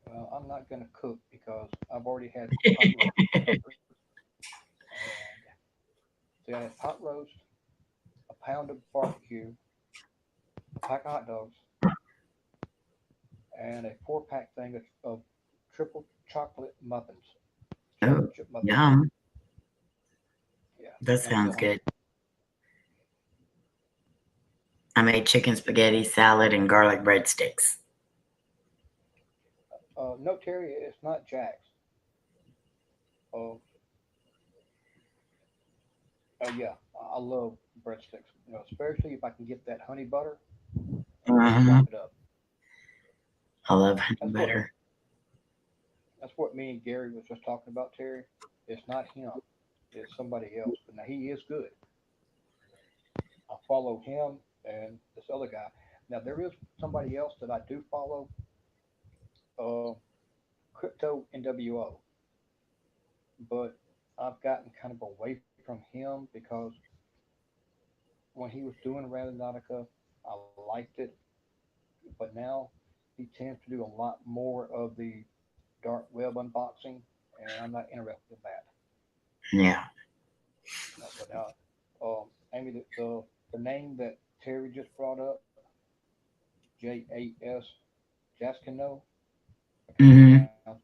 Well, I'm not gonna cook because I've already had pot roast covered, and so I had pot roast, a pound of barbecue, a pack of hot dogs, and a 4-pack thing of triple chocolate muffins, Oh, chocolate chip muffins. yum. Yeah, That and I'm still sounds hungry. good. I made chicken spaghetti, salad, and garlic breadsticks. No, Terry, it's not Jack's. Uh, yeah, I love breadsticks. Especially if I can get that honey butter and just Uh-huh. slap it up. I love honey That's what butter. that's what me and Gary was just talking about, Terry. It's not him. It's somebody else. But now he is good. I follow him and this other guy. Now there is somebody else that I do follow, uh, Crypto NWO, but I've gotten kind of away from him because when he was doing Randonautica, I liked it, but now he tends to do a lot more of the dark web unboxing, and I'm not interested in that. Yeah. No, but now, Amy, the name that Terry just brought up, JAS Jaskino, I can't Hmm. pronounce.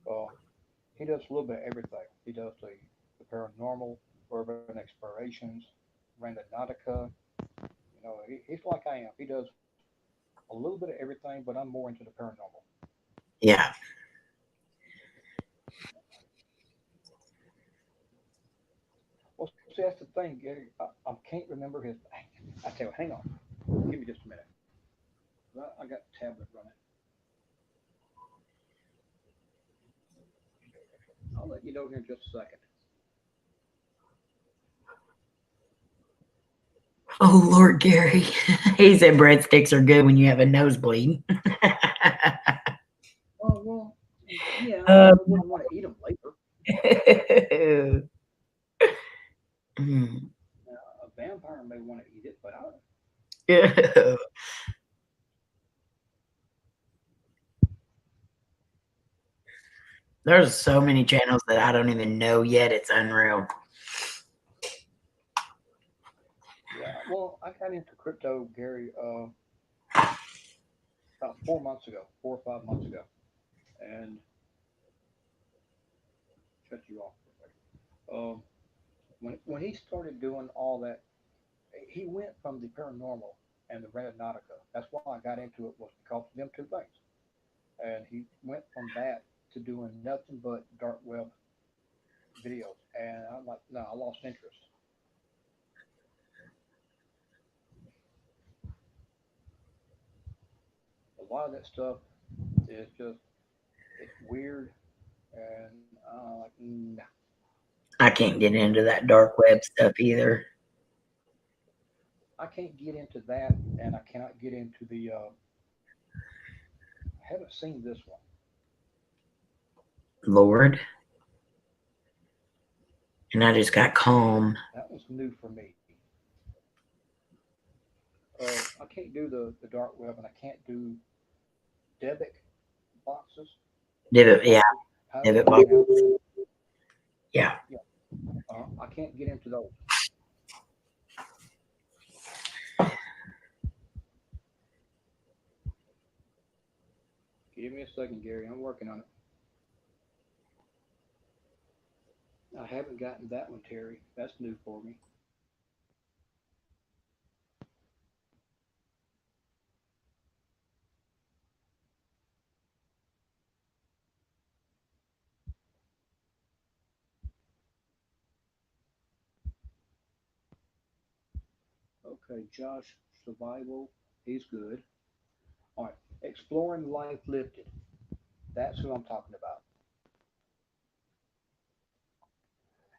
Uh, he does a little bit of everything. He does the paranormal, urban explorations, Randonautica. He's like I am. He does a little bit of everything, but I'm more into the paranormal. Yeah. Well, see, that's the thing, Gary. I can't remember his. I tell you, hang on. Give me just a minute. I got the tablet running. I'll let you know here in just a second. Oh, Lord, Gary. He said breadsticks are good when you have a nosebleed. Well, yeah, Uh, I wouldn't want to eat them later. mm. A vampire may want to eat it, but I, There's so many channels that I don't even know yet. It's unreal. yeah. Well, I got into crypto, Gary, about 4 months ago, 4 or 5 months ago, and shut you off for a second. When he started doing all that, he went from the paranormal and the Randonautica. That's why I got into it was because of them two things. And he went from that to doing nothing but dark web videos. And I'm like, no, I lost interest. A lot of that stuff is just it's weird, and I'm like, nah, I can't get into that dark web stuff either. I can't get into that, and I cannot get into the. I haven't seen this one. Lord. And I just got calm. That one's new for me. I can't do the dark web, and I can't do debit boxes, Divot, yeah, boxes, however divot you box. pronounce it. Yeah. Yeah, I can't get into those. Give me a second, Gary. I'm working on it. I haven't gotten that one, Terry. That's new for me. Okay, Josh Survival. He's good. All right, Exploring Life Lifted. That's who I'm talking about.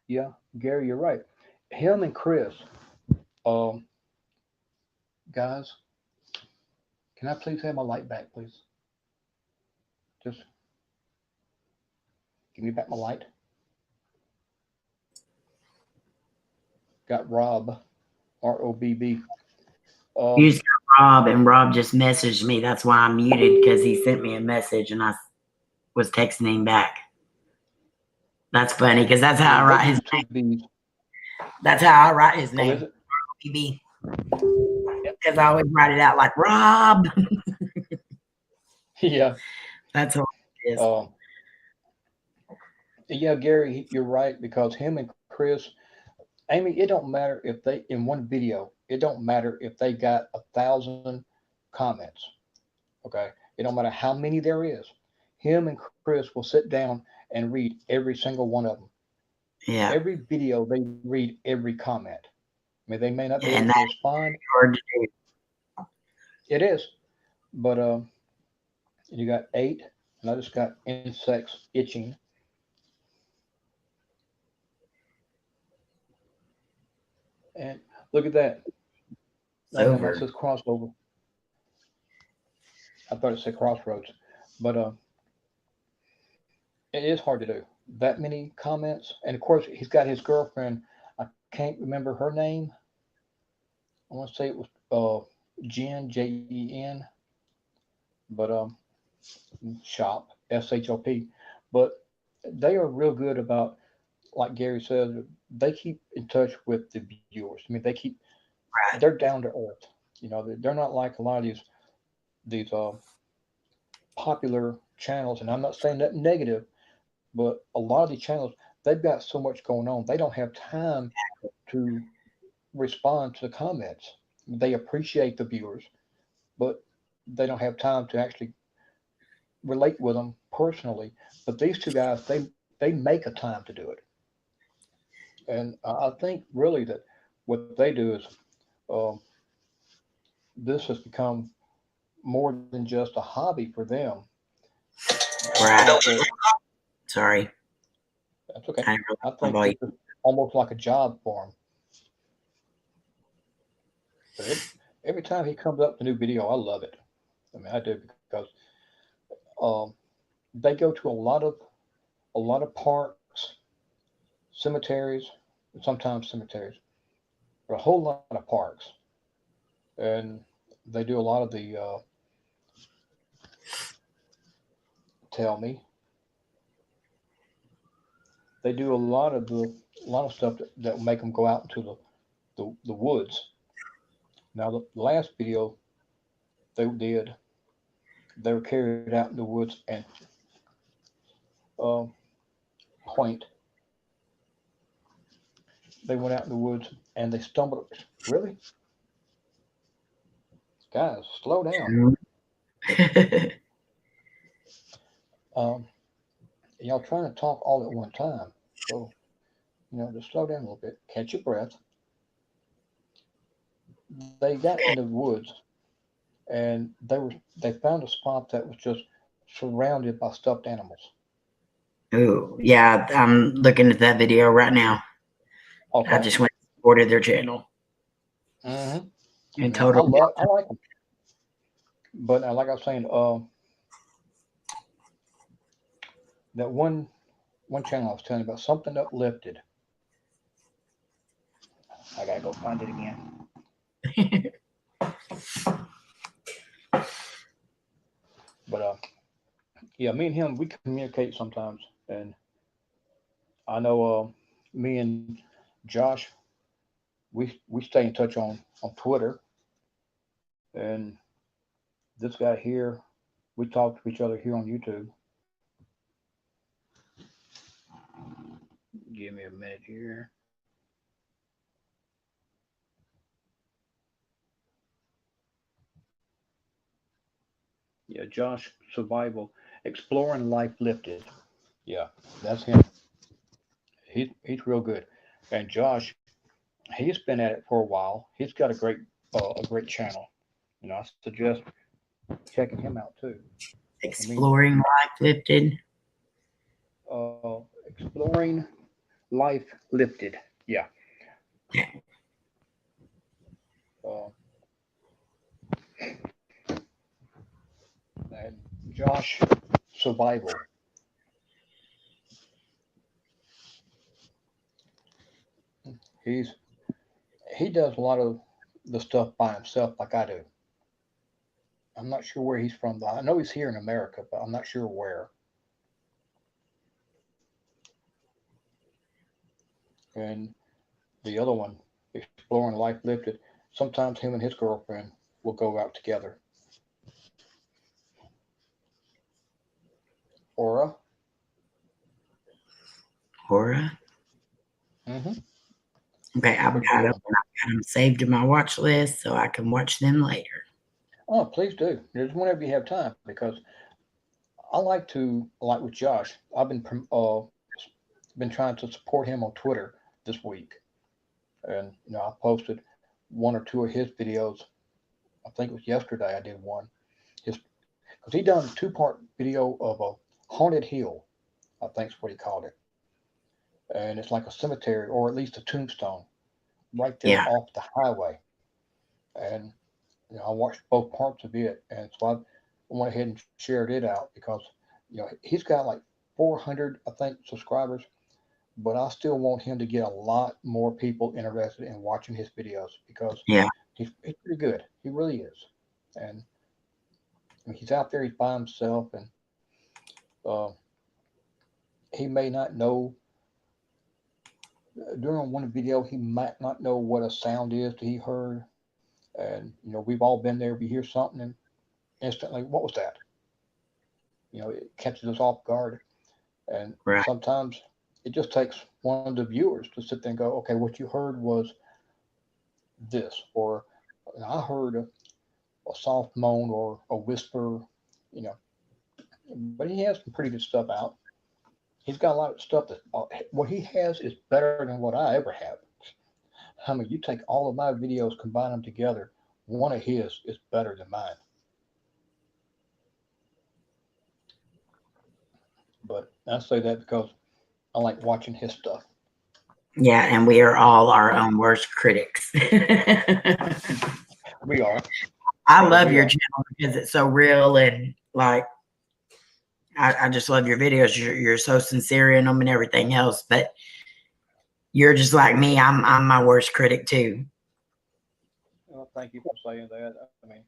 Yeah, Gary, you're right. Him and Chris. Um, guys, can I please have my light back, please? Just give me back my light. Got Rob, Robb. You Um, said Rob, and Rob just messaged me. That's why I'm muted because he sent me a message and I was texting him back. That's funny because that's yeah, how I they write his used to name. be. That's how I write his Oh, is name. it? BB. Yep. Because I always write it out like Rob. Yeah. That's how it is. Um, yeah, Gary, you're right because him and Chris, Amy, it don't matter if they in one video, it don't matter if they got 1,000 comments. Okay, it don't matter how many there is. Him and Chris will sit down and read every single one of them. Yeah. Every video, they read every comment. I mean, they may not be able And to that's respond. hard to do. It is, but you got eight, and I just got insects itching. And look at that. It's Oh, no, it over. says crossover. I thought it said crossroads, but it is hard to do. That many comments, and of course, he's got his girlfriend. I can't remember her name. I want to say it was Jen, Jen, but Shop, SHOP. But they are real good about like Gary says, they keep in touch with the viewers. I mean, they're Right. down to earth. You know, they're not like a lot of these popular channels. And I'm not saying that negative, but a lot of these channels, they've got so much going on. They don't have time to respond to the comments. They appreciate the viewers, but they don't have time to actually relate with them personally. But these two guys, they make a time to do it, and I think really that what they do is um, this has become more than just a hobby for them. I Right. think that Sorry. that's okay. I didn't I realize my think this volume. is almost like a job for them. But every time he comes up with a new video, I love it. I mean, I do because um, they go to a lot of parks, cemeteries, sometimes cemeteries, but a whole lot of parks, and they do a lot of the tell me they do a lot of stuff that will make them go out into the woods. Now the last video they did, they were carried out in the woods and uh, point. They went out in the woods and they stumbled. Really, guys, slow down. Um, y'all trying to talk all at one time, so just slow down a little bit, catch your breath. They got in the woods and they found a spot that was just surrounded by stuffed animals. Ooh, yeah, I'm looking at that video right now. I Okay. just went and supported their channel Hmm. and Now told them. I like them, but like I was saying, that one channel I was telling you about, something uplifted. I gotta go find it again. But yeah, me and him we communicate sometimes, and I know me and Josh we stay in touch on Twitter, and this guy here we talk to each other here on YouTube. Give me a minute here. Yeah, Josh Survival Exploring Life Lifted. Yeah, that's him. He's real good. And Josh, he's been at it for a while. He's got a great channel. I suggest checking him out too. I mean, Exploring Life Lifted. Exploring Life Lifted. Yeah. Uh, and Josh Survival. He's he does a lot of the stuff by himself, like I do. I'm not sure where he's from. Though. I know he's here in America, but I'm not sure where. And the other one, Exploring Life Lifted. Sometimes him and his girlfriend will go out together. Aura. Horror. Mm-hmm. Okay, I've Pretty got good them. one. I've got them saved to my watch list so I can watch them later. Oh, please do. Just whenever you have time, because I like to, like with Josh, I've been trying to support him on Twitter this week, and I posted one or two of his videos. I think it was yesterday I did one. His because he done a 2-part video of a haunted hill. I think is what he called it, and it's like a cemetery or at least a tombstone right there Yeah, off the highway. And I watched both parts of it, and so I went ahead and shared it out because he's got like 400 I think subscribers, but I still want him to get a lot more people interested in watching his videos because yeah. he's pretty good. He really is, and I mean, he's out there. He's by himself, and uh, he may not know During one video, he might not know what a sound is that he heard, and we've all been there. We hear something, and instantly, what was that? It catches us off guard, and Right. sometimes it just takes one of the viewers to sit there and go, "Okay, what you heard was this," or "I heard a soft moan or a whisper," you know. But he has some pretty good stuff out. He's got a lot of stuff that what he has is better than what I ever have. I mean, you take all of my videos, combine them together, one of his is better than mine. But I say that because I like watching his stuff. Yeah, and we are all our own worst critics. We are. I love We your are. channel because it's so real and like I just love your videos. You're so sincere in them and everything else. But you're just like me. I'm my worst critic too. Well, thank you for saying that. I mean,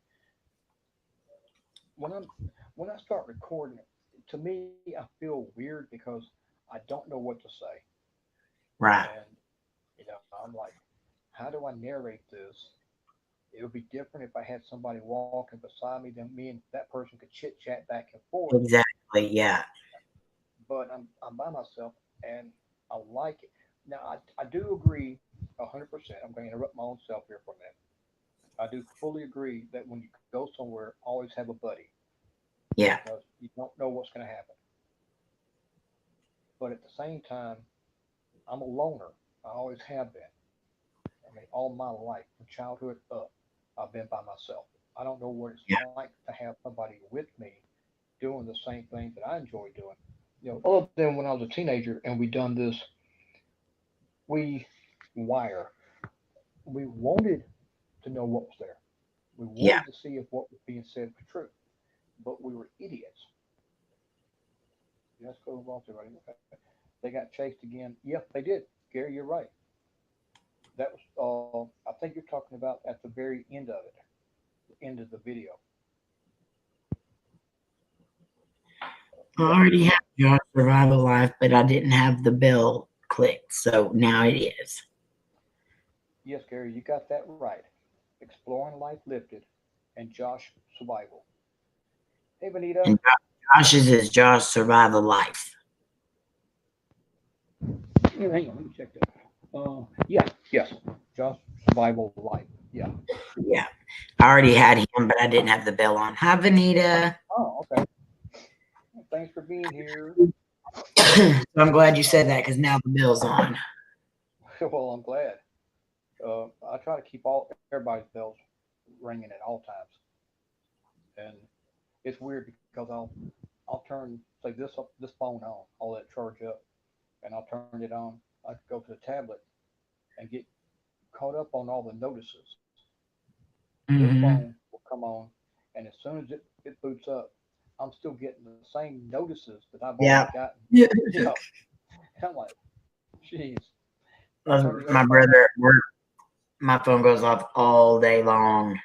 when I'm when I start recording, to me, I feel weird because I don't know what to say, Right. and I'm like, how do I narrate this? It would be different if I had somebody walking beside me, then me and that person could chit chat back and forth. Exactly. Yeah. But I'm by myself, and I like it. Now I do agree 100%. I'm going to interrupt my own self here for a minute. I do fully agree that when you go somewhere, always have a buddy Yeah. because you don't know what's going to happen. But at the same time, I'm a loner. I always have been. I mean, all my life, from childhood up, I've been by myself. I don't know what it's Yeah. like to have somebody with me doing the same things that I enjoy doing. Other than when I was a teenager and we done this, we wire. We wanted to know what was there. We Yeah. wanted to see if what was being said was true, but we were idiots. Let's go off there, buddy. Okay. They got chased again. Yeah, they did. Gary, you're right. That was. I think you're talking about at the very end of it, the end of the video. I Yep. already Yeah. have your survival life, but I didn't have the bell clicked, so now it is. Yes, Gary, you got that right. Exploring Life Lifted and Josh Survival. Hey, Benita. And Josh's is Josh Survival Life. Yeah, hang on, let me check that. Yeah, yes, Josh Survival Life. Yeah. Yeah. I already had him, but I didn't have the bell on. Hi, Vanita. Oh, okay. Thanks for being here. So I'm glad you Uh, said that because now the bell's on. well, I'm glad. I try to keep all everybody's bells ringing at all times, and it's weird because I'll turn say this phone on, I'll let it charge up, and I'll turn it on. I could go to the tablet and get caught up on all the notices. This phone Hmm. will come on, and as soon as it boots up, I'm still getting the same notices that I've already Yeah. gotten. Yeah. You know, I'm like, jeez. I turn the other My phone on. brother at work, my phone goes off all day long.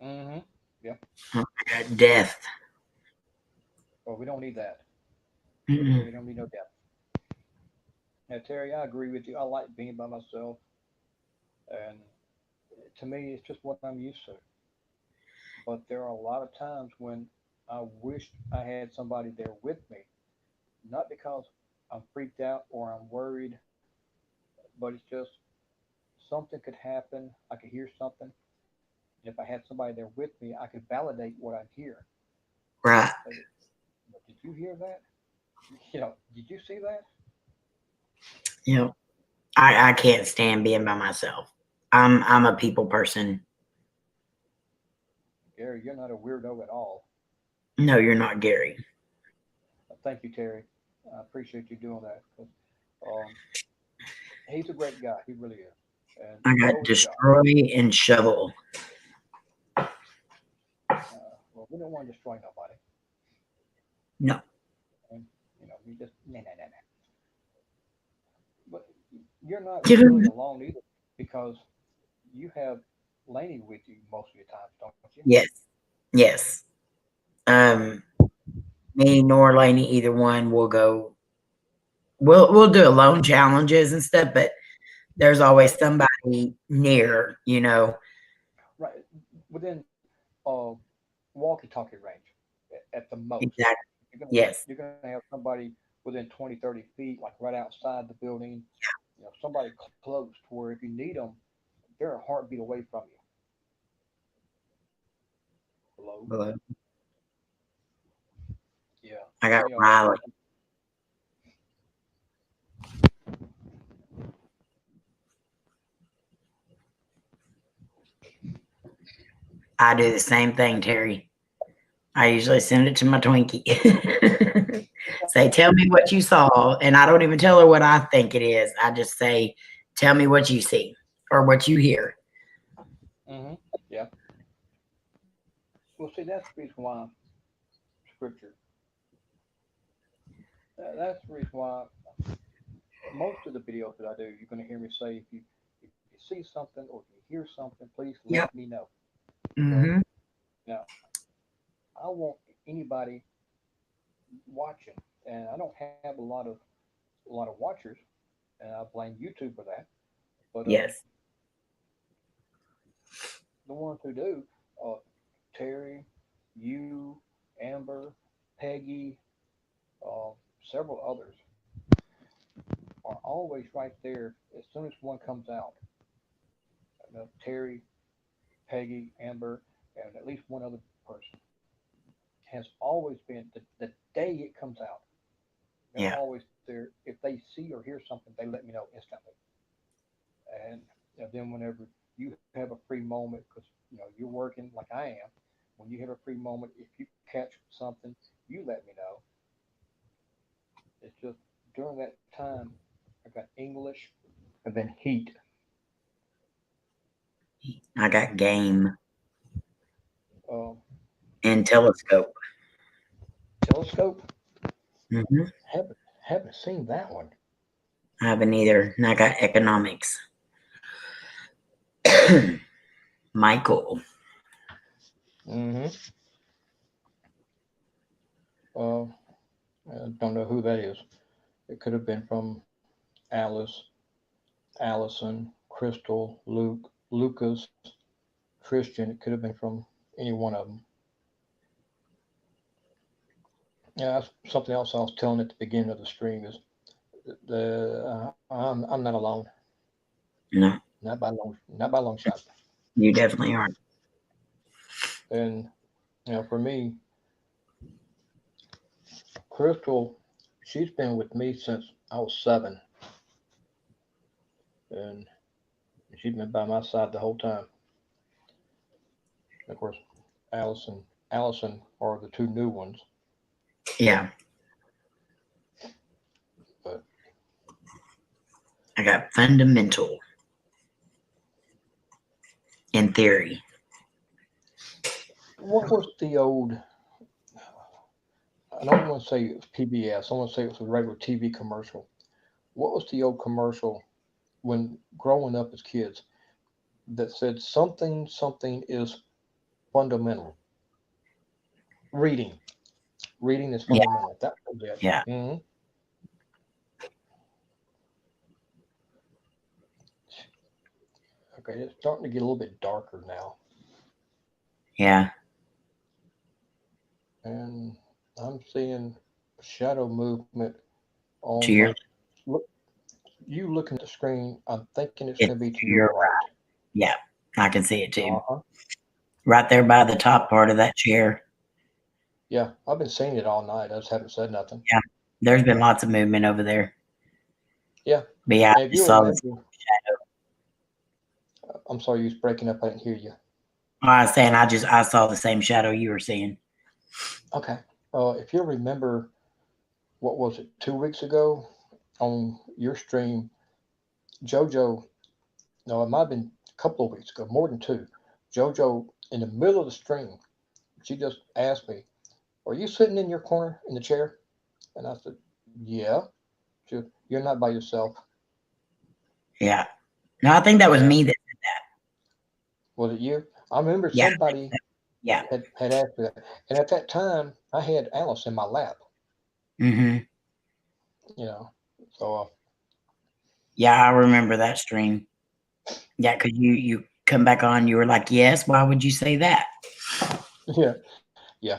Mm-hmm. Yeah. Oh my God, death. Well, we don't need that. Mm-mm. We don't need no death. Now, Terry, I agree with you. I like being by myself, and to me, it's just what I'm used to. But there are a lot of times when I wish I had somebody there with me, not because I'm freaked out or I'm worried, but it's just something could happen. I could hear something. And if I had somebody there with me, I could validate what I'm hearing. Right. Say, did you hear that? Did you see that? You know, I can't stand being by myself. I'm a people person. Gary, you're not a weirdo at all. No, you're not, Gary. Thank you, Terry. I appreciate you doing that. 'Cause, um, he's a great guy. He really is. And I got so is Josh. destroy and shovel. Well, we don't want to destroy nobody. No. And, we just, nah, nah, nah, nah. But you're not really Yes. alone either because you have Laney with you most of the times, don't you? Yes. Um, Me nor Lainey, either one will go. we'll do alone challenges and stuff, but there's always Right, somebody near, you know. right. Within walkie-talkie range at the most. Exactly. You're gonna Yes. you're gonna have somebody within 20, 30 feet, like right outside the building. Somebody close to where if you need them, they're a heartbeat away from you. Hello. Hello. Yeah. I got Yeah. Riley. I do the same thing, Terry. I usually send it to my Twinkie. Say, tell me what you saw. And I don't even tell her what I think it is. I just say, tell me what you see or what you hear. Mm-hmm. Yeah. Well, see, that's the reason why scripture. That's the reason why most of the videos that I do, you're going to hear me say, if you see something or if you hear something, please let Yep. me know. Okay. Mm-hmm. Now, I want anybody watching, and I don't have a lot of watchers, and I blame YouTube for that. But Yes. the ones who do, uh, Terry, you, Amber, Peggy, uh, several others, are always right there as soon as one comes out. Terry, Peggy, Amber, and at least one other person has always been the day it comes out. They're Yeah. always there. If they see or hear something, they let me know instantly. And then whenever you have a free moment, because you're working like I am, when you have a free moment, if you catch something, you let me know. It's just during that time, I got English and then heat. I got game Um, and telescope. Telescope. Mm-hmm. Haven't seen that one. I haven't either. And I got economics. Michael. Mm-hmm. Uh, I don't know who that is. It could have been from Alice, Allison, Crystal, Luke, Lucas, Christian. It could have been from any one of them. Yeah, that's something else I was telling at the beginning of the stream is I'm not alone. No, Not by a long shot. you definitely aren't. And for me, Crystal, she's been with me since I was 7, and she's been by my side the whole time. And of course, Allison are the two new ones, Yeah. but I got fundamental in theory. what was the old? I don't want to say it was PBS. I want to say it was a regular TV commercial. What was the old commercial when growing up as kids that said something is fundamental? Reading, reading is Yeah. fundamental. That was it. Yeah. Hmm. Okay, it's starting to get a little bit darker now, Yeah. and I'm seeing shadow movement on To my your look. You looking at the screen? I'm thinking it's it's going to be to to your your right. right. Yeah. I can see it too. Uh huh. Right there by the top part of that chair. Yeah, I've been seeing it all night. I just haven't said nothing. Yeah. There's been lots of movement over there. Yeah, But yeah, and if I just you saw this. remember, I'm sorry you was breaking up. I didn't hear you. I was saying I saw the same shadow you were seeing. Okay. If you remember, what was it? 2 weeks ago on your stream, JoJo. No, it might have been a couple of weeks ago, more than two. JoJo, in the middle of the stream, she just asked me, "Are you sitting in your corner in the chair?" And I said, "Yeah." She said, "You're not by yourself." Yeah. No, I think that was Yeah. me that Was it you? I remember yeah. somebody Yeah. had asked me that, and at that time, I had Alice in my lap. Mm-hmm. You know, So Yeah, I remember that stream. Yeah, because you come back on, you were like, yes, why would you say that? yeah, yeah.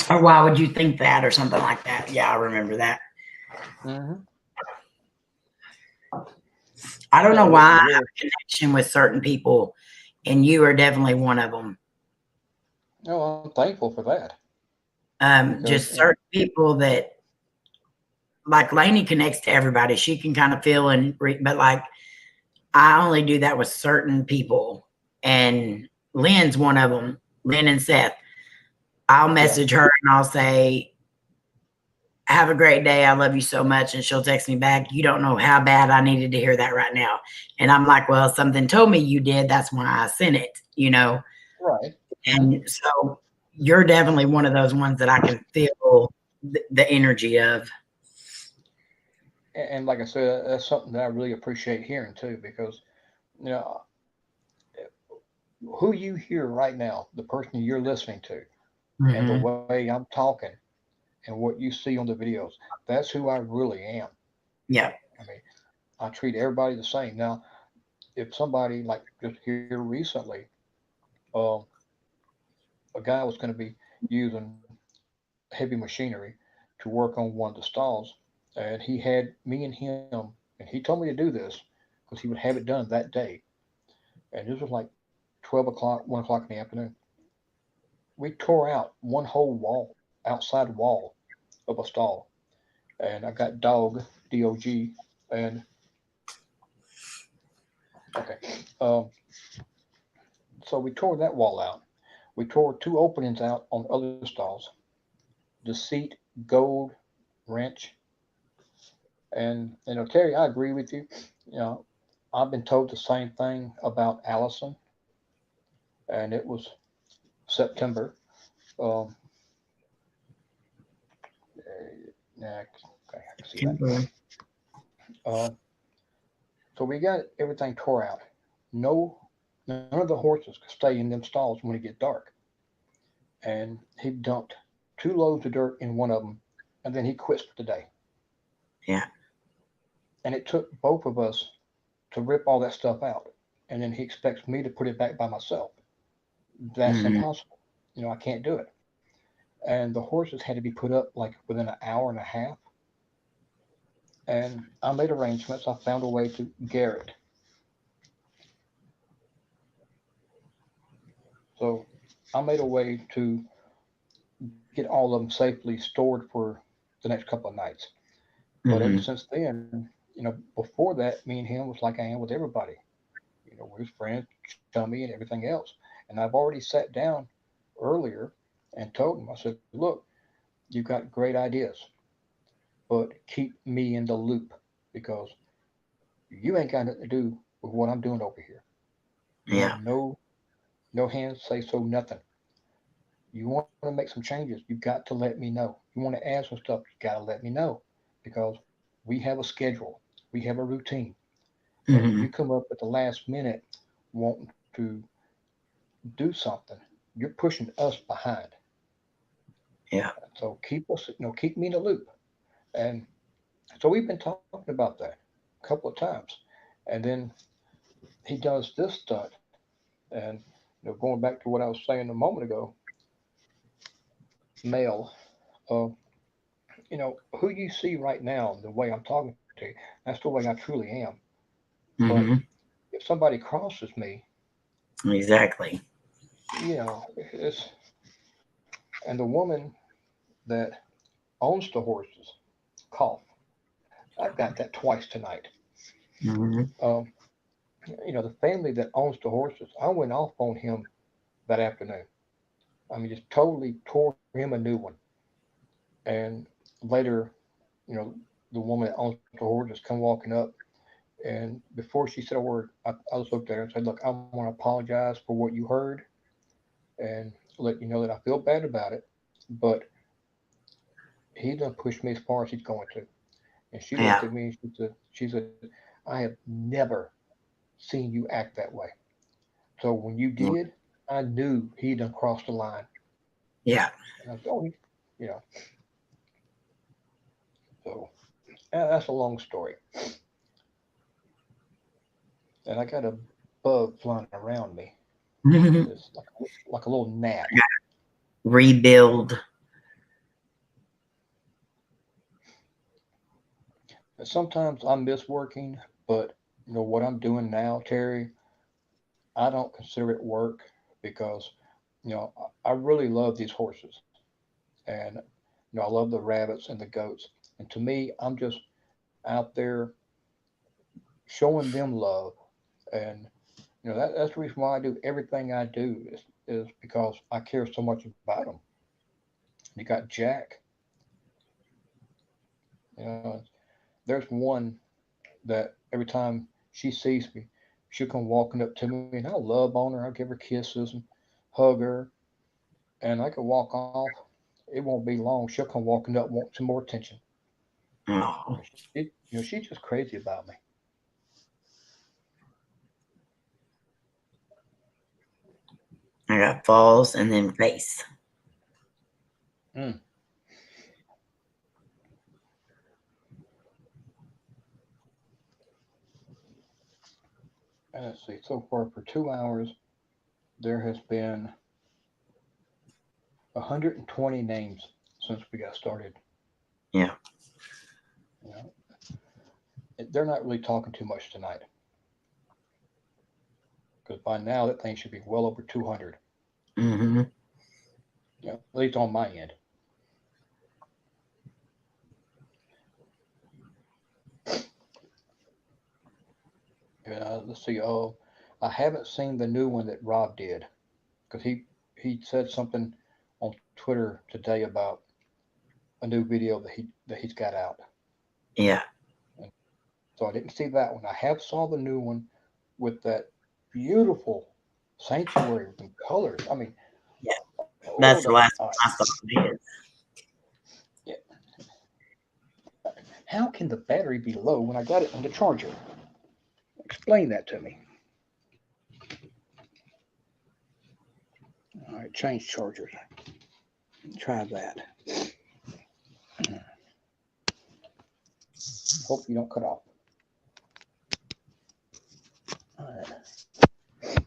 Or why would you think that or something like that? Yeah, I remember that. Hmm. I don't Yeah, know why I have we're a connection with certain people, and you are definitely one of them. no, I'm thankful for that because Just certain people that, like Lainey connects to everybody. She can kind of feel but like I only do that with certain people, and Lynn's one of them. Lynn and Seth. I'll yeah, message her and I'll say, have a great day. I love you so much. And she'll text me back. You don't know how bad I needed to hear that right now. And I'm like, well, something told me you did. That's why I sent it. right. Hmm. And so you're definitely one of those ones that I can feel the energy of. And like I said, that's something that I really appreciate hearing too, because you know who you hear right now, the person you're listening to, and the Hmm. way I'm talking, and what you see on the videos, that's who I really am. Yeah. I mean, I treat everybody the same. Now, if somebody like just here recently, um, a guy was going to be using heavy machinery to work on one of the stalls, and he had me and him, and he told me to do this because he would have it done that day. And this was like 12 o'clock, 1 o'clock in the afternoon. We tore out one whole wall, outside wall of a stall, and I got dog, and okay. Um, so we tore that wall out. We tore two openings out on the other stalls. The seat, gold, wrench, and Terry, I agree with you. You know, I've been told the same thing about Allison, and it was September. Um, yeah, okay, I can see that. Kimberly. Um, so we got everything tore out. No, none of the horses could stay in them stalls when it get dark. And he dumped 2 loads of dirt in one of them, and then he quit for the day. Yeah. And it took both of us to rip all that stuff out. And then he expects me to put it back by myself. That's Hmm. impossible. I can't do it. And the horses had to be put up like within an hour and a half. And I made arrangements. I found a way to Garrett. So I made a way to get all of them safely stored for the next couple of nights. But ever Hmm. since then, before that, me and him was like I am with everybody. We're friends, chummy, and everything else. And I've already sat down earlier and told him, I said, look, you've got great ideas, but keep me in the loop because you ain't got nothing to do with what I'm doing over here. You have Yeah. no hands, say so, nothing. You want to make some changes, you've got to let me know. You want to add some stuff, you got to let me know because we have a schedule, we have a routine. And when you Hmm. come up at the last minute wanting to do something, you're pushing us behind. Yeah. So keep me in the loop. And so we've been talking about that a couple of times. And then he does this stunt. And going back to what I was saying a moment ago, male, uh, who you see right now, the way I'm talking to you, that's the way I truly am. But Hmm. if somebody crosses me, Exactly. it's and the woman that owns the horses cough. I've got that twice tonight. Hmm. Um, the family that owns the horses, I went off on him that afternoon. I mean, just totally tore him a new one. And later, you know, the woman that owns the horses come walking up, and before she said a word, I just looked at her and said, "Look, I want to apologize for what you heard, and let you know that I feel bad about it. But he done pushed me as far as he's going to." And she looked Yeah. at me and she said, "I have never seen you act that way. So when you did, I knew he done crossed the line." Yeah. And I said, "Oh, you know." So That's a long story. And I got a bug flying around me. It's like a little gnat. Rebuild. And sometimes I miss working, but what I'm doing now, Terry, I don't consider it work because I really love these horses, and I love the rabbits and the goats. And to me, I'm just out there showing them love, and that's the reason why I do everything I do is because I care so much about them. You got Jack. You know, there's one that every time she sees me, she'll come walking up to me, and I'll love on her. I'll give her kisses and hug her, and I can walk off. It won't be long. She'll come walking up, want some more attention. Oh, She's just crazy about me. I got falls and then face. Mm. And let's see. So far, for 2 hours, there has been 120 names since we got started. Yeah. You know, they're not really talking too much tonight because by now that thing should be well over 200. Mm-hmm. At least on my end. Let's see. Oh, I haven't seen the new one that Rob did because he said something on Twitter today about a new video that he's got out. Yeah. And so I didn't see that one. I have saw the new one with that beautiful sanctuary and colors. I mean, Yeah. oh, That's the last all right. one I saw of his. Yeah. How can the battery be low when I got it on the charger? Explain that to me. All right, change chargers. Try that. Hope you don't cut off. All right,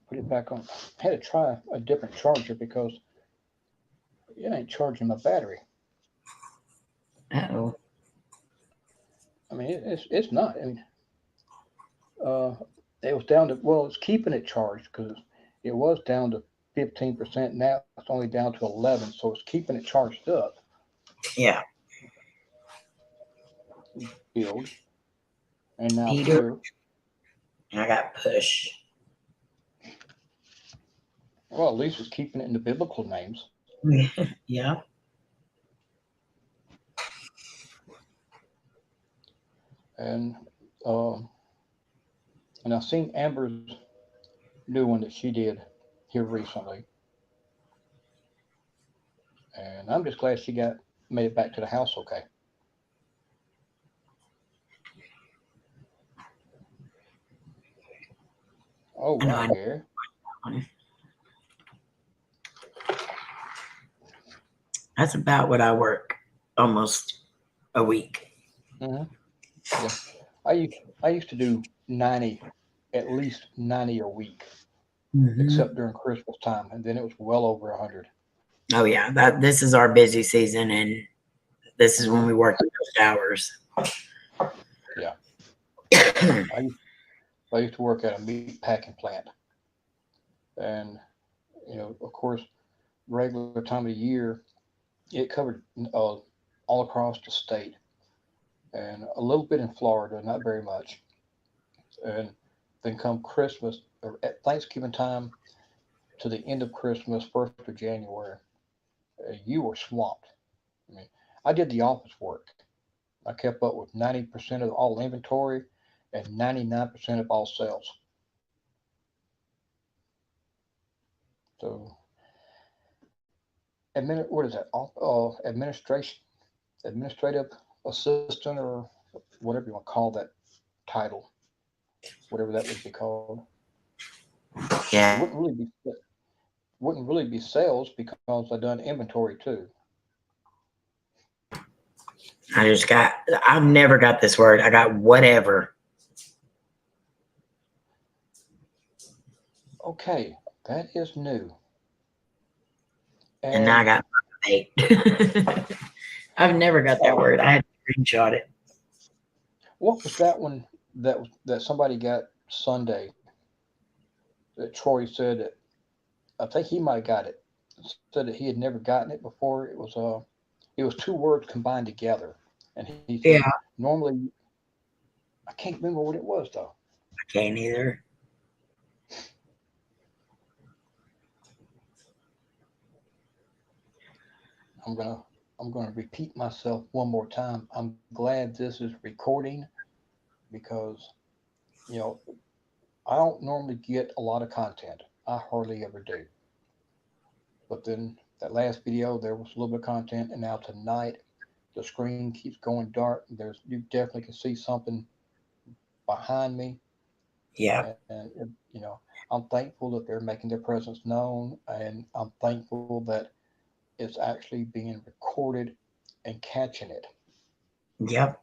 put it back on. I had to try a different charger because it ain't charging my battery. Uh-oh. I mean, it's not. I mean, uh, it was down to it's keeping it charged because it was down to 15%. Now it's only down to 11, so it's keeping it charged up. Yeah. Build and now Peter. here. I got push. Well, at least it's keeping it in the biblical names. Yeah. And um, and I've seen Amber's new one that she did here recently, and I'm just glad she got made it back to the house okay. Oh I know wow, I Gary. don't. That's about what I work almost a week. Hmm. Yeah, I used to do 90, at least 90 a week, Mm-hmm. except during Christmas time, and then it was well over 100. Oh yeah, that this is our busy season, and this is Hmm. when we work those hours. Yeah, I used, I used to work at a meat packing plant, and of course, regular time of the year, it covered uh, all across the state and a little bit in Florida, not very much. And then come Christmas or at Thanksgiving time to the end of Christmas, 1st of January, you were swamped. I mean, I did the office work. I kept up with 90% of all inventory and 99% of all sales. So, what is that? Administration, administrative assistant, or whatever you want to call that title, whatever that would be called. It Yeah. wouldn't really be sales because I done inventory too. I've never got this word. I got whatever. Okay, that is new. And now I And got eight. I've never got that word. I had to screenshot it. what was that one that somebody got Sunday that Troy said that I think he might have got it. Said that he had never gotten it before. It was two words combined together, and he said Yeah, normally I can't remember what it was though. I can't either. I'm gonna I'm gonna repeat myself one more time. I'm glad this is recording because you know I don't normally get a lot of content. I hardly ever do. But then that last video there was a little bit of content, and now tonight the screen keeps going dark. There's you definitely can see something behind me, Yeah, and you know I'm thankful that they're making their presence known, and I'm thankful that it's actually being recorded and catching it. yep,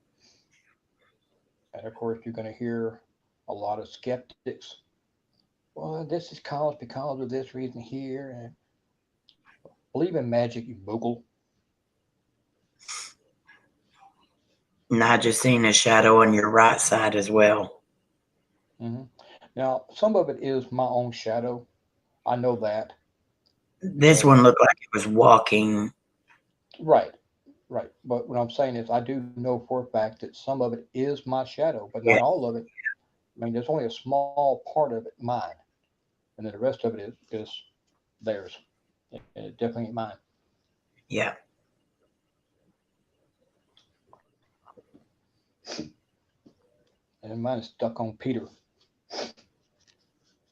And of course, you're going to hear a lot of skeptics. Well, this is caused because of this reason here, and believe in magic, you moogle. not just seeing a shadow on your right side as well. Hmm. Now, some of it is my own shadow. I know that This because one looked like it was walking. right, right. But what I'm saying is, I do know for a fact that some of it is my shadow, but not Yeah, all of it. I mean, there's only a small part of it mine, and then the rest of it is theirs. And it definitely ain't mine. yeah. And mine is stuck on Peter.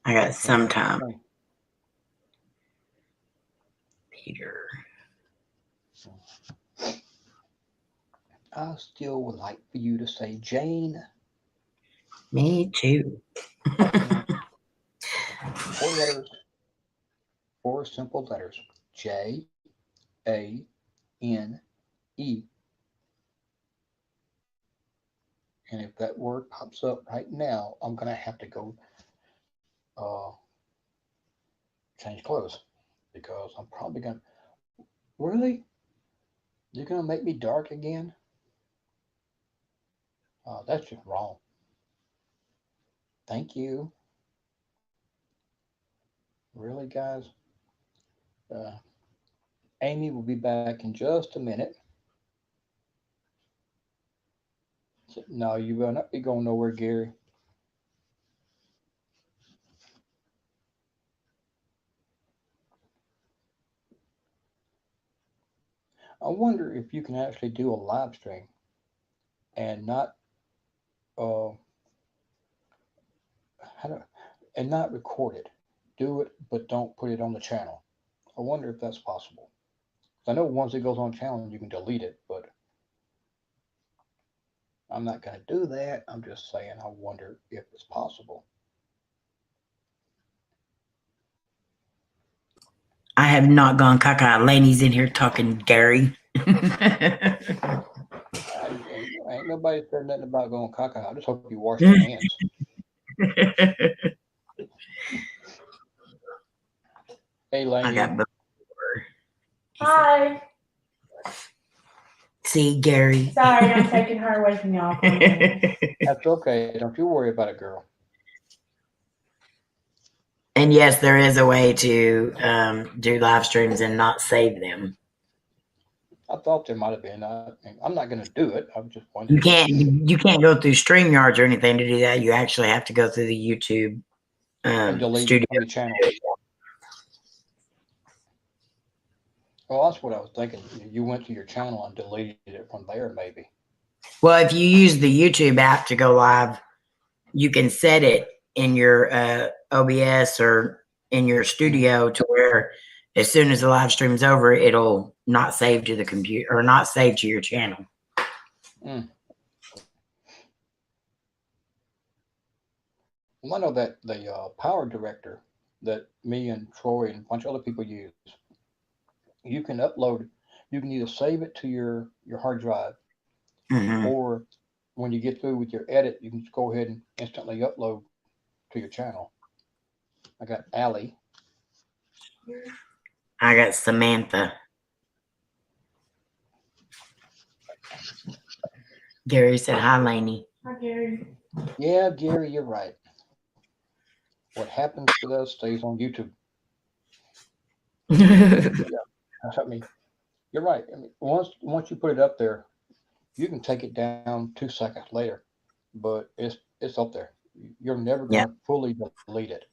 I got And that's the sometime thing. Peter. I still would like for you to say Jane. Me too. Mm, four letters, four simple letters. Jane. And if that word pops up right now, I'm gonna have to go uh, change clothes because I'm probably gonna. Really? You're gonna make me dark again? That's just wrong. Thank you. Really, guys? Uh, Amy will be back in just a minute. No, you will not be going nowhere, Gary. I wonder if you can actually do a live stream and not uh, how do, and not record it. Do it, but don't put it on the channel. I wonder if that's possible. I know once it goes on channel, you can delete it, but I'm not going to do that. I'm just saying I wonder if it's possible. I have not gone caca. Lainey's in here talking Gary. Ain't nobody said nothing about going caca. I just hope you wash your hands. Hey, I Laney. got both. Hi. See, Gary. Sorry, I'm taking her away from y'all for a minute. That's okay. Don't you worry about it, girl. And yes, there is a way to do live streams and not save them. I thought there might have been. I'm not going to do it. I was just You wondering. can't you can't go through StreamYards or anything to do that. You actually have to go through the YouTube And delete it studio. from your channel. Well, that's what I was thinking. You went to your channel and deleted it from there, maybe. Well, if you use the YouTube app to go live, you can set it in your OBS or in your studio to where as soon as the live stream's over, it'll not save to the computer or not save to your channel. Mm. Well, I know that the Power Director that me and Troy and a bunch of other people use, you can upload. You can either save it to your hard drive, Mhm. or when you get through with your edit, you can just go ahead and instantly upload to your channel. I got Allie. I got Samantha. Gary said, hi, Lainey. Hi, Gary. Yeah, Gary, you're right. What happens with us stays on YouTube. I mean, you're right. I mean, once you put it up there, you can take it down 2 seconds later, but it's up there. You're never Yeah. going to fully delete it.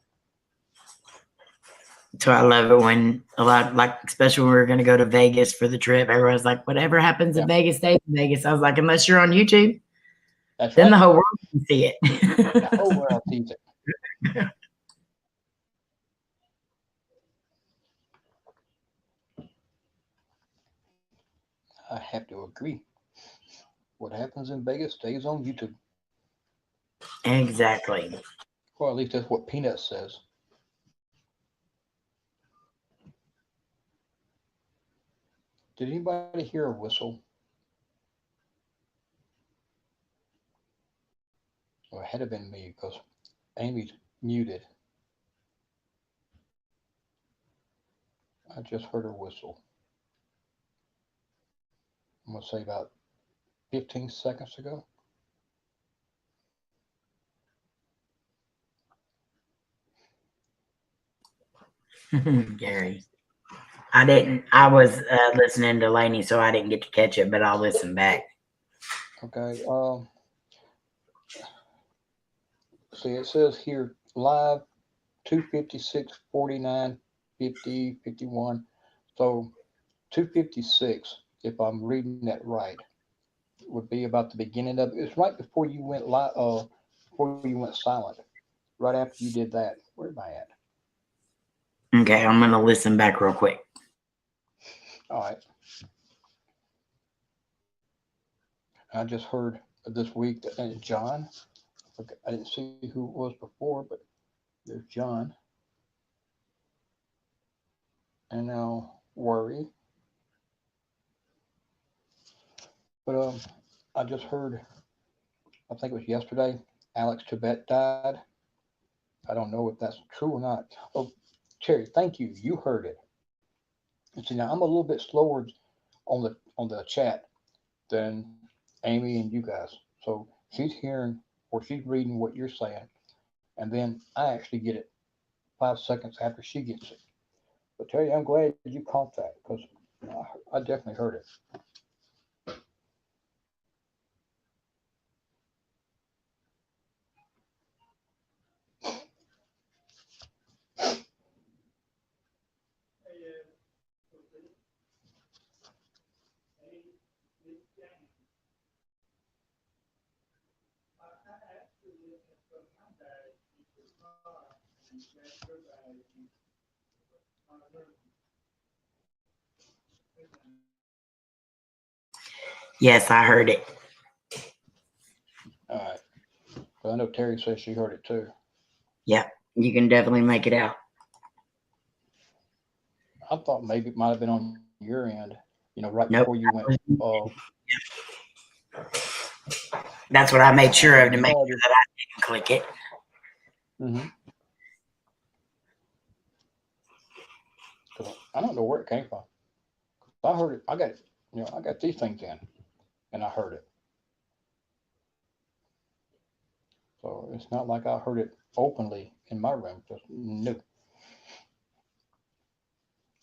So I love it when a lot, like, especially when we were going to go to Vegas for the trip, everyone's like, whatever happens in Yeah. Vegas stays in Vegas. I was like, unless you're on YouTube, That's then right. the whole world can see it. The whole world sees it. I have to agree. What happens in Vegas stays on YouTube. Exactly. Well, at least that's what Peanut says. Did anybody hear a whistle? Well, it had to have been me because Amy's muted. I just heard her whistle. I'm going to say about 15 seconds ago. Gary. I was listening to Lainey, so I didn't get to catch it, but I'll listen back. Okay. See, it says here live 256, 49, 50, 51. So 256, if I'm reading that right, would be about the beginning of it. It's right before you went live, before you went silent. Right after you did that. Where am I at? Okay, I'm going to listen back real quick. All right. I just heard this week that John, okay, I didn't see who it was before, but there's John. And now Worry. But I just heard, I think it was yesterday, Alex Tibet died. I don't know if that's true or not. Oh, Terry, thank you. You heard it. And see, now I'm a little bit slower on the chat than Amy and you guys. So she's hearing or she's reading what you're saying, and then I actually get it 5 seconds after she gets it. But Terry, I'm glad you caught that because I definitely heard it. Yes, I heard it. All right. But I know Terry says she heard it too. Yeah, you can definitely make it out. I thought maybe it might have been on your end, right Nope. before you went. That's what I made sure of to make Sorry. sure that I didn't click it. Mm-hmm. I don't know where it came from. I heard it. I got it. I got these things in, and I heard it. So it's not like I heard it openly in my room. Just no.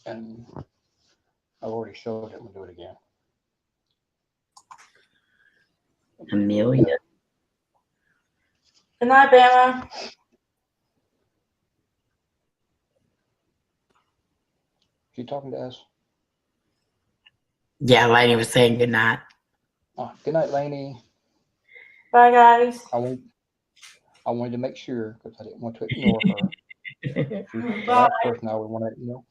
And I've already showed it. We'll do it again. Amelia. Good night, Bama. She talking to us? Yeah, Lainey was saying good night. Good night, Lainey. Bye, guys. I wanted to make sure because I didn't want to ignore her. She's the Bye. last person I would want to ignore.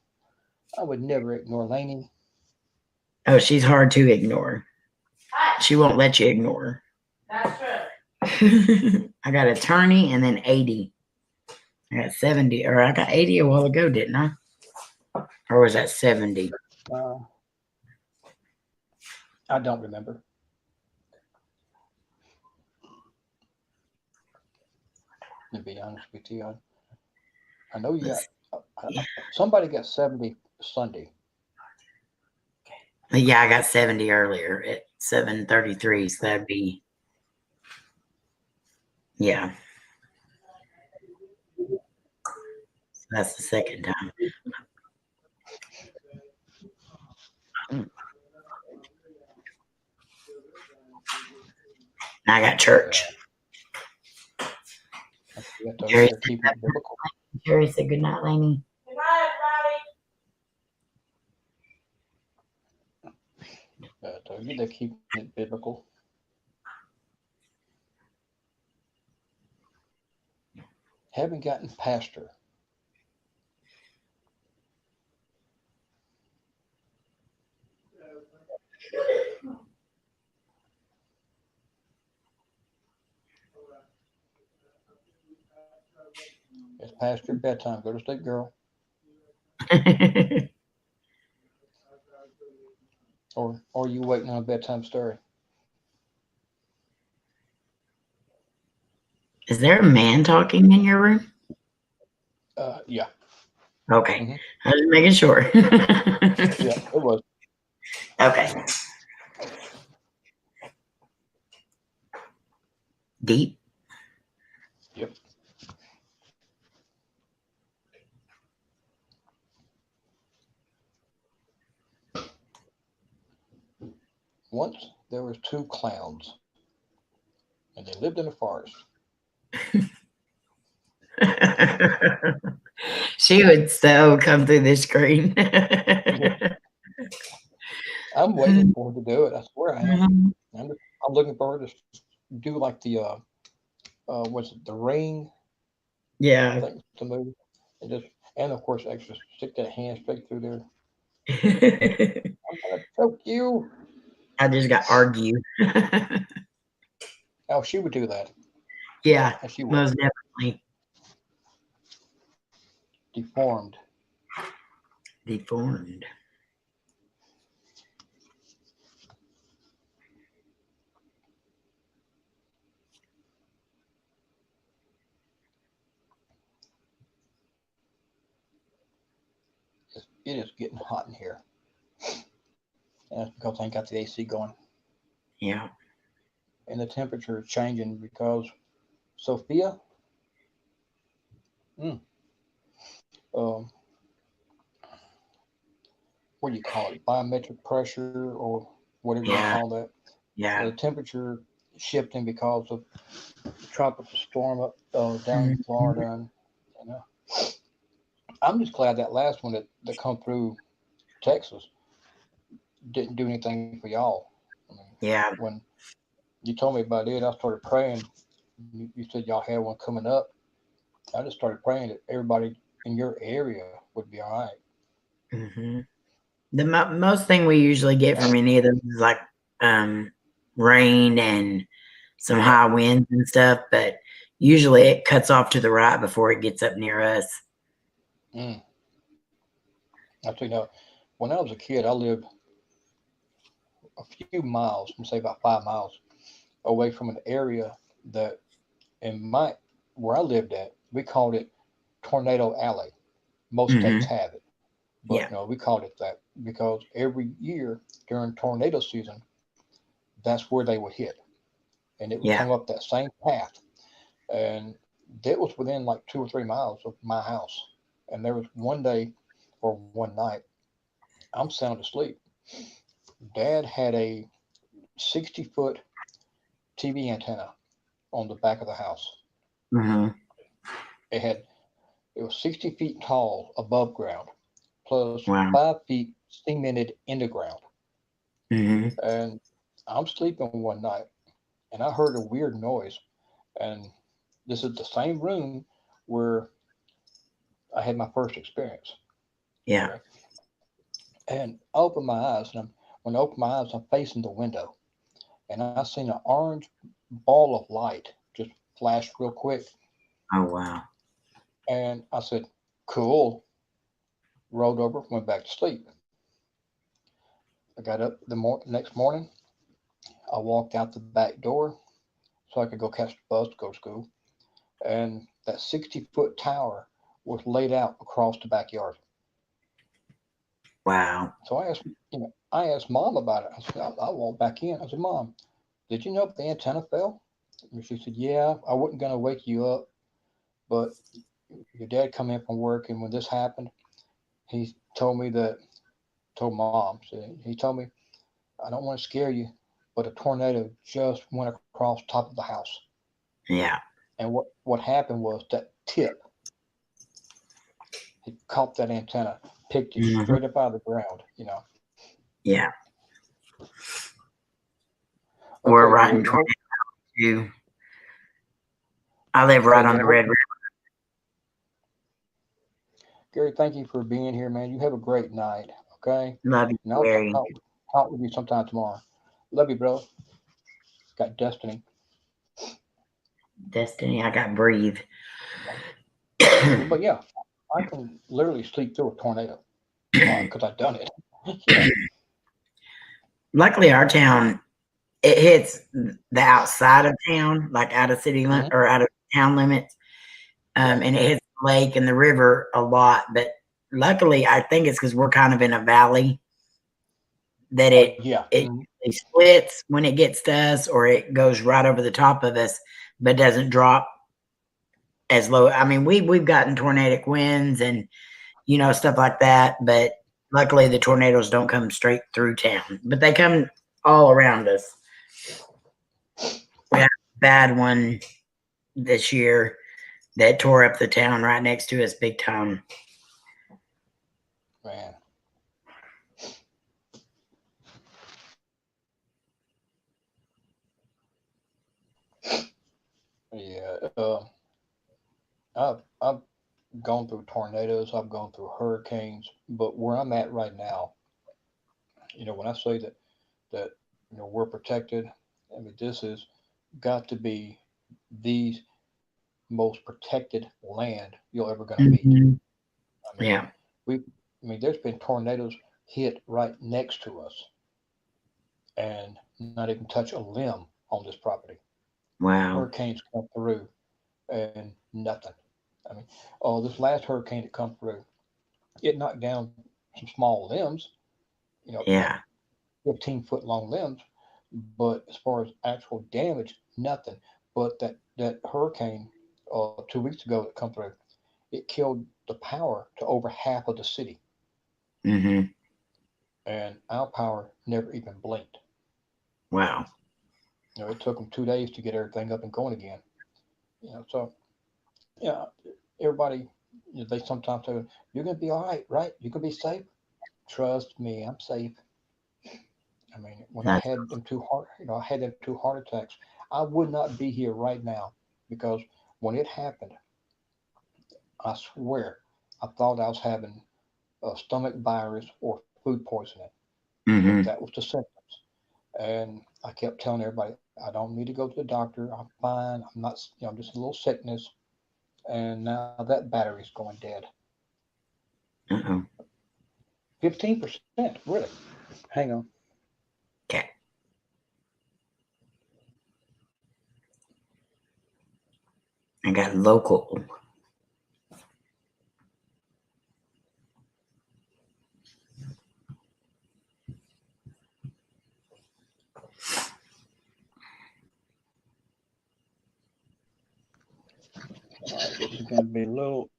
I would never ignore Lainey. Oh, she's hard to ignore. She won't let you ignore That's true. her. I got attorney and then 80. I got 70, or I got 80 a while ago, didn't I? Or was that 70? I don't remember. To be honest with you, I know you got Let's, yeah. somebody got 70 Sunday. Yeah, I got 70 earlier at 7:33, so that'd be, yeah, so that's the second time. I got church. You got those Jerry, they're keeping it biblical. Jerry said good night, Lainey. Good night, They're keeping it biblical. Haven't gotten pastor. It's past your bedtime. Go to sleep, girl. Or you waiting on a bedtime story. Is there a man talking in your room? Yeah. Okay. Hmm. I was making sure. Yeah, it was. Okay. Deep. Yep. Once there was two clowns, and they lived in the forest. She would so come through the screen. Yeah. I'm waiting for her to do it. I swear I am. I'm, I'm looking for her to do like the what's it, the ring? I Yeah. think it's the movie. And just and of course, extra stick that hand straight through there. I I'm gonna choke you. just got argue. Oh, she would do that. Yeah, And she would. most definitely Deformed. deformed. It is getting hot in here. And that's because I ain't got the AC going. Yeah. And the temperature is changing because Sophia, mm, um, what do you call it? Biometric pressure or whatever you want to Yeah. call that. Yeah. The temperature shifting because of the tropical storm up down in Mhm. Florida. And, you know, I'm just glad that last one that come through Texas didn't do anything for y'all. I mean, Yeah. when you told me about it, I started praying. You said y'all had one coming up. I just started praying that everybody in your area would be all right. Hmm. The most thing we usually get from any of them is like um, rain and some Yeah. high winds and stuff, but usually it cuts off to the right before it gets up near us. Mm. I tell you now, when I was a kid, I lived a few miles, I'm say about 5 miles away from an area that in my where I lived at, we called it Tornado Alley. Most states Hmm. have it, but Yeah. no, we called it that because every year during tornado season, that's where they would hit, and it would Yeah. come up that same path, and that was within like 2 or 3 miles of my house. And there was one day or one night, I'm sound asleep. Dad had a 60-foot TV antenna on the back of the house. Hmm. It had it was 60 feet tall above ground, plus Wow. 5 feet cemented in the ground. Hmm. And I'm sleeping one night, and I heard a weird noise. And this is the same room where I had my first experience. Yeah. Okay, and I opened my eyes, and when I opened my eyes, I'm facing the window, and I seen an orange ball of light just flash real quick, Oh, wow. and I said, "Cool." Rolled over, went back to sleep. I got up next morning. I walked out the back door so I could go catch the bus to go to school. And that 60-foot tower was laid out across the backyard. Wow. So I asked Mom about it. I said, I walked back in. I said, Mom, did you know the antenna fell? And she said, Yeah, I wasn't gonna wake you up, but your dad come in from work, and when this happened, he told me that told Mom. He told me I don't want to scare you, but a tornado just went across top of the house. Yeah. And what happened was that tip, he caught that antenna, picked it Hmm. straight up out of the ground. Yeah. We're Okay, right Gary. in 22. I live right Okay, on man. the Red River. Gary, thank you for being here, man. You have a great night. Okay, Love you, and I'll Gary. talk with you sometime tomorrow. Love you, bro. Got Destiny. Destiny, I got breathe. But yeah, I can literally sleep through a tornado because I've done it. Yeah. Luckily, our town, it hits the outside of town, like out of city Hmm. or out of town limits, Right. and it hits the lake and the river a lot. But luckily, I think it's because we're kind of in a valley that Oh it yeah. it it splits when it gets to us, or it goes right over the top of us, but doesn't drop as low. I mean, we've gotten tornadic winds and stuff like that, but luckily the tornadoes don't come straight through town, but they come all around us. We had a bad one this year that tore up the town right next to us big time. Man. Yeah. I've gone through tornadoes. I've gone through hurricanes. But where I'm at right now, when I say that we're protected, I mean this has got to be the most protected land you're ever going to meet. Mm-hmm. I mean, Yeah. we, I mean, there's been tornadoes hit right next to us and not even touch a limb on this property. Wow. Hurricanes come through and nothing. I mean, oh, this last hurricane that come through, it knocked down some small limbs, like Yeah. 15-foot long limbs, but as far as actual damage, nothing. But that hurricane 2 weeks ago that come through, it killed the power to over half of the city, Mm-hmm. and our power never even blinked. Wow. It took them 2 days to get everything up and going again. So yeah, everybody, they sometimes say, "You're gonna be all right, right? You're gonna be safe." Trust me, I'm safe. I mean, when I That, had them I had them 2 heart attacks. I would not be here right now because when it happened, I swear, I thought I was having a stomach virus or food poisoning. But mm-hmm. that was the symptoms. And I kept telling everybody, I don't need to go to the doctor. I'm fine. I'm not, just a little sickness. And now that battery's going dead. Uh-oh. 15%, really. Hang on. Okay. I got local. All right, this is going to be a little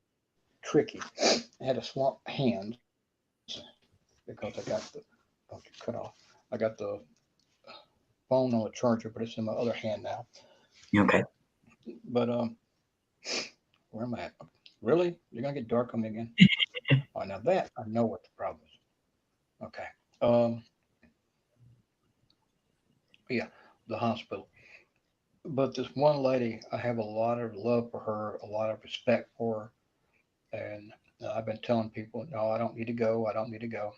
tricky. I had to swap hands because I got don't cut off. I got the phone on the charger, but it's in my other hand now. Okay. But where am I at? Really? You're gonna get dark on me again? Oh, now that I know what the problem is. Okay. Um, yeah, the hospital. But this one lady, I have a lot of love for her, a lot of respect for her, and I've been telling people, no, I don't need to go. I don't need to go.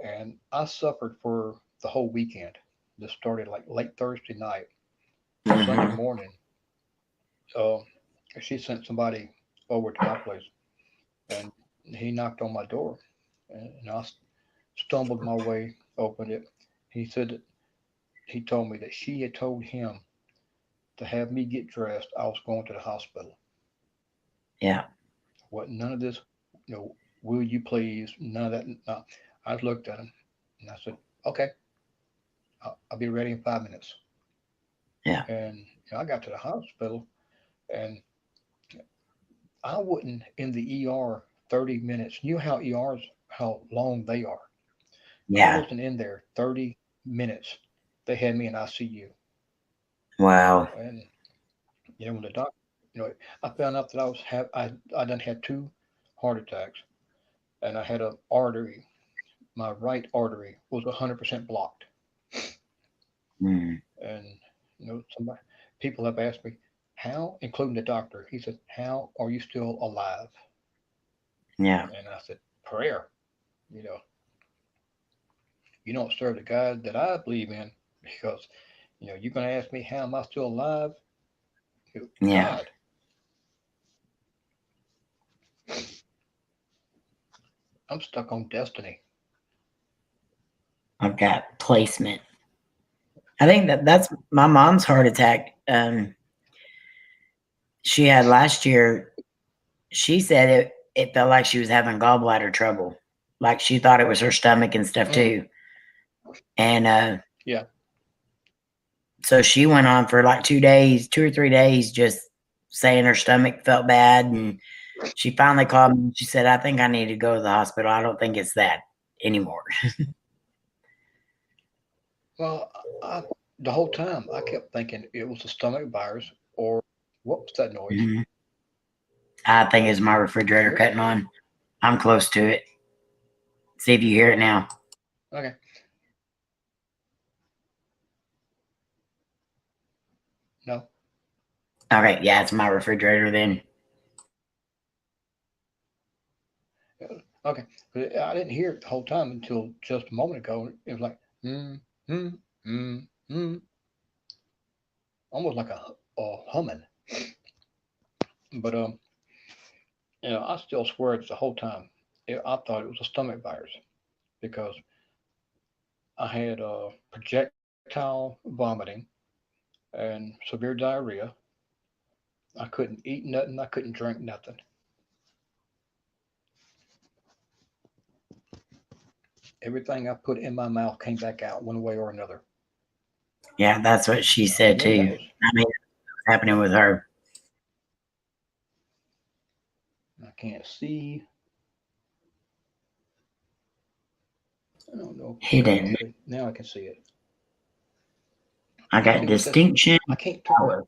And I suffered for the whole weekend. This started like late Thursday night, Sunday Mm-hmm. morning. Uh, she sent somebody over to my place, and he knocked on my door, and I stumbled my way, opened it. He said that he told me that she had told him to have me get dressed. I was going to the hospital. Yeah. What none of this, will you please? None of that. No. I just looked at him and I said, okay, I'll be ready in 5 minutes. Yeah. And I got to the hospital and I wasn't in the ER 30 minutes. You know how ERs, how long they are. I Yeah. wasn't in there 30 minutes. They had me in ICU. Wow. And, when the doctor, I found out that I done had two heart attacks and I had a artery. My right artery was 100% blocked. Mm. And, somebody, people have asked me, how, including the doctor, he said, how are you still alive? Yeah. And I said, prayer. You know, you don't serve the God that I believe in because, you're going to ask me, how am I still alive? Yeah. God. I'm stuck on destiny. I've got placement. I think that's my mom's heart attack. She had last year. She said it felt like she was having gallbladder trouble. Like she thought it was her stomach and stuff Mm, too. And yeah. so she went on for like 2 days, 2 or 3 days, just saying her stomach felt bad. And she finally called me and she said, I think I need to go to the hospital. I don't think it's that anymore. Well, the whole time I kept thinking it was a stomach virus or what was that noise? Mhm. I think it's my refrigerator What? cutting on. I'm close to it. See if you hear it now. Okay. No. Okay, yeah, it's my refrigerator then. Okay. But I didn't hear it the whole time until just a moment ago. It was like, hmm, hmm, almost like a humming. But I still swear it's the whole time. I thought it was a stomach virus because I had projectile vomiting and severe diarrhea. I couldn't eat nothing. I couldn't drink nothing. Everything I put in my mouth came back out one way or another. Yeah, that's what she Now, said when too. that was, I mean, it's happening with her. I can't see. I don't know. Hidden. Okay, now I can see it. I got See what that's? distinction. I can't turn it. Power.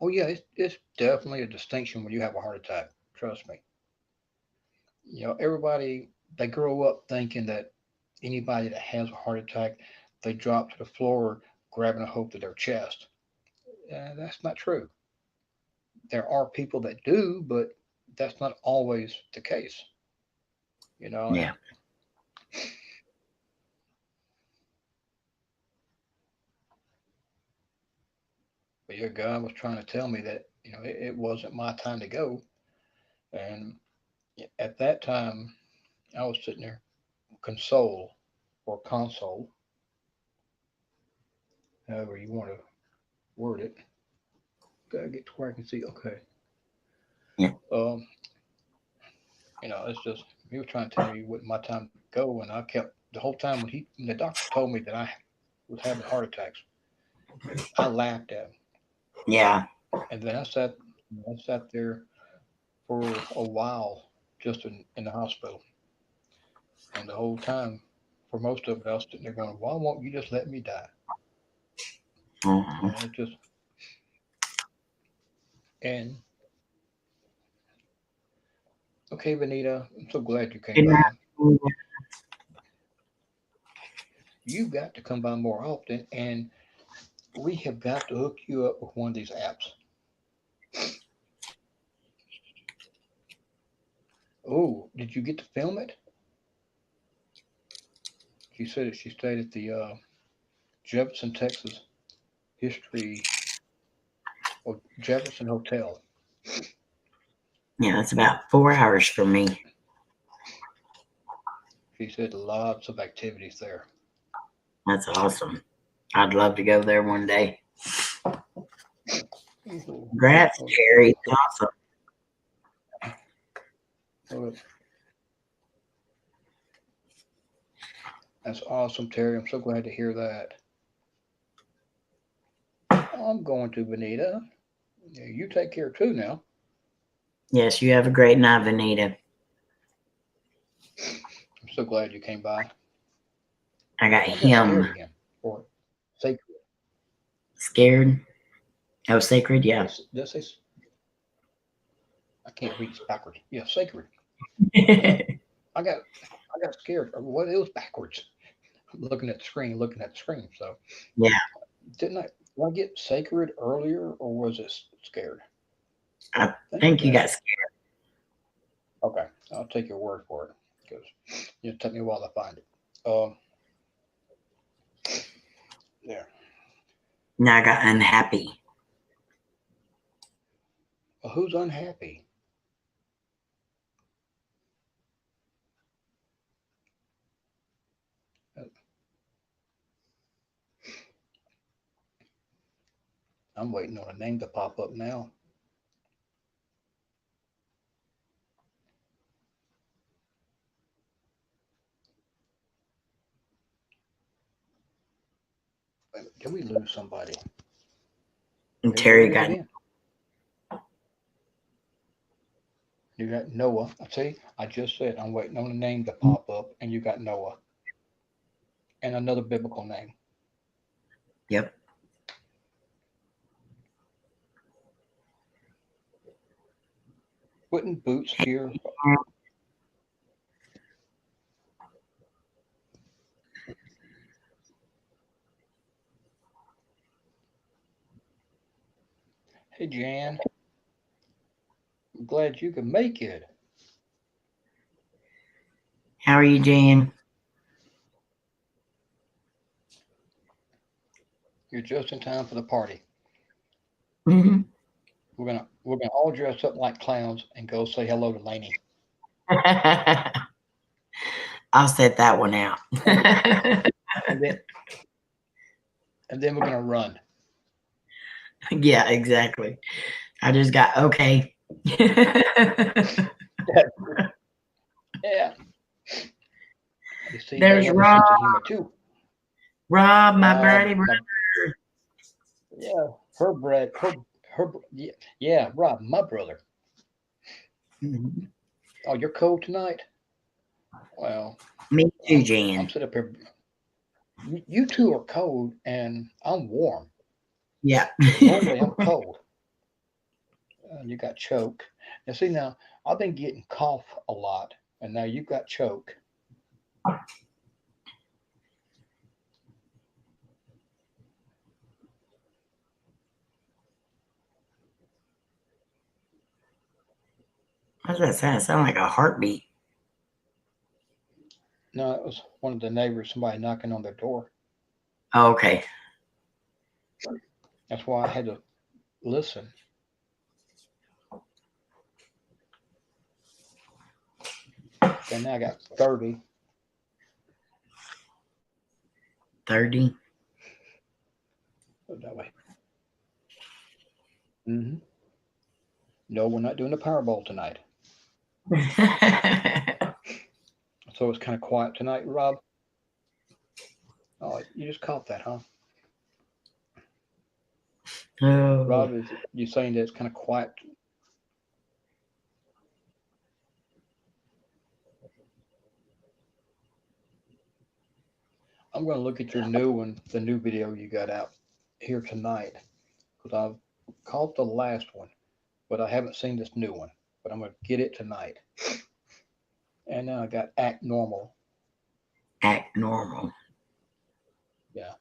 Oh yeah, it's definitely a distinction when you have a heart attack. Trust me. Everybody they grow up thinking that anybody that has a heart attack, they drop to the floor grabbing a hold of their chest. That's not true. There are people that do, but that's not always the case. And Yeah. but your God was trying to tell me that it wasn't my time to go, and at that time I was sitting there console or console, however you want to word it. Gotta get to where I can see. Okay. Yeah. Um, it's just he was trying to tell me it wasn't my time to go, and I kept the whole time when the doctor told me that I was having heart attacks. I laughed at him, Yeah. and then I sat there for a while just in the hospital, and the whole time, for most of it, I was sitting there going, "Why won't you just let me die?" Mhm. And it just and okay, Benita, I'm so glad you came Good by. night. You've got to come by more often, and we have got to hook you up with one of these apps. Oh, did you get to film it? She said that she stayed at the Jefferson, Texas History or Jefferson Hotel. Yeah, it's about 4 hours from me. She said lots of activities there. That's awesome. I'd love to go there one day. Congrats, Terry. Awesome. That's awesome, Terry. I'm so glad to hear that. I'm going to, Benita. Yeah, you take care too now. Yes, you have a great night, Vanita. I'm so glad you came by. I got I got scared him. again. Or sacred. Scared? Oh, sacred? Yeah. Did I say? I can't read this backwards. Yeah, sacred. Yeah, I got scared. What it was backwards. I'm looking at the screen, So Yeah, didn't I? Did I get sacred earlier, or was it scared? I I think I think you got got it. scared. Okay, I'll take your word for it because it took me a while to find it. Um, there. Now I got unhappy. Well, who's unhappy? Uh, I'm waiting on a name to pop up now. Did we lose somebody? And Did we Terry lose got again? You got Noah. See, I just said I'm waiting on a name to pop up, and you got Noah and another biblical name. yep. Wouldn't Boots here? Hey, Jan. I'm glad you could make it. How are you, Jan? You're just in time for the party. Mm-hmm. We're gonna all dress up like clowns and go say hello to Lainey. I'll set that one out. And then we're gonna run. Yeah, exactly. I just got okay. Yeah. You see, they There's have a Rob. sense of humor too. Rob, my Rob, birdie brother. yeah, her, yeah, Rob, my brother. Mhm. Oh, you're cold tonight. Well, Me too, I'm Jan. sitting up here. You two are cold, and I'm warm. Yeah. Normally, I'm cold. You got choke. Now, see, now I've been getting cough a lot, and now you got choke. What's that sound? It sound like a heartbeat. No, it was one of the neighbors, somebody knocking on their door. Oh, okay. That's why I had to listen. And now I got 30. 30. Put it that way. Mm-hmm. No, we're not doing the Powerball tonight. So it's kind of quiet tonight, Rob. Oh, you just caught that, huh? Oh. Rob, is you saying that it's kind of quiet? I'm going to look at your new one, the new video you got out here tonight, because I've caught the last one, but I haven't seen this new one. But I'm going to get it tonight. And now I got Act Normal. Act normal. Yeah.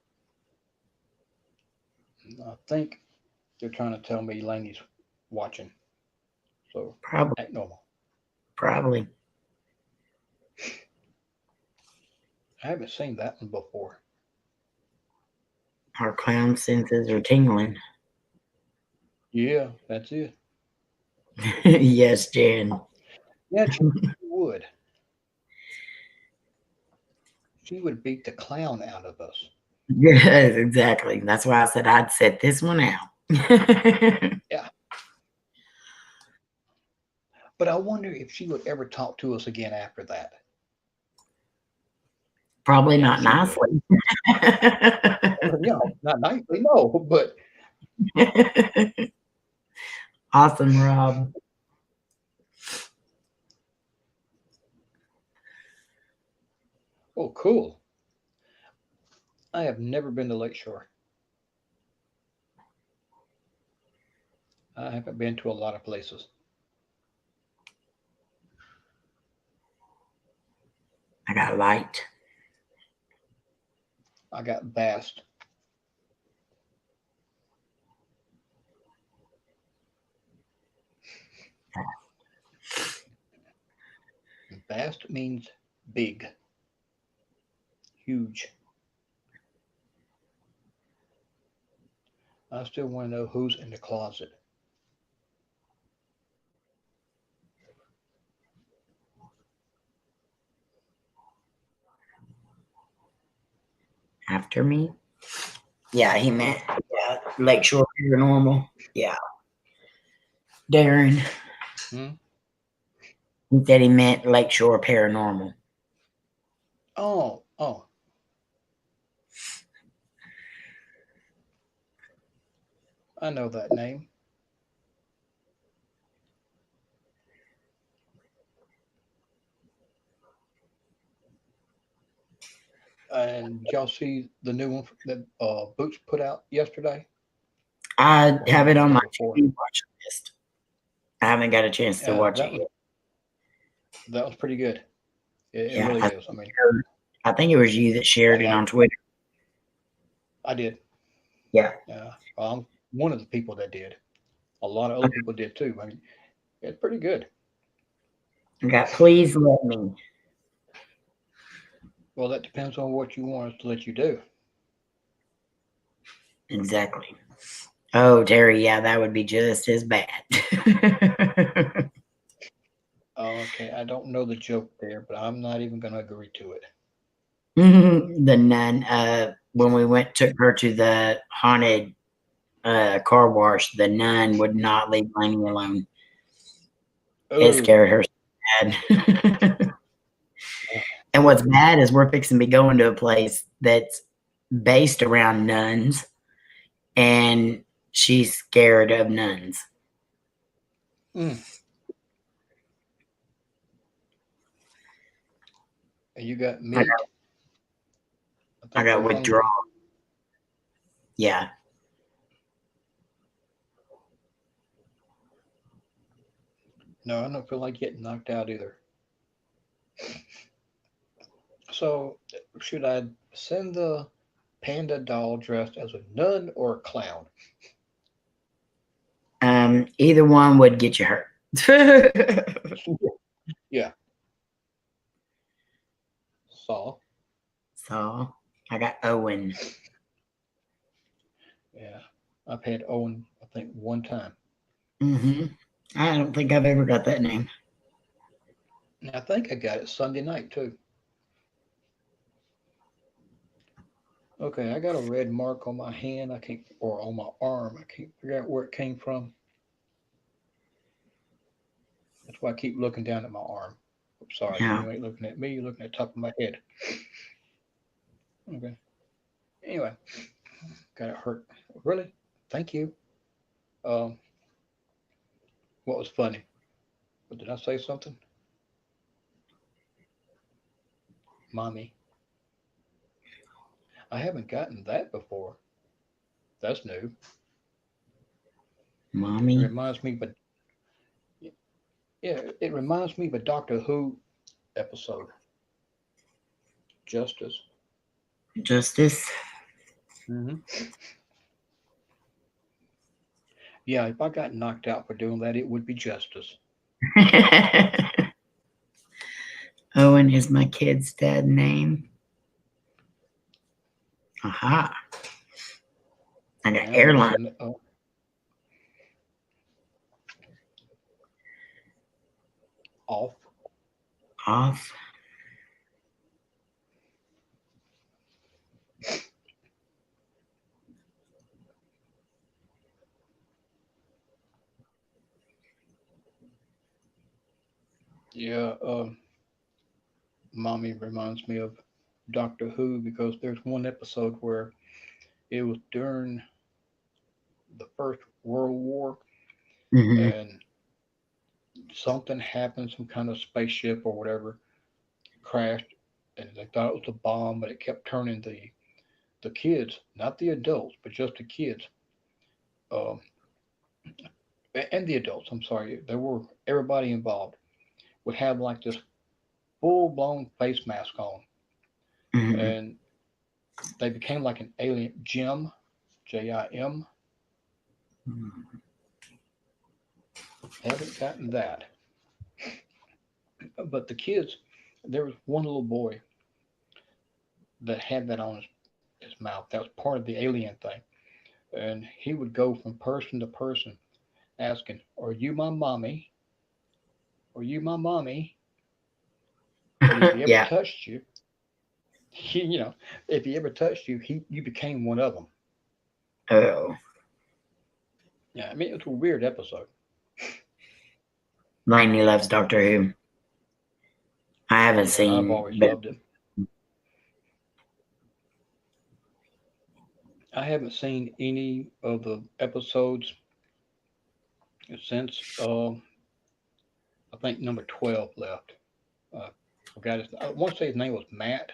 I think they're trying to tell me Laney's watching. So Probably. Act Normal. Probably. I haven't seen that one before. Our clown senses are tingling. Yeah, that's it. Yes, Jan. Yeah, she would. She would beat the clown out of us. Yes, exactly. That's why I said I'd set this one out. Yeah. But I wonder if she would ever talk to us again after that. Probably Doubt not she would. nicely. Not nicely, no, but Awesome, Rob. oh, cool. I have never been to Lakeshore. I haven't been to a lot of places. I got light. I got vast. Vast means big, huge. I still want to know who's in the closet. After me? Yeah, he meant Lakeshore Paranormal. Yeah. Darren. Hmm? He said he meant Lakeshore Paranormal. Oh. I know that name. And did y'all see the new one that Boots put out yesterday? I Or have maybe it the on day my before? TV watch list. I haven't got a chance to Yeah, watch it yet. that was pretty good. It Yeah, really is. I mean, I think it was you that I shared it like. on Twitter. I did. Yeah. Yeah, I'm one of the people that did. A lot of other people did too. I mean, it's pretty good. I got Please Let Me. Well, that depends on what you want us to let you do. Exactly. Oh, Terry, yeah, that would be just as bad. Okay, I don't know the joke there, but I'm not even going to agree to it. The nun, when we took her to the haunted car wash, the nun would not leave Lainey alone. It Oh, scared her so bad. And what's bad is we're fixing to be going to a place that's based around nuns, and she's scared of nuns. mm. And you got I meat. I I think got we're withdrawal. hungry. Yeah. No, I don't feel like getting knocked out either. So, should I send the panda doll dressed as a nun or a clown? Either one would get you hurt. Yeah. Saw. So I got Owen. Yeah. I've had Owen, I think, one time. I don't think I've ever got that name. And I think I got it Sunday night too. Okay, I got a red mark on my hand. I can't, or on my arm. I can't figure out where it came from. That's why I keep looking down at my arm. I'm sorry, Yeah. you ain't looking at me. You're looking at the top of my head. Okay. Anyway, got it hurt. Really? Thank you. Um, what was funny? But did I say something? Mommy. I haven't gotten that before. That's new. It Mommy. reminds me, but yeah, it reminds me of a Doctor Who episode. Justice. Justice. Hmm. Yeah, if I got knocked out for doing that, it would be justice. Owen is my kid's dad name. Aha. I got Now we got airline an off. off. Yeah, mommy reminds me of Doctor Who because there's one episode where it was during the First World War Hmm. and something happened, some kind of spaceship or whatever crashed, and they thought it was a bomb, but it kept turning the kids, not the adults, but just the kids, um, and the adults. I'm sorry, there were everybody involved would have like this full blown face mask on, Hmm. and they became like an alien. Jim, Jim. Haven't gotten that, but the kids. There was one little boy that had that on his mouth. That was part of the alien thing, and he would go from person to person asking, "Are you my mommy? Are you my mommy?" And if he ever Yeah. touched you, he, if he ever touched you, you became one of them. Oh, Yeah, I mean, it was a weird episode. Lainey loves Doctor Who. I haven't Yeah, I've seen, always but loved it. I haven't seen any of the episodes since I think number 12 left. Uh, forgot his. I want to say his name was Matt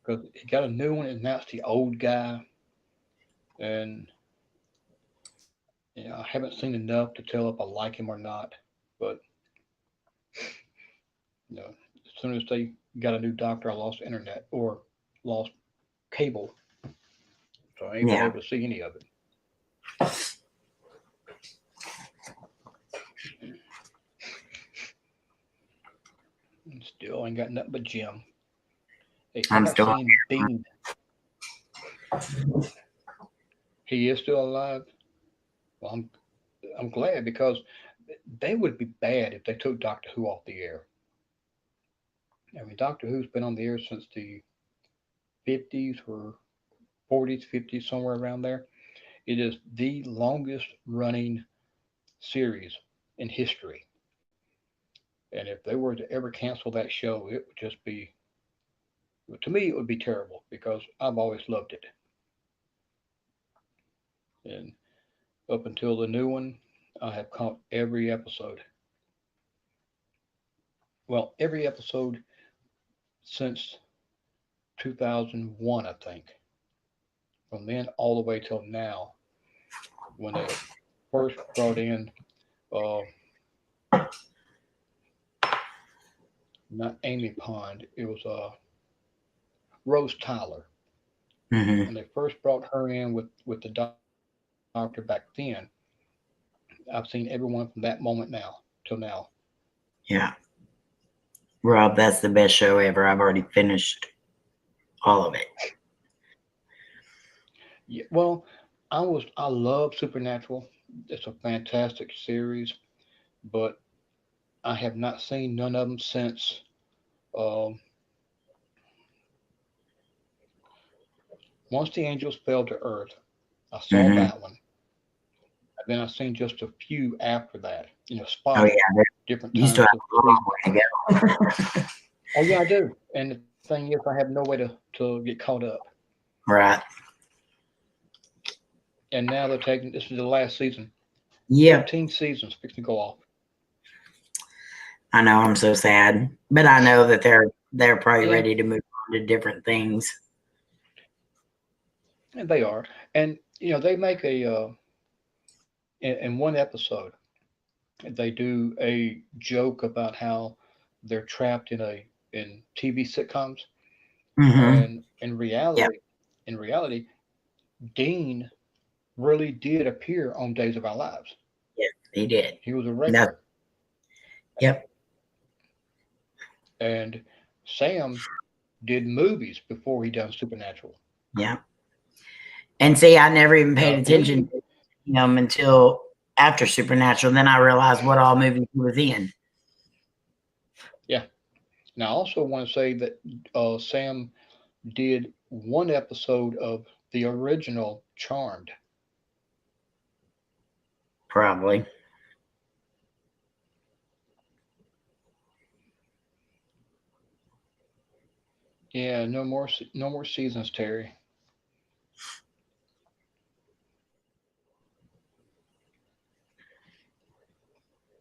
because he got a new one, and that's the old guy. And I haven't seen enough to tell if I like him or not. But as soon as they got a new doctor, I lost internet or lost cable, so I ain't been yeah, able to see any of it. And still ain't got nothing but Jim. Hey, how I'm about still. seeing Dean? He is still alive. Well, I'm glad because they would be bad if they took Doctor Who off the air. I mean, Doctor Who's been on the air since the 50s or 40s, 50s, somewhere around there. It is the longest running series in history. And if they were to ever cancel that show, it would just be, to me, it would be terrible because I've always loved it. And up until the new one, I have caught every episode. Well, every episode since 2001, I think. From then all the way till now, when they first brought in, uh, not Amy Pond, it was Rose Tyler. Hmm. When they first brought her in with the doctor back then, I've seen everyone from that moment till now. Yeah, Rob, that's the best show ever. I've already finished all of it. Yeah, well, I love Supernatural. It's a fantastic series, but I have not seen none of them since um, once the angels fell to earth. I saw Hmm. that one. And then I've seen just a few after that, Oh spotted yeah, different you still times have of the a long season. way to go. Oh yeah, I do. And the thing is, I have no way to get caught up. Right. And now they're taking this is the last season. Yep. 15 seasons fixing to go off. I know. I'm so sad, but I know that they're probably Yeah, ready to move on to different things. and they are. And they make in one episode they do a joke about how they're trapped in TV sitcoms, Hmm. and Yep. in reality, Dean really did appear on Days of Our Lives. Yes, he did. He was a That. regular, Yep. and Sam did movies before he done Supernatural. Yeah. And see, I never even Now, paid I attention believe, to him until after Supernatural. Then I realized what all movies he was in. yeah. Now, I also want to say that Sam did one episode of the original Charmed. Probably. Yeah, no more seasons, Terry.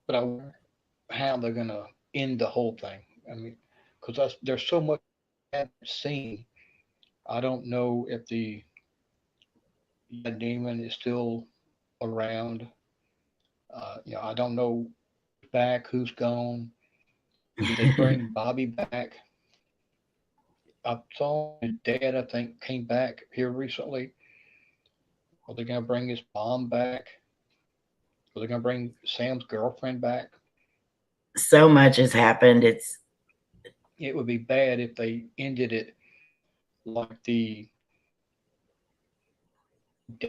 But I wonder how they're gonna end the whole thing. I mean, because there's so much I haven't seen. I don't know if the demon is still around. I don't know who's back, who's gone. Did they bring Bobby back? I saw his dad, I think, came back here recently. Are they gonna bring his mom back? Are they gonna bring Sam's girlfriend back? So much has happened. It's It would be bad if they ended it like the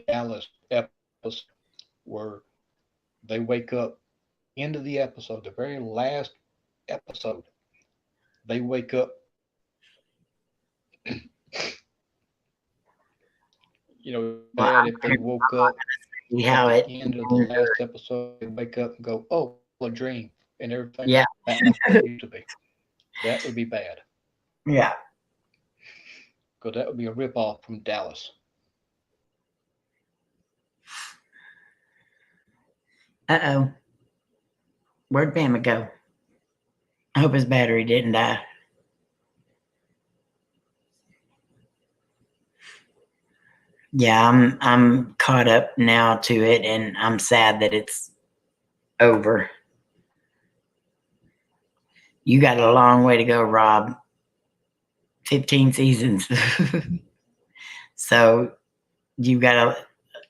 Dallas episode where they wake up end of the episode, the very last episode, they wake up. It'd be well, bad if they woke up see at how the it end of the last episode, they wake up and go, "Oh, a dream," and everything yeah. back like it used to be. That would be bad Yeah. because that would be a ripoff from Dallas. Uh-oh. Where'd Bama go? I hope his battery didn't die. Yeah, I'm caught up now to it, and I'm sad that it's over. You got a long way to go, Rob. 15 seasons. So you got to,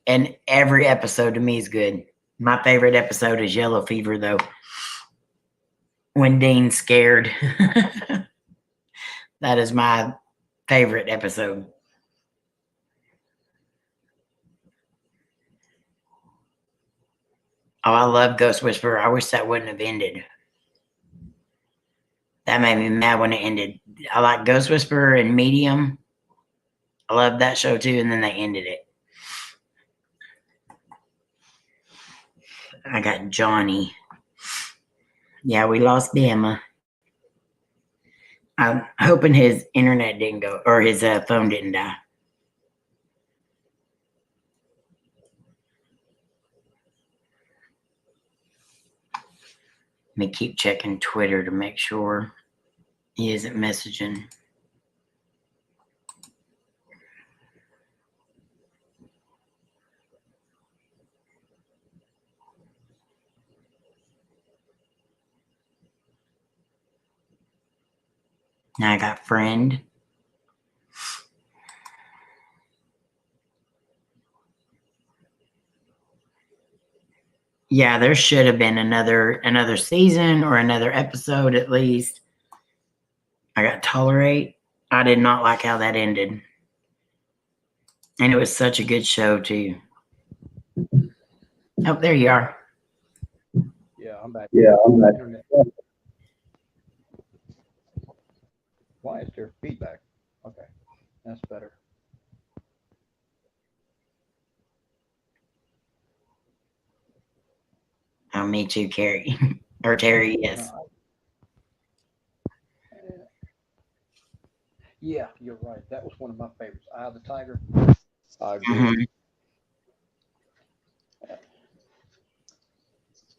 and every episode to me is good. My favorite episode is Yellow Fever, though. When Dean's scared. That is my favorite episode. Oh, I love Ghost Whisperer. I wish that wouldn't have ended. That made me mad when it ended. I like Ghost Whisperer and Medium. I love that show too, and then they ended it. I got Johnny. Yeah, we lost Bama. I'm hoping his internet didn't go, or his phone didn't die. Let me keep checking Twitter to make sure he isn't messaging. Now I got friend. Yeah, there should have been another season or another episode at least. I got Tolerate. I did not like how that ended. And it was such a good show too. Oh, there you are. Yeah, I'm back. Yeah, I'm not. Internet. Why is there feedback? Okay, that's better. Oh, me too, Carrie. Or Terry, yes. Yeah, you're right. That was one of my favorites. Eye of the Tiger. I agree. Mhm.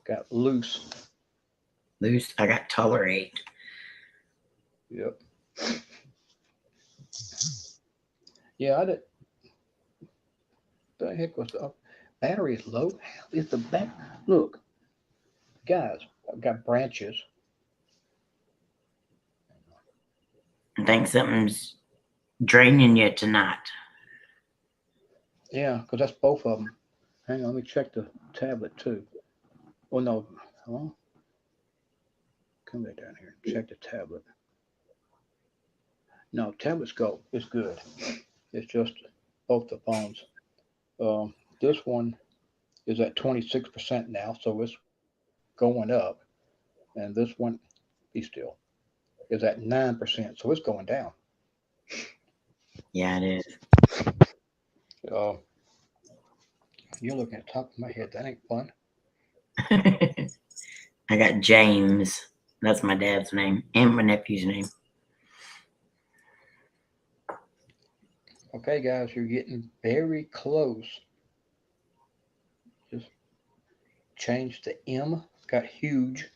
Got Loose. Loose. I got Tolerate. Yep. Yeah, I did. The heck was the battery is low? How is the back? Look, guys, I've got branches. I think something's draining you tonight. Yeah, because that's both of them. Hang on, let me check the tablet too. Oh no, hello. Come back down here. Check the tablet. No, tablet's go. It's good. It's just both the phones. This one is at 26% now, so it's going up, and this one, be still, is at 9%, so it's going down. Yeah, it Uh, you're looking at the top of my head. That ain't fun. is. I got James. That's my dad's name and my nephew's name. Okay, guys, you're getting very close. Just change the M. Got huge,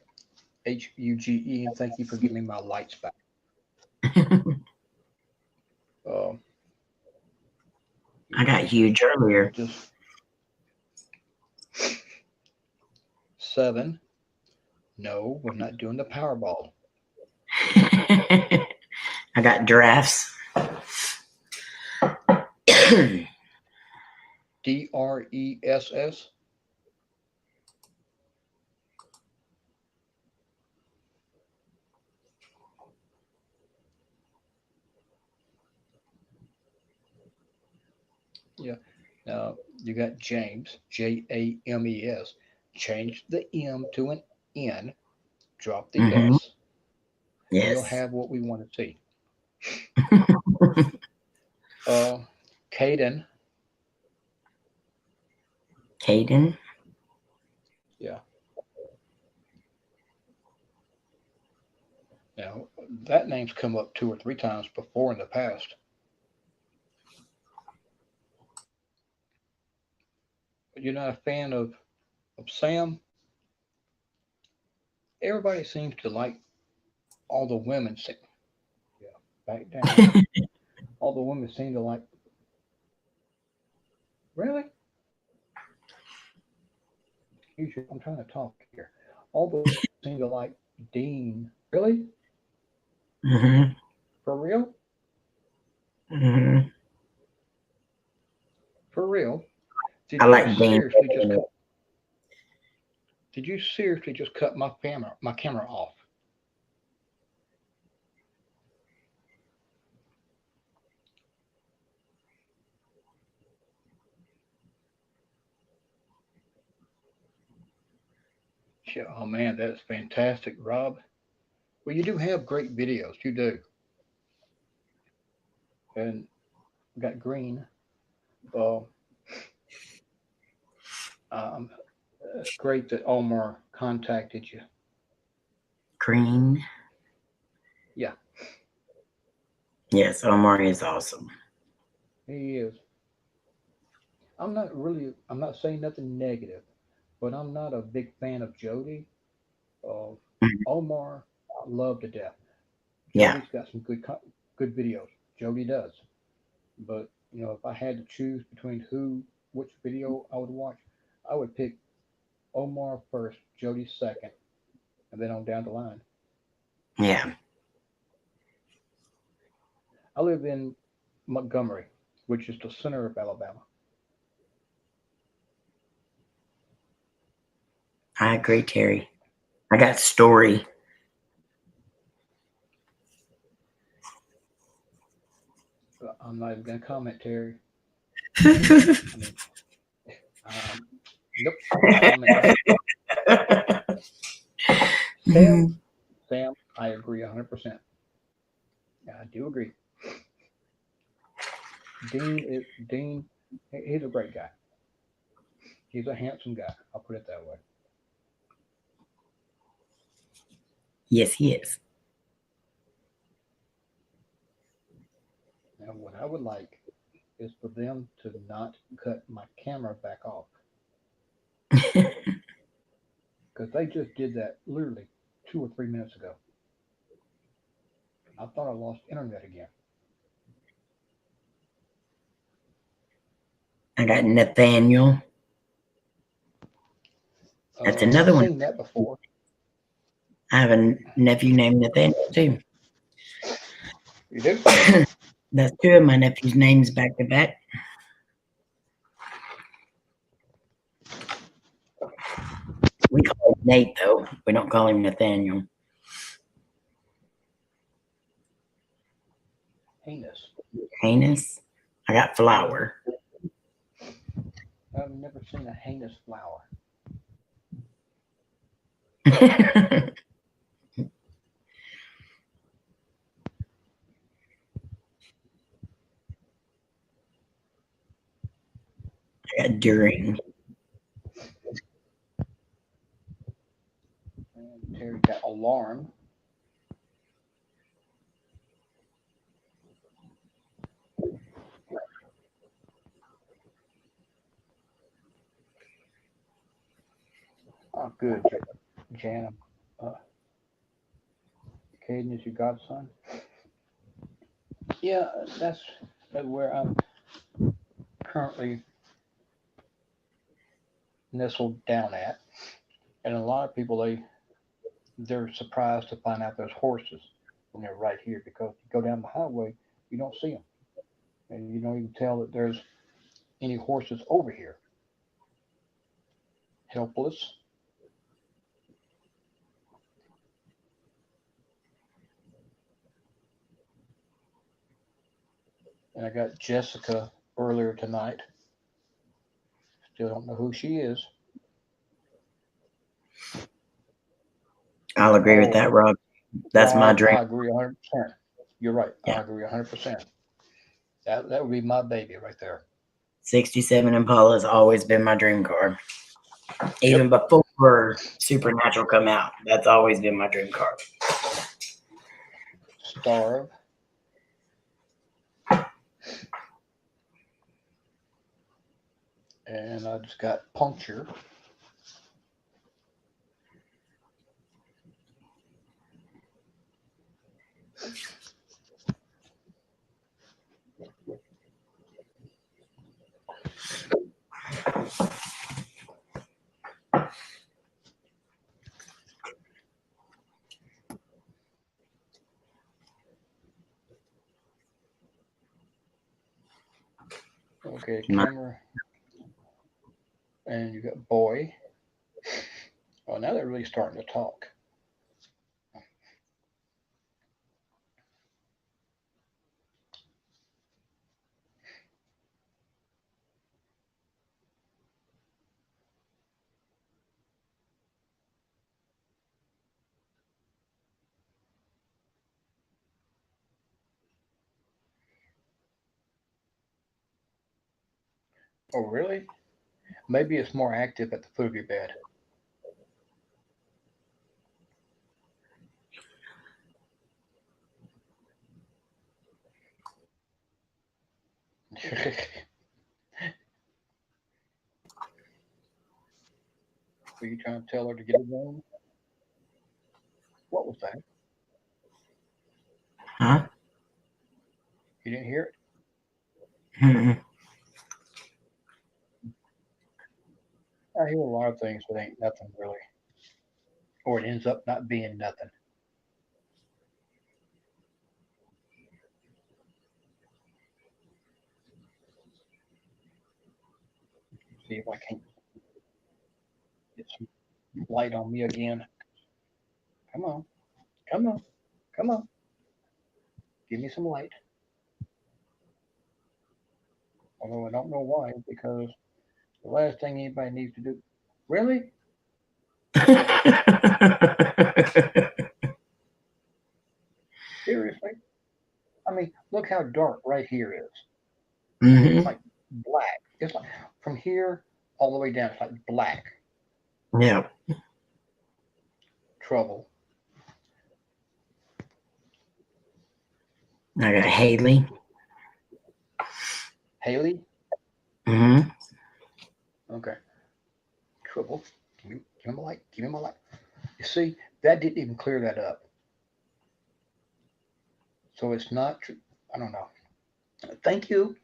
Huge, and thank you for giving me my lights back. Uh, I got huge earlier. just 7. No, we're not doing the Powerball. I got drafts. DRESS. Yeah. Now you got James, James. Change the M to an N, drop the Mm-hmm. S, and we'll Yes. have what we want to see. Caden. Caden. Yeah. Now that name's come up 2 or 3 times before in the past. But you're not a fan of Sam? Everybody seems to like all the women. Yeah, back down. All the women seem to like. Really? I'm trying to talk here. All the women seem to like Dean. Really? Mm-hmm. For real? Mm-hmm. For real? Did I you like Dean. seriously just cut? Did you seriously just cut my camera off? Yeah, oh man, that's fantastic, Rob. Well, you do have great videos. You do. And we got Green. Uh, um, it's great that Omar contacted you. Green. Yeah, Yes, Omar is awesome. he is. I'm not saying nothing negative, but I'm not a big fan of Jody. Uh, Mhm. Omar, I love to death. Yeah. Jody's got some good videos. Jody does. But if I had to choose between which video I would watch, I would pick Omar first, Jody second, and then on down the line. Yeah. I live in Montgomery, which is the center of Alabama. I agree, Terry. I got story. I'm not even going to comment, Terry. I mean, um, nope, no comment there. Sam, Mhm. Sam, I agree 100%. I do agree. Dean. He's a great guy. He's a handsome guy. I'll put it that way. Yes, he is. Now, what I would like is for them to not cut my camera back off because they just did that literally 2 or 3 minutes ago. I thought I lost internet again. I got Nathaniel. That's I've another one. seen that before. I have a nephew named Nathaniel too. You do? That's two of my nephew's names back to back. We call him Nate though. We don't call him Nathaniel. Heinous. Heinous. I got Flower. I've never seen a heinous flower. I got During. And Terry got alarm. Good, Jan. Uh, Caden is your godson. Yeah, that's where I'm currently nestled down at, and a lot of people they're surprised to find out there's horses when they're right here because you go down the highway, you don't see them, and you don't even tell that there's any horses over here. Helpless, and I got Jessica earlier tonight. Still don't know who she is. I'll agree with Oh, that, Rob. That's my Rob, dream. I agree 100%. You're right. I Yeah. agree 100%. That would be my baby right there. 67 Impala has always been my dream car. Even Yep. before Supernatural come out, that's always been my dream car. Starve. And I just got puncture. Okay, camera. And you got boy. Oh, now they're really starting to talk. Oh, really? Maybe it's more active at the foot of your bed. Were you trying to tell her to get a room? What was that? Huh? You didn't hear it? Mm-mm. I hear a lot of things that ain't nothing really. Or it ends up not being nothing. See if I can get some light on me again. Come on. Come on. Come on. Give me some light. Although I don't know why, because the last thing anybody needs to do. Really? Seriously? I mean, look how dark right here is. It's Hmm. like black. It's like from here all the way down. It's like black. Yeah. Trouble. I got Haley. Haley? Hmm. Okay. Trouble. Give me my light. Give me my light. You see, that didn't even clear that up. So it's not true. I don't know. Thank you.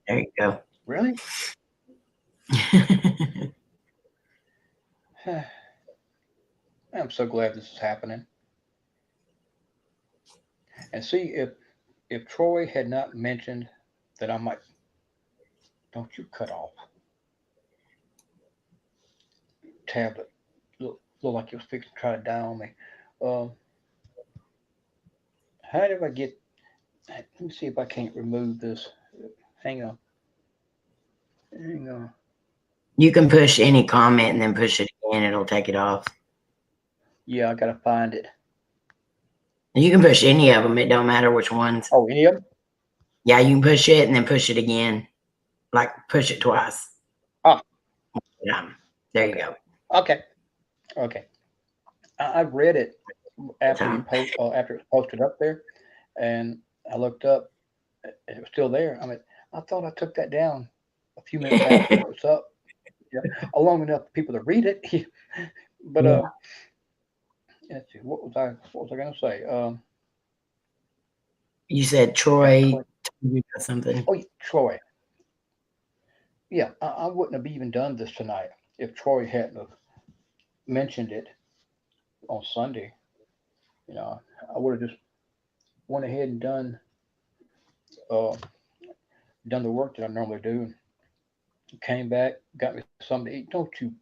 There you go. Really? I'm so glad this is happening. And see, if Troy had not mentioned that I might, don't you cut off tablet. Look like it was fixing to try to die on me. Um, how did I get? Let me see if I can't remove this. Hang on. Hang on. You can push any comment and then push it again. It'll take it off. Yeah, I gotta find it. You can push any of them. It don't matter which ones. Oh, any of them? Yeah, you can push it and then push it again. Like push it twice. Ah, Yeah. There you okay, go. okay, okay. I read it after Time. after it was posted up there, and I looked up, and it was still there. I mean, I thought I took that down a few minutes after it was up. Yeah, long enough for people to read it. But Yeah. let's see, what was I gonna say? You said Got Troy clean. told you about something. Oh, yeah, Troy. Yeah, I wouldn't have even done this tonight if Troy hadn't have mentioned it on Sunday. You know, I would have just went ahead and uh done the work that I normally do. Came back, got me something to eat. Don't you?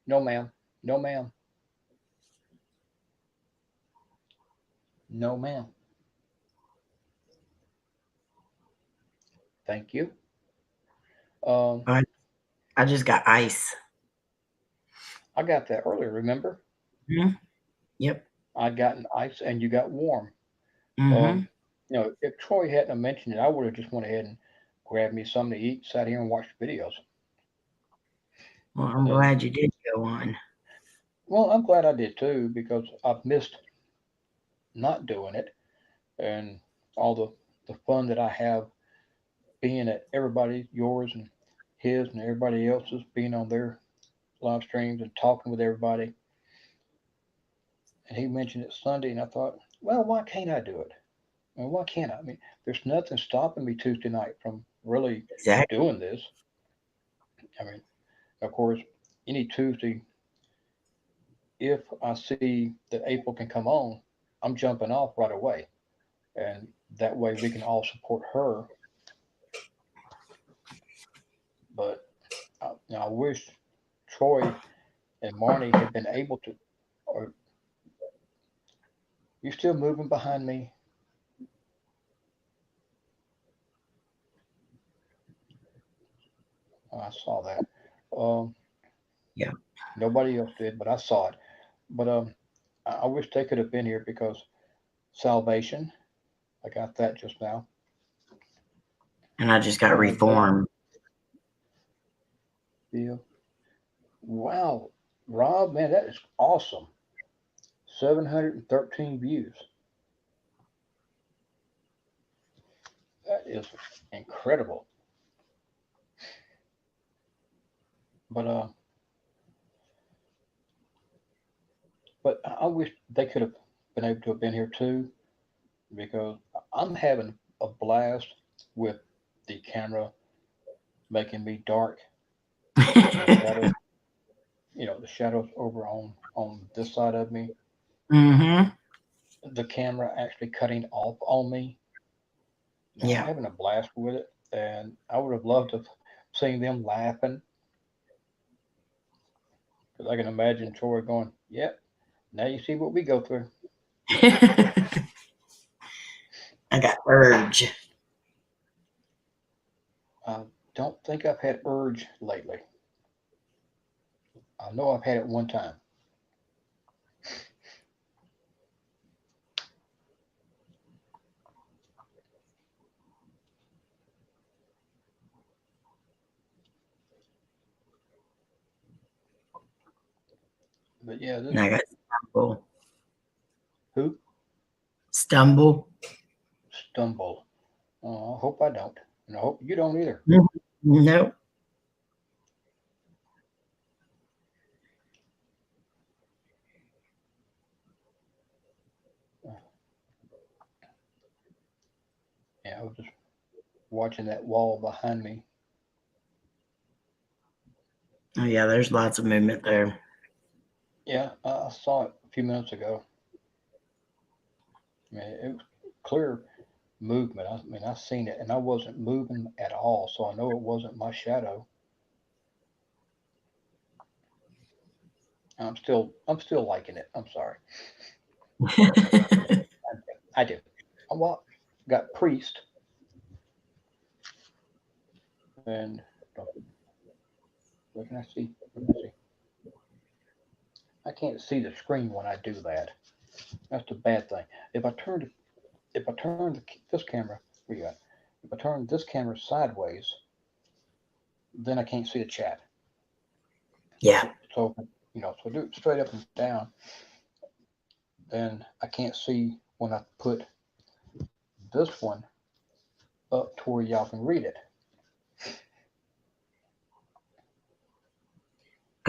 No, ma'am. No, ma'am. No, ma'am. Thank you. Um, I, I just got ice. I got that earlier. Remember? Mhm. Yep. I got an ice and you got warm. Mm-hmm. If Troy hadn't have mentioned it, I would have just went ahead and grabbed me something to eat, sat here and watched videos. Well, And I'm then, glad you did go on. well, I'm glad I did too because I've missed not doing it and all the fun that I have being at everybody, yours and his and everybody else's, being on their live streams and talking with everybody. And he mentioned it Sunday, and I thought, well, why can't I do it? I mean, why can't I? I mean, there's nothing stopping me Tuesday night from really Exactly. doing this. I mean, of course, any Tuesday, if I see that April can come on, I'm jumping off right away. And that way we can all support her. But I wish Troy and Marnie had been able to. Are you still moving behind me? I saw that. Um, Yeah. Nobody else did, but I saw it. But I wish they could have been here because salvation. I got that just now. And I just got And reformed. yeah, wow, Rob, man, that is awesome. 713 views. That is incredible. But I wish they could have been able to have been here too because I'm having a blast with the camera making me dark and the shadows, the shadows over on this side of me. Mm-hmm. The camera actually cutting off on me. I'm Yeah. having a blast with it, and I would have loved to have seen them laughing because I can imagine Troy going, "Yep, now you see what we go through." I got urge. I don't think I've had urge lately. I know I've had it one time, but yeah, this And I got stumble. who Stumble. stumble. I hope I don't, and I hope you don't either. Mhm. Nope. Yeah, I was just watching that wall behind me. Oh yeah, there's lots of movement there. Yeah, I saw it a few minutes ago. I mean, it was clear movement. I mean, I seen it, and I wasn't moving at all, so I know it wasn't my shadow. I'm still liking it. I'm sorry. I do. Well, got priest, and what can I see? What can I see? I can't see the screen when I do that. That's the bad thing. If I turn this camera, where you at? If I turn this camera sideways, then I can't see the chat. Yeah. So so I do it straight up and down, then I can't see when I put this one up to where y'all can read it.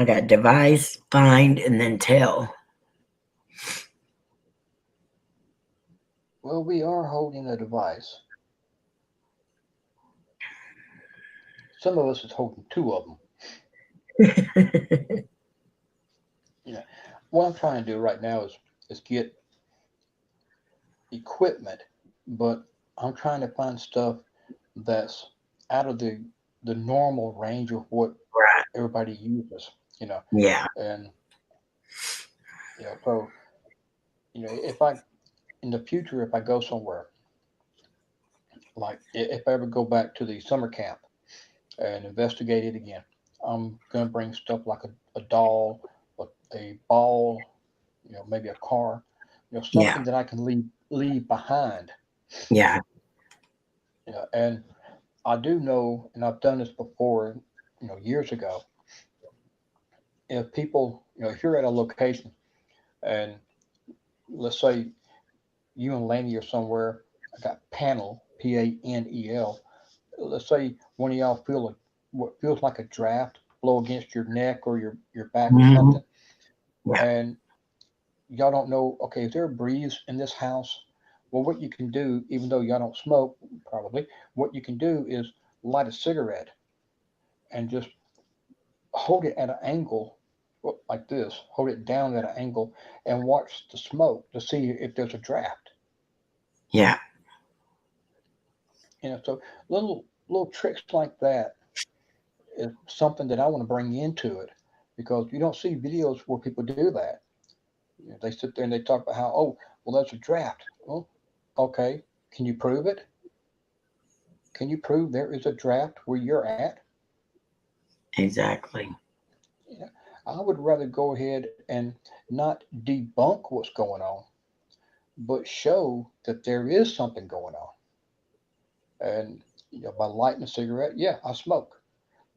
I got devise, find, and then tell. Well, we are holding a device. Some of us is holding two of them. You know, what I'm trying to do right now is get equipment, but I'm trying to find stuff that's out of the normal range of what Right. everybody uses. You know, Yeah. and so if I in the future if I go somewhere like if I ever go back to the summer camp and investigate it again, I'm gonna bring stuff like a doll, a ball, maybe a car, Yeah. something that I can leave behind. Yeah. And I do know, and I've done this before, years ago. If people, if you're at a location and let's say you and Laney are somewhere, I got panel, Panel. Let's say one of y'all feel what feels like a draft blow against your neck or your back or Hmm. something, Yeah. and y'all don't know, okay, is there a breeze in this house? Well, what you can do, even though y'all don't smoke, probably, what you can do is light a cigarette and just hold it at an angle like this, hold it down at an angle, and watch the smoke to see if there's a draft. Yeah. So little tricks like that is something that I want to bring into it because you don't see videos where people do that. They sit there and they talk about how, oh, well, that's a draft. Well, okay, can you prove it? Can you prove there is a draft where you're at? Exactly. You know, I would rather go ahead and not debunk what's going on, but show that there is something going on. And by lighting a cigarette, yeah, I smoke.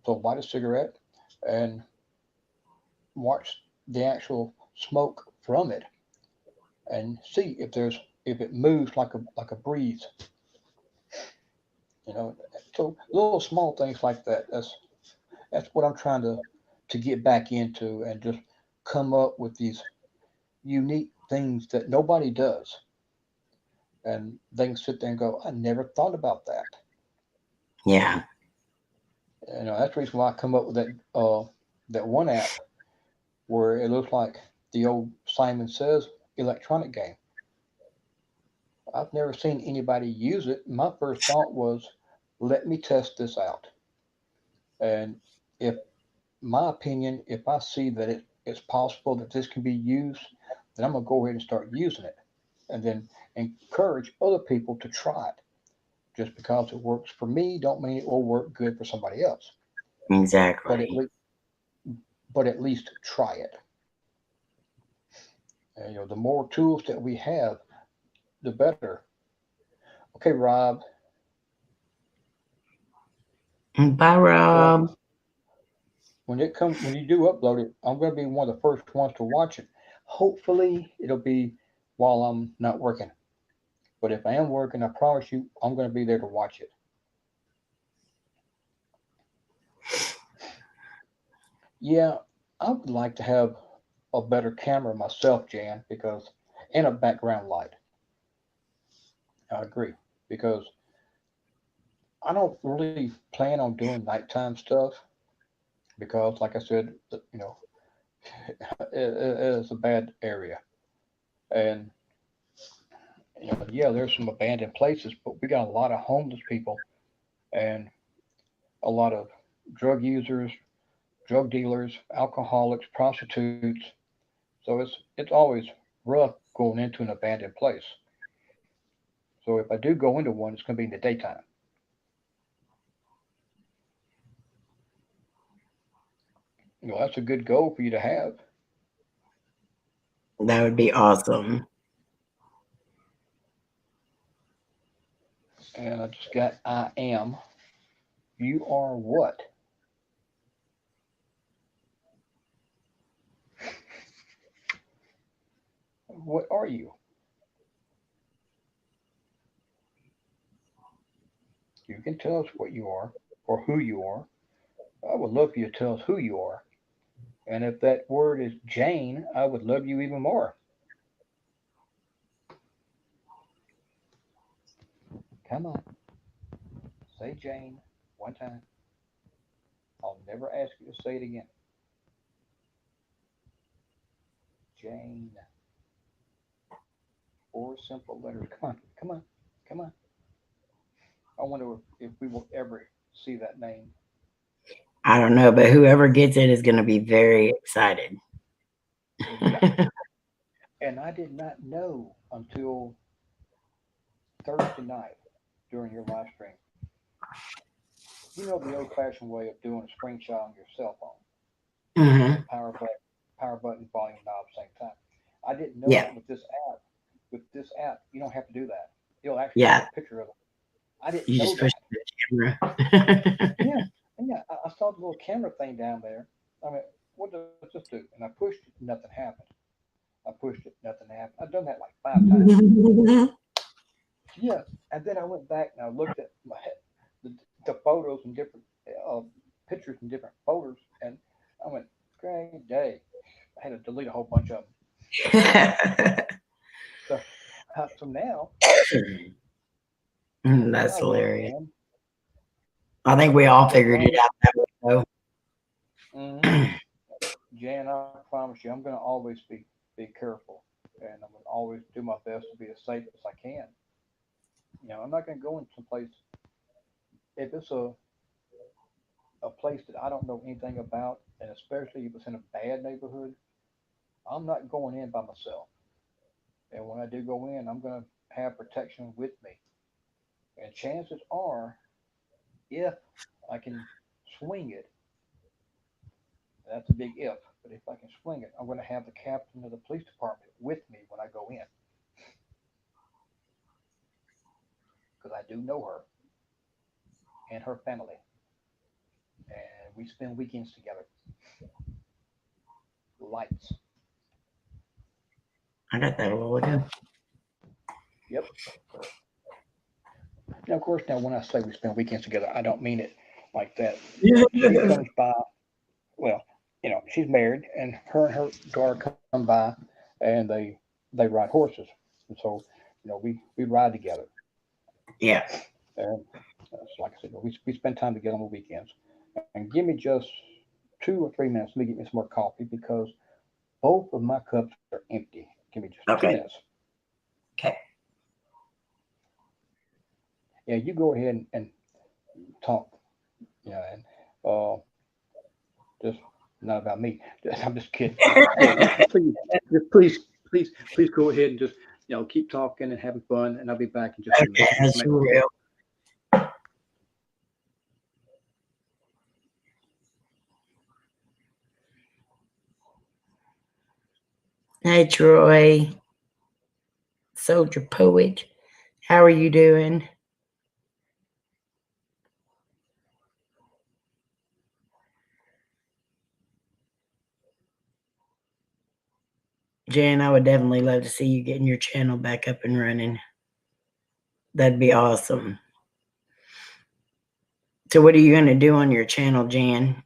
So light a cigarette and watch the actual smoke from it and see if it moves like a breeze. You know, so little small things like that. That's what I'm trying to get back into and just come up with these unique things that nobody does, and they can sit there and go, I never thought about that. Yeah. That's the reason why I come up with that one app where it looks like the old Simon Says electronic game. I've never seen anybody use it. My first thought was, let me test this out. And if my opinion, if I see that it's possible that this can be used, then I'm gonna go ahead and start using it, and then encourage other people to try it. Just because it works for me, don't mean it will work good for somebody else. But at Exactly. least, but at least try it. And, the more tools that we have, the better. Okay, Rob. Bye, Well, Rob. when you do upload it, I'm gonna be one of the first ones to watch it. Hopefully, it'll be while I'm not working. But if I am working, I promise you, I'm going to be there to watch it. Yeah, I would like to have a better camera myself, Jan, because and a background light. I agree because I don't really plan on doing nighttime stuff because, like I said, it is a bad area, and yeah, there's some abandoned places, but we got a lot of homeless people and a lot of drug users, drug dealers, alcoholics, prostitutes. So it's always rough going into an abandoned place. So if I do go into one, it's going to be in the daytime. That's a good goal for you to have. That would be awesome. And I just got I am. You are what? What are you? You can tell us what you are or who you are. I would love for you to tell us who you are. And if that word is Jane, I would love you even more. Come on, say Jane one time. I'll never ask you to say it again. Jane. Four simple letters. Come on, come on, come on. I wonder if we will ever see that name. I don't know, but whoever gets it is going to be very excited. Yeah. And I did not know until Thursday night during your live stream. You know the old-fashioned way of doing a screenshot on your cell phone, hitting the Hmm. power button, volume knob, same time. I didn't know Yeah, that with this app. With this app, you don't have to do that. It'll actually take yeah. a picture of it. I didn't You know just push that. the camera. Yeah, and yeah, I saw the little camera thing down there. I mean, what does this do? And I pushed it, nothing happened. I pushed it, nothing happened. I've done that like 5 times. Yeah, and then I went back and I looked at the photos and different uh, pictures and different photos, and I went, great day. I had to delete a whole bunch of them. So, so now, That's I love hilarious. Jan. I think we all As figured long it as, out that mm way, Jan, I promise you, I'm going to always be careful, and I'm going to always do my best to be as safe as I can. I'm not going to go in some place if it's a place that I don't know anything about, and especially if it's in a bad neighborhood. I'm not going in by myself. And when I do go in, I'm going to have protection with me. And chances are, if I can swing it, that's a big if, but if I can swing it, I'm going to have the captain of the police department with me when I go in because I do know her and her family. And we spend weekends together. Lights. I got that a while ago. Yep. Now, of course, now when I say we spend weekends together, I don't mean it like that. She comes by. Well, she's married, and her daughter come by, and they ride horses, and so we ride together, Yeah, and like I said, we spend time together on the weekends. And give me just 2 or 3 minutes. Let me get me some more coffee because both of my cups are empty. Give me just 2 minutes. okay, okay. Yeah, you go ahead and talk. And uh, just not about me. I'm just kidding. Yeah, just please go ahead and just keep talking and having fun, and I'll be back in just a Okay, minute. Just that's make my real. Hey, Troy, soldier poet. How are you doing? Jan, I would definitely love to see you getting your channel back up and running. That'd be awesome. So, what are you going to do on your channel, Jan?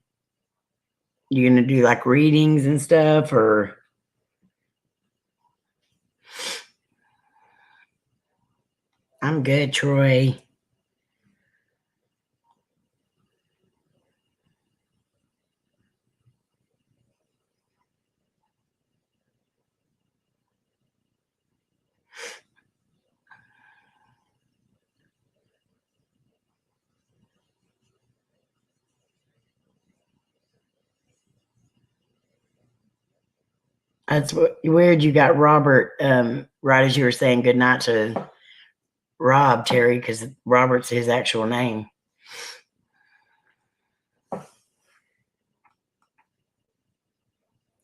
You going to do like readings and stuff, or I'm good, Troy. That's weird. You got Robert right as you were saying goodnight to Rob, Terry, because Robert's his actual name.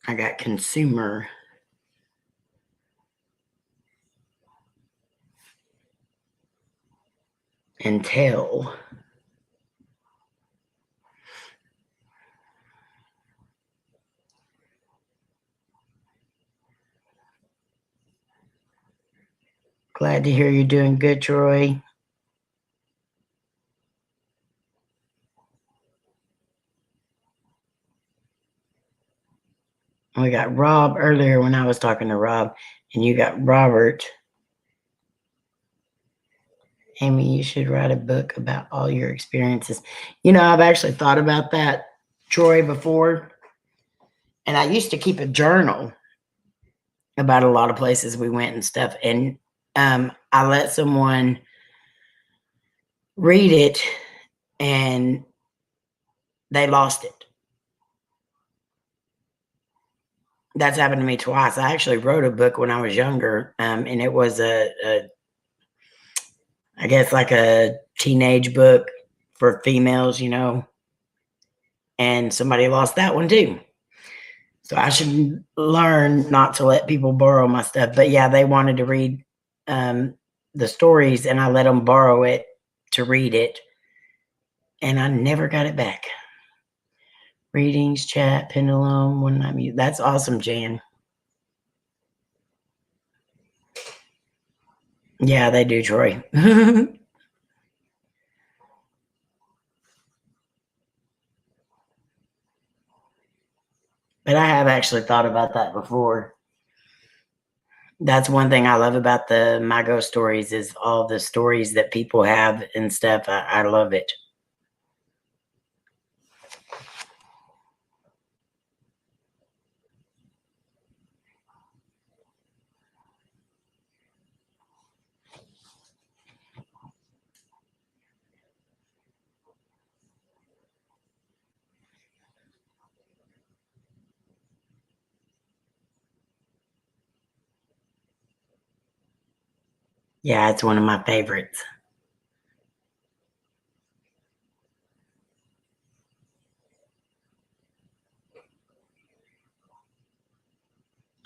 I got consumer and tell. Glad to hear you're doing good, Troy. We got Rob earlier when I was talking to Rob, and you got Robert. Amy, you should write a book about all your experiences. You know, I've actually thought about that, Troy, before. And I used to keep a journal about a lot of places we went and stuff. And I let someone read it and they lost it. That's happened to me twice. I actually wrote a book when I was younger, and it was I guess like a teenage book for females, you know, and somebody lost that one too. So I should learn not to let people borrow my stuff. But yeah, they wanted to read the stories, and I let them borrow it to read it, and I never got it back. Readings, chat, pendulum, one night mute. That's awesome, Jan. Yeah, they do, Troy. But I have actually thought about that before. That's one thing I love about the My Ghost Stories is all the stories that people have and stuff. I love it. Yeah, it's one of my favorites.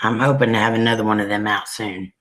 I'm hoping to have another one of them out soon.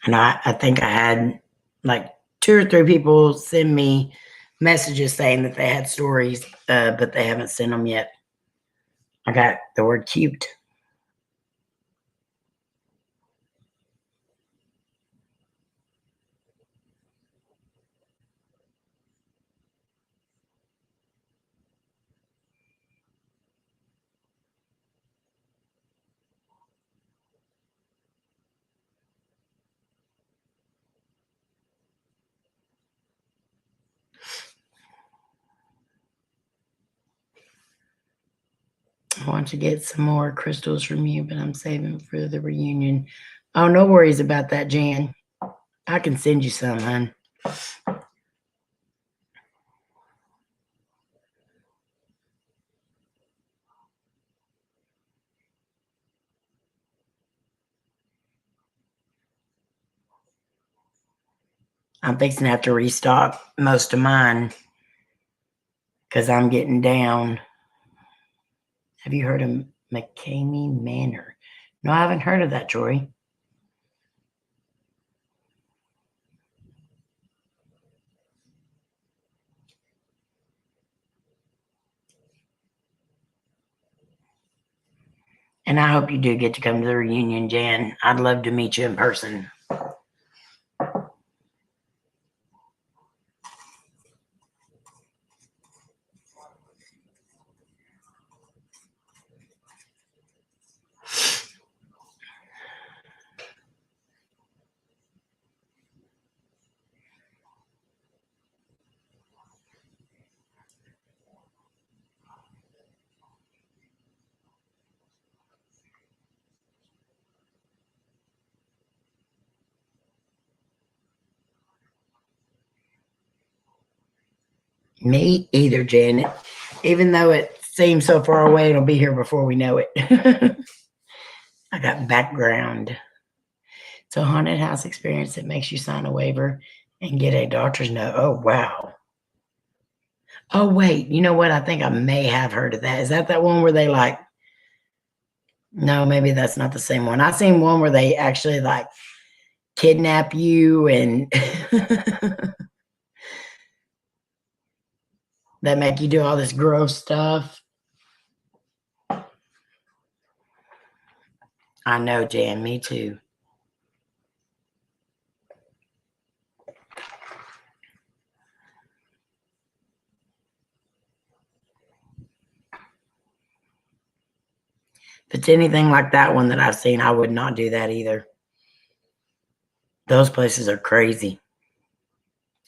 And I think I had like 2 or 3 people send me messages saying that they had stories, but they haven't sent them yet. I got the word cute. I want to get some more crystals from you, but I'm saving for the reunion. Oh, no worries about that, Jan. I can send you some, hon. I'm fixing to have to restock most of mine because I'm getting down. Have you heard of McCamey Manor? No, I haven't heard of that, Jory. And I hope you do get to come to the reunion, Jan. I'd love to meet you in person. Me either, Janet. Even though it seems so far away, it'll be here before we know it. I got background. It's a haunted house experience that makes you sign a waiver and get a doctor's note. Oh, wow. Oh, wait. You know what? I think I may have heard of that. Is that one where they like No, maybe that's not the same one. I seen one where they actually like kidnap you and that make you do all this gross stuff. I know, Jan, me too. If it's anything like that one that I've seen, I would not do that either. Those places are crazy.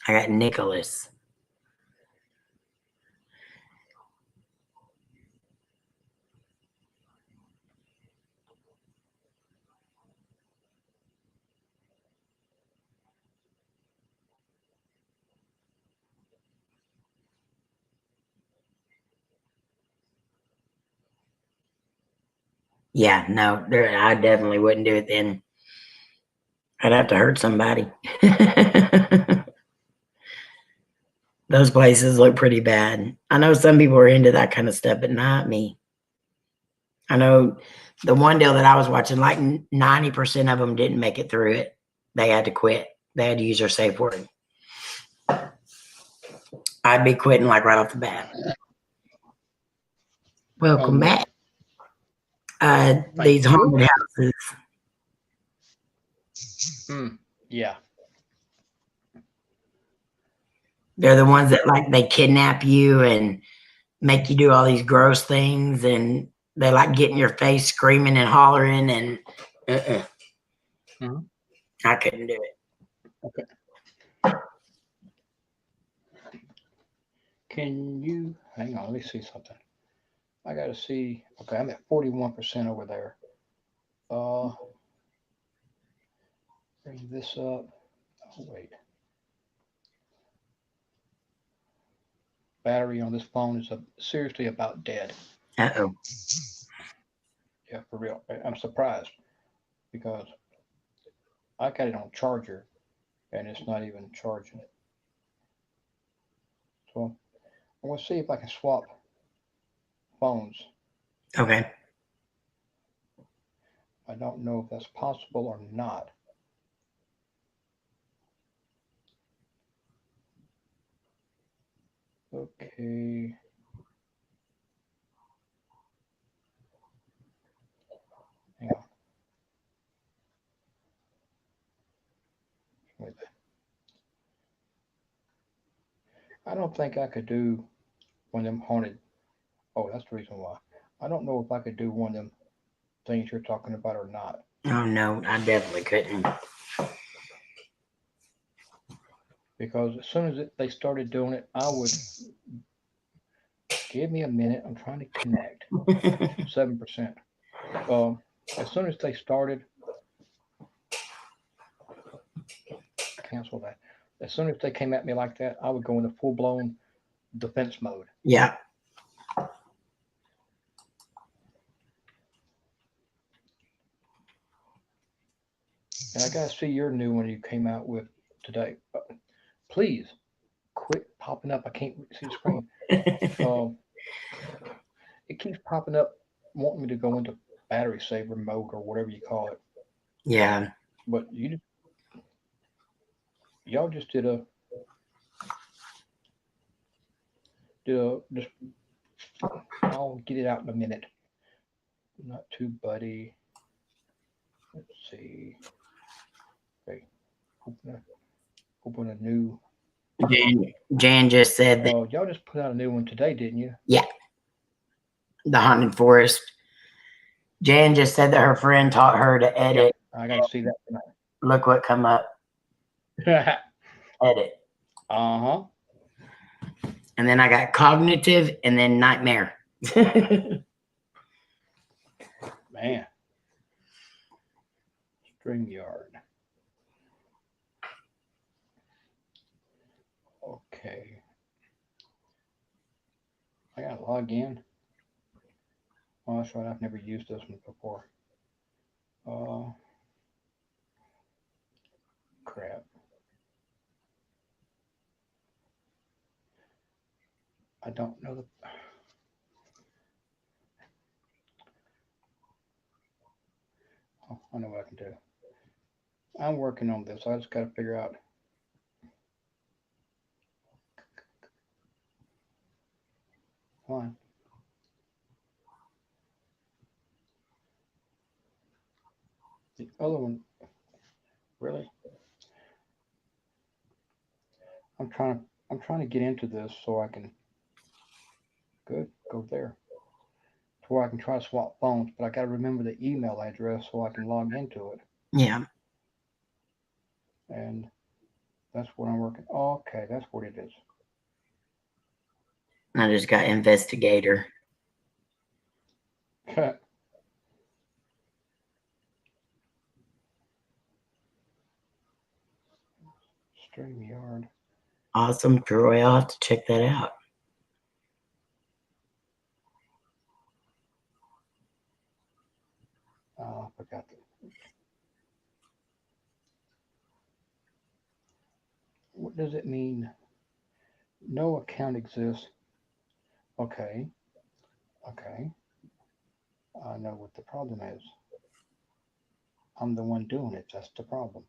I got Nicholas. Yeah, no, I definitely wouldn't do it then. I'd have to hurt somebody. Those places look pretty bad. I know some people are into that kind of stuff, but not me. I know the one deal that I was watching, like 90% of them didn't make it through it. They had to quit. They had to use their safe word. I'd be quitting like right off the bat. Welcome back. These haunted houses. Yeah. They're the ones that like they kidnap you and make you do all these gross things, and they like get in your face screaming and hollering, and I couldn't do it. Okay. Can you hang on? Let me see something. I got to see. Okay, I'm at 41% over there. Bring this up. Oh, wait. Battery on this phone is seriously about dead. Uh-oh. Yeah, for real. I'm surprised because I got it on charger and it's not even charging. So I'm going to see if I can swap phones. Okay. I don't know if that's possible or not. Okay. Hang on. Wait. I don't think I could do one of them haunted. Oh, that's the reason why. I don't know if I could do one of them things you're talking about or not. Oh no, I definitely couldn't. Because as soon as they started doing it, I would give me a minute. I'm trying to connect. 7%. As soon as they started, cancel that. As soon as they came at me like that, I would go into full blown defense mode. Yeah. And I gotta see your new one you came out with today. Please quit popping up. I can't see the screen. It keeps popping up, wanting me to go into battery saver mode or whatever you call it. Yeah. But y'all just did a just. I'll get it out in a minute. Not too buddy. Let's see. Okay. Open a new. Jan just said that. Oh, y'all just put out a new one today, didn't you? Yeah. The Haunted Forest. Jan just said that her friend taught her to edit. I got to see that tonight. Look what come up. Edit. Uh-huh. And then I got cognitive and then nightmare. Man. StreamYard. Okay. I got to log in. Oh, that's right. I've never used this one before. Crap. I don't know I know what I can do. I'm working on this. I just got to figure out. Fine. The other one, really? I'm trying. I'm trying to get into this so I can. Good. Go there. To where I can try to swap phones, but I got to remember the email address so I can log into it. Yeah. And that's what I'm working. Okay, that's what it is. I just got investigator. StreamYard. Awesome, Troy. I'll have to check that out. Oh, I forgot. What does it mean? No account exists. Okay, okay. I know what the problem is. I'm the one doing it. That's the problem.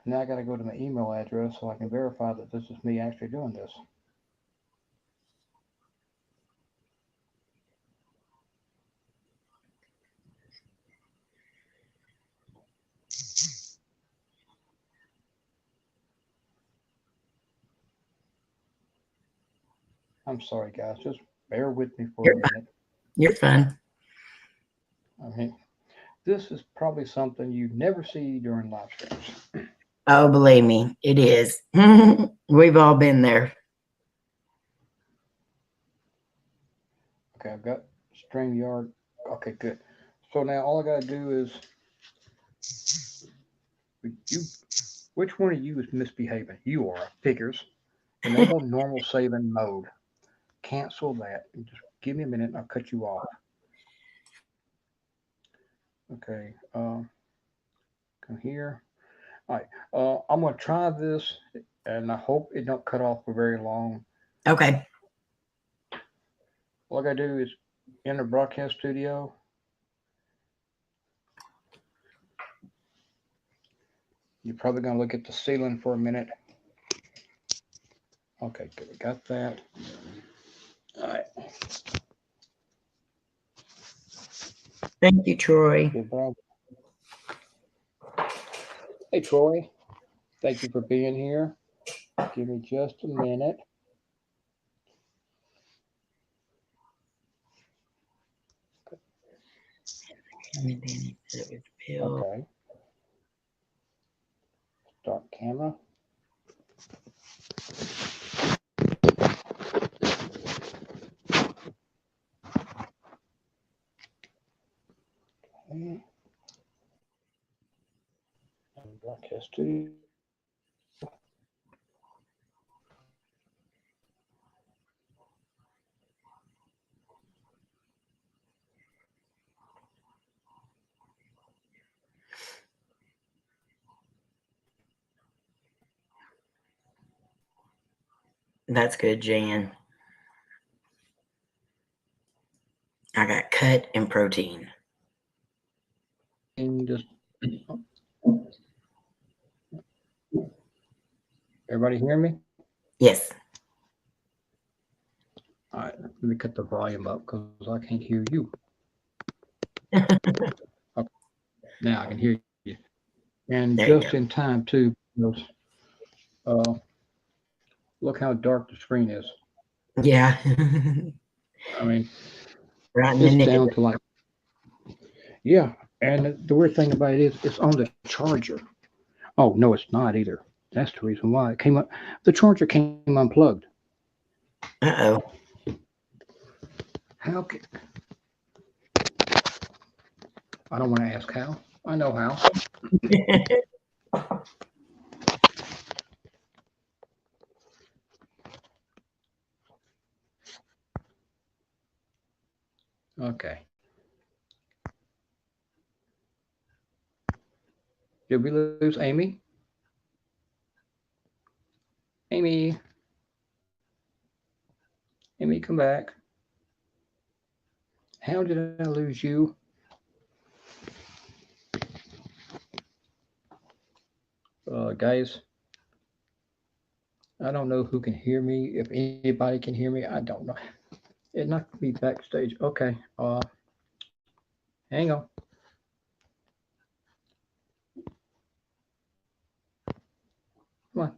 Now I got to go to my email address so I can verify that this is me actually doing this. I'm sorry, guys. Just bear with me for a you're, minute. you're fun. I mean, this is probably something you never see during live streams. Oh, believe me, it is. We've all been there. Okay, I've got StreamYard. Okay, good. So now all I got to do is you. Which one of you is misbehaving? You are. Figures. Enable normal saving mode. Cancel that. Just give me a minute and I'll cut you off. Okay. Come here. All right. I'm gonna try this, and I hope it don't cut off for very long. Okay. All I gotta do is enter broadcast studio. You're probably gonna look at the ceiling for a minute. Okay, good. We got that. All right. Thank you, Troy. Hey, Troy. Thank you for being here. Give me just a minute. Okay. Start camera. Okay. And broadcast studio. That's good, Jan. I got cut and protein. And just everybody hear me? Yes. All right. Let me cut the volume up because I can't hear you. Okay, now I can hear you. And There you just go. in time too. Because, uh, look how dark the screen is. Yeah. I mean, Right in the it's nick of down it. to like, yeah. And the weird thing about it is, it's on the charger. Oh no, it's not either. That's the reason why it came up. The charger came unplugged. Uh-oh. How? I don't want to ask how. I know how. Okay. Did we lose Amy? Amy, Amy, come back. How did I lose you? Guys, I don't know who can hear me. If anybody can hear me, I don't know. It knocked me backstage. Okay. Hang on. Come on.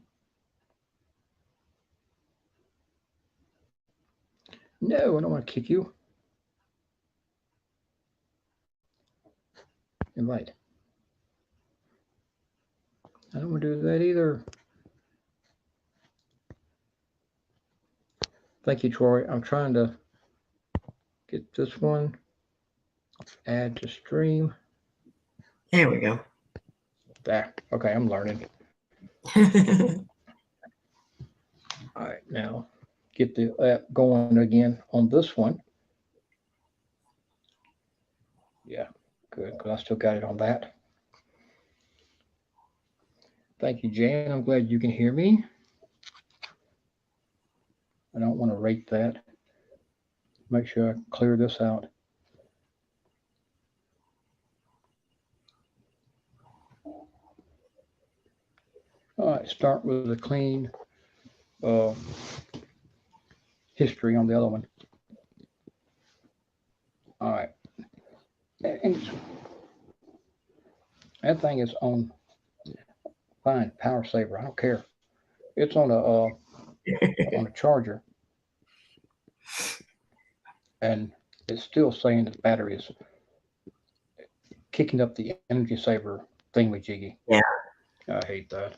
No, I don't want to kick you. Invite. I don't want to do that either. Thank you, Troy. I'm trying to get this one. Add to stream. There we go. There. Okay, I'm learning. All right, now get the app going again on this one. Yeah, good, because I still got it on that. Thank you, Jan. I'm glad you can hear me. I don't want to rate that. Make sure I clear this out. All right, start with a clean uh, history on the other one. All right. And that thing is on fine power saver. I don't care. It's on a charger, and it's still saying the battery is kicking up the energy saver thingamajiggy. Yeah. I hate that.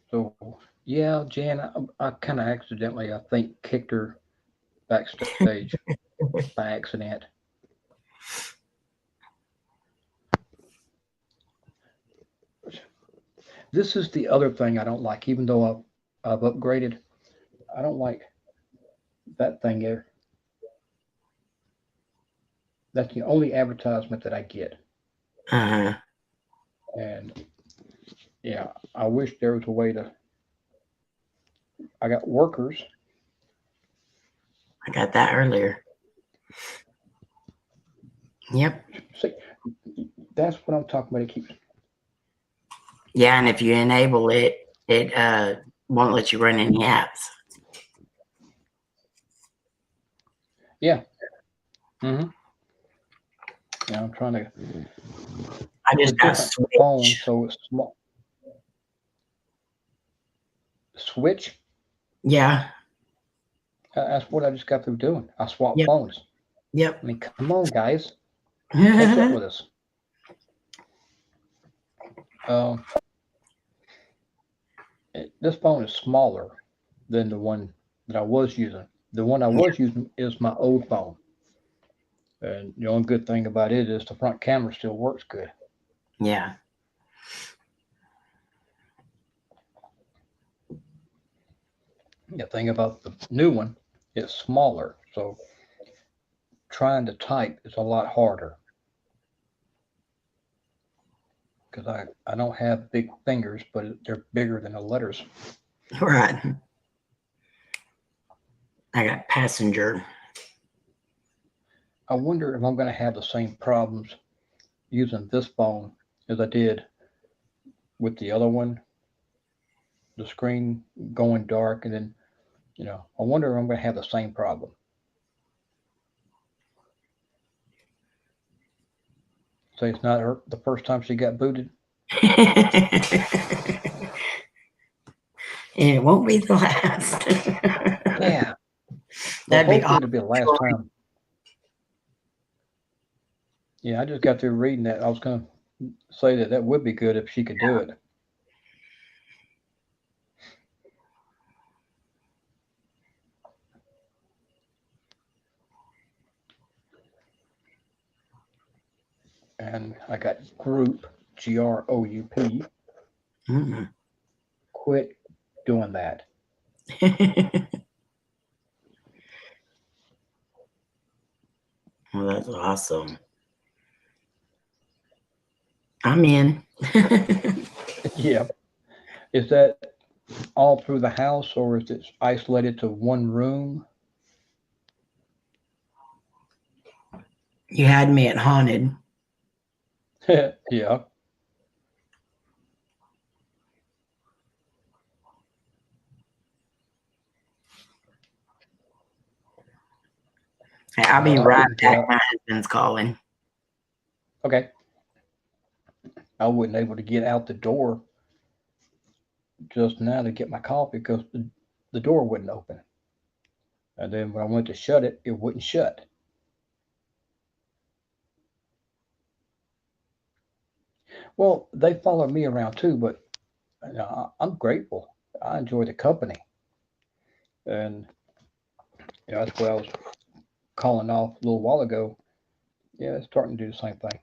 So yeah, Jan, I kind of accidentally, I think, kicked her backstage by accident. This is the other thing I don't like, even though I've upgraded. I don't like that thing there. That's the only advertisement that I get. Uh-huh. And yeah, I wish there was a way to. I got workers. I got that earlier. Yep. See, that's what I'm talking about. It keeps. Yeah, and if you enable it, it won't let you run any apps. Yeah. Mm-hmm. Yeah, I'm trying to. I It's just a got different phone, Switch. so it's small. Switch. Yeah. That's what I just got through doing. I swapped Yep. phones. Yep. I mean, come on, guys, catch up with us. Um, this phone is smaller than the one that I was using. The one I was using is my old phone, and the only good thing about it is the front camera still works good. Yeah. The thing about the new one, it's smaller, so trying to type is a lot harder because I don't have big fingers, but they're bigger than the letters. Right. I got Passenger. I wonder if I'm going to have the same problems using this phone as I did with the other one. The screen going dark, and then I wonder if I'm going to have the same problem. Say it's not her the first time she got booted. And it won't be the last. Yeah, well, That'd be hopefully awesome. it'll be the last time. Yeah, I just got through reading that. I was going to say that that would be good if she could do it. And I got group, GROUP. Mm. Quit doing that. Well, that's awesome. I'm in. Yeah. Is that all through the house, or is it isolated to one room? You had me at haunted. Yeah. Hey, I'll be Well, I right couldn't get back. out. My husband's calling. Okay. I wasn't able to get out the door just now to get my coffee because the door wouldn't open. And then when I went to shut it, it wouldn't shut. Well, they follow me around too, but I'm grateful. I enjoy the company. And that's what I was calling off a little while ago. Yeah, it's starting to do the same thing.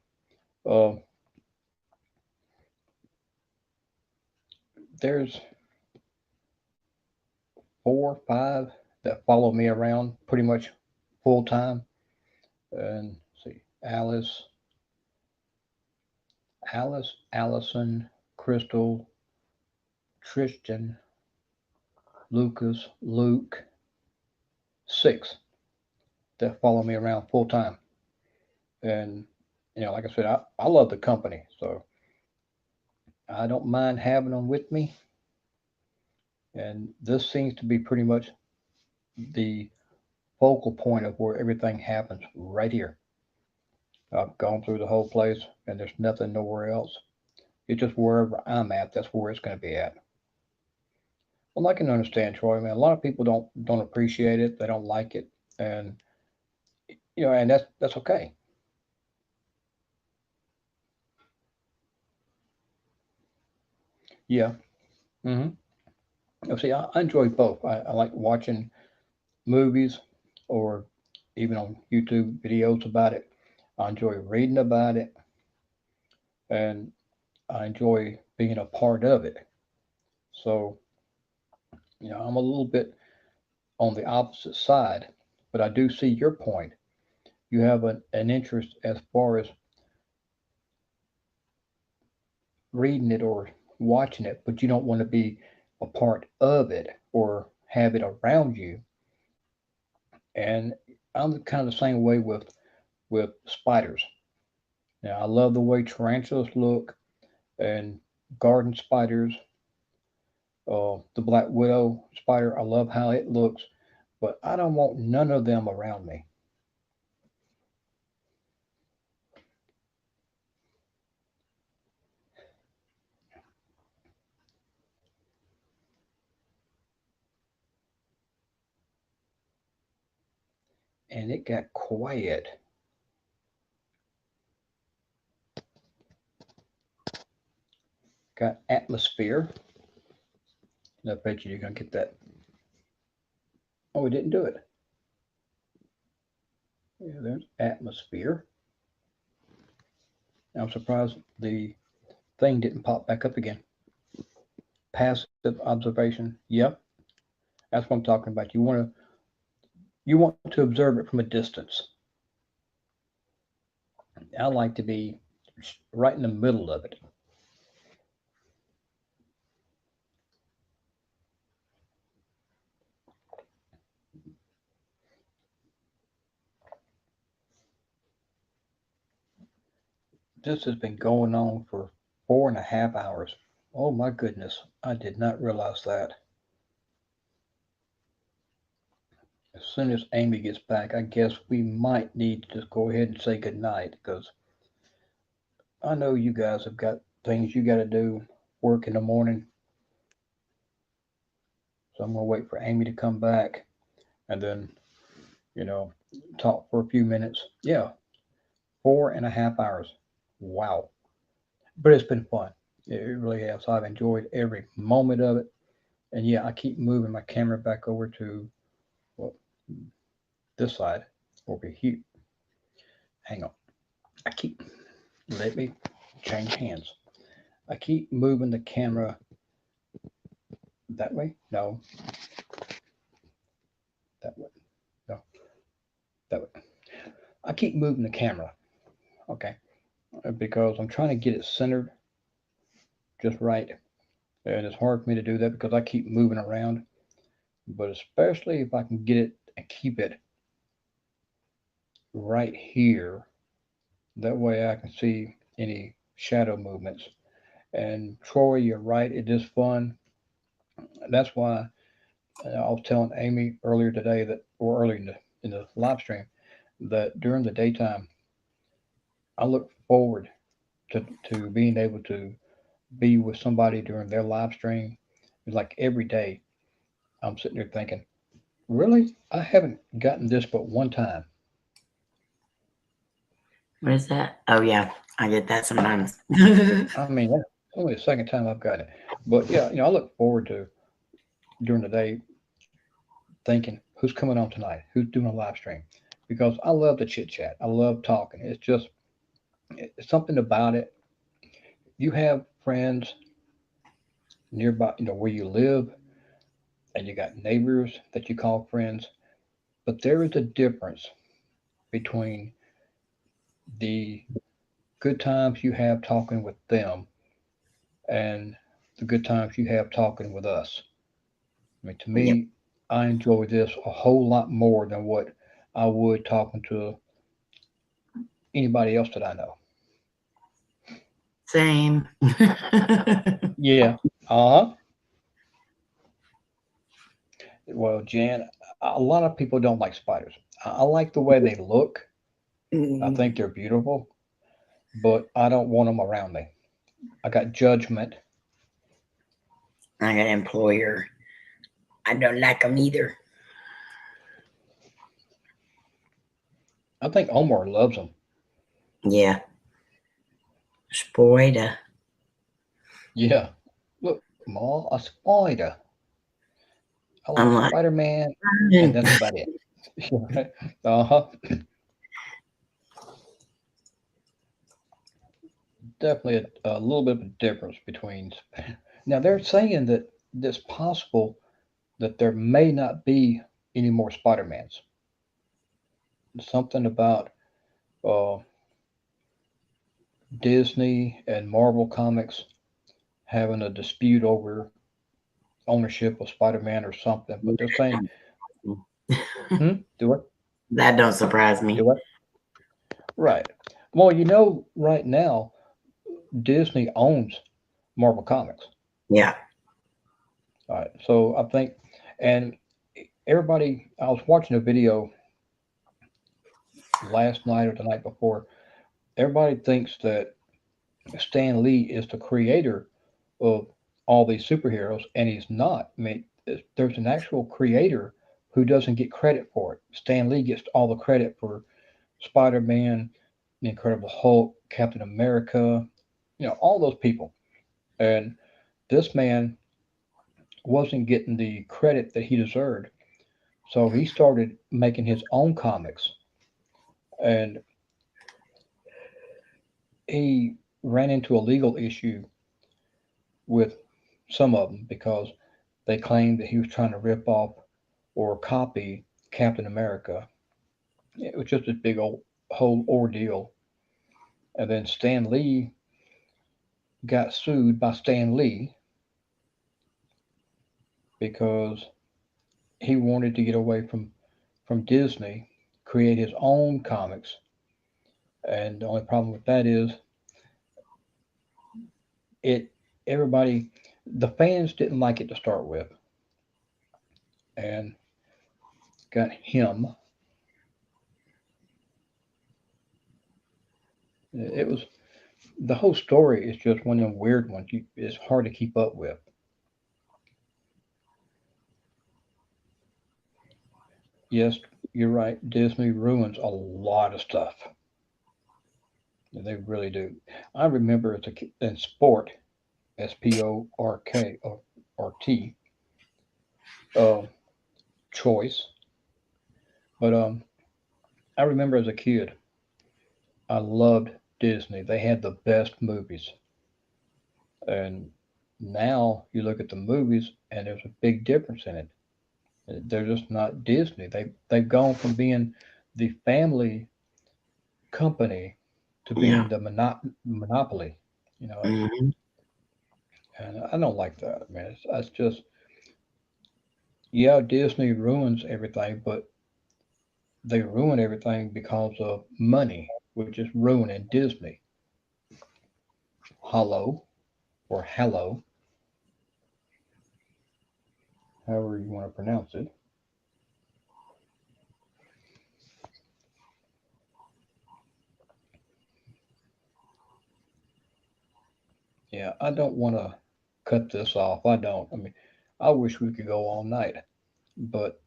Uh, there's 4 or 5 that follow me around pretty much full time. And let's see, Alice, Allison, Crystal, Tristan, Lucas, Luke, 6 that follow me around full time. And like I said, I love the company, so I don't mind having them with me. And this seems to be pretty much the focal point of where everything happens right here. I've gone through the whole place, and there's nothing nowhere else. It's just wherever I'm at, that's where it's going to be at. Well, I can understand, Troy. I mean, a lot of people don't appreciate it. They don't like it, and and that's okay. Yeah. Hmm. See, I enjoy both. I like watching movies or even on YouTube videos about it. I enjoy reading about it, and I enjoy being a part of it. So, I'm a little bit on the opposite side, but I do see your point. You have an interest as far as reading it or watching it, but you don't want to be a part of it or have it around you. And I'm kind of the same way with spiders. Now, I love the way tarantulas look and garden spiders. The black widow spider, I love how it looks, but I don't want none of them around me. And it got quiet, got atmosphere. And I bet you're gonna get that. Oh, we didn't do it. Yeah, there's atmosphere. I'm surprised the thing didn't pop back up again. Passive observation. Yep, that's what I'm talking about. You want to observe it from a distance. I like to be right in the middle of it. This has been going on for 4.5 hours. Oh my goodness, I did not realize that. As soon as Amy gets back, I guess we might need to just go ahead and say goodnight because I know you guys have got things you got to do, work in the morning. So I'm going to wait for Amy to come back and then, you know, talk for a few minutes. Yeah, 4.5 hours. Wow. But it's been fun. It really has. I've enjoyed every moment of it. And yeah, I keep moving my camera back over to, well, this side over here. Hang on. I keep, let me change hands. I keep moving the camera that way. No, that way. No, that way. I keep moving the camera. Okay. Because I'm trying to get it centered just right. and it's hard for me to do that because I keep moving around. But especially if I can get it and keep it right here, that way I can see any shadow movements. And Troy, you're right, it is fun. That's why I was telling Amy earlier today that, or earlier in the live stream, that during the daytime, I look forward to being able to be with somebody during their live stream. It's like every day, I'm sitting there thinking, really? I haven't gotten this but one time. What is that? Oh yeah, I get that sometimes. I mean, that's only the second time I've got it. But yeah, I look forward to during the day thinking, who's coming on tonight? Who's doing a live stream? Because I love the chit chat. I love talking. It's just it's something about it. You have friends nearby, where you live, and you got neighbors that you call friends. But there is a difference between the good times you have talking with them and the good times you have talking with us. I mean, to Yep. me, I enjoy this a whole lot more than what I would talking to anybody else that I know. Same. Yeah. Uh huh. Well, Jan, a lot of people don't like spiders. I like the way they look. I think they're beautiful, but I don't want them around me. I got judgment. I got an employer. I don't like them either. I think Omar loves them. Yeah. Spoiler. Yeah. Look, Ma, a spider. I like I'm like, Spider Man, and that's about it. Uh huh. Definitely a little bit of a difference between. Now they're saying that it's possible that there may not be any more Spider-Mans. Something about uh, Disney and Marvel Comics having a dispute over ownership of Spider-Man or something. But they're saying, do it, that don't surprise me. do it, right. Well, right now Disney owns Marvel Comics. Yeah. All right, so I think, and everybody, I was watching a video last night or the night before. Everybody thinks that Stan Lee is the creator of all these superheroes, and he's not. I mean, there's an actual creator who doesn't get credit for it. Stan Lee gets all the credit for Spider-Man, the Incredible Hulk, Captain America, all those people. And this man wasn't getting the credit that he deserved. So he started making his own comics, and he ran into a legal issue with some of them because they claimed that he was trying to rip off or copy Captain America. It was just this big old whole ordeal. And then Stan Lee got sued by Stan Lee because he wanted to get away from Disney, create his own comics. And the only problem with that is it everybody the fans didn't like it to start with, and got him. It was the whole story is just one of them weird ones. It's hard to keep up with. Yes, you're right. Disney ruins a lot of stuff. They really do. I remember as a kid in sport, SPORT, uh, choice. But I remember as a kid, I loved Disney. They had the best movies. And now you look at the movies, and there's a big difference in it. They're just not Disney. They've gone from being the family company to Yeah. being the monopoly. You know, Hmm. And I don't like that, man. That's just, yeah, Disney ruins everything, but they ruin everything because of money, which is ruining Disney. Hollow or Hello, however you want to pronounce it. Yeah, I don't want to cut this off. I don't. I mean, I wish we could go all night, but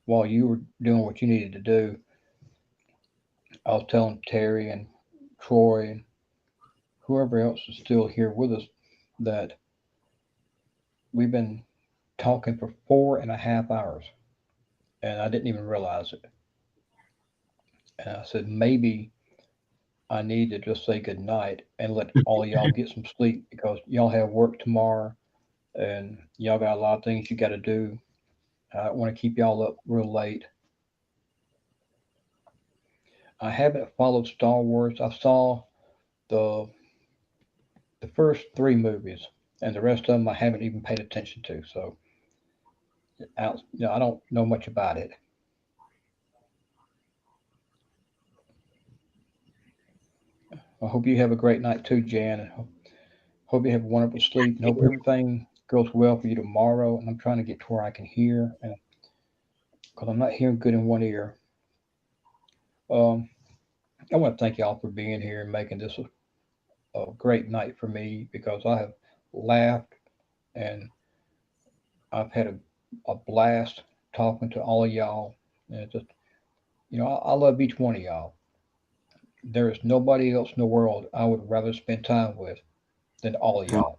while you were doing what you needed to do, I was telling Terry and Troy and whoever else is still here with us that we've been talking for 4.5 hours, and I didn't even realize it. And I said maybe I need to just say good night and let all y'all get some sleep because y'all have work tomorrow and y'all got a lot of things you got to do. I don't want to keep y'all up real late. I haven't followed Star Wars. I saw the the first three movies, and the rest of them I haven't even paid attention to. So I don't know much about it. I hope you have a great night too, Jan. And hope you have wonderful sleep, and hope everything goes well for you tomorrow. And I'm trying to get to where I can hear, and because I'm not hearing good in one ear. Um, I want to thank y'all for being here and making this a great night for me because I have laughed and I've had a blast talking to all of y'all. And it's just, I love each one of y'all. There is nobody else in the world I would rather spend time with than all of y'all.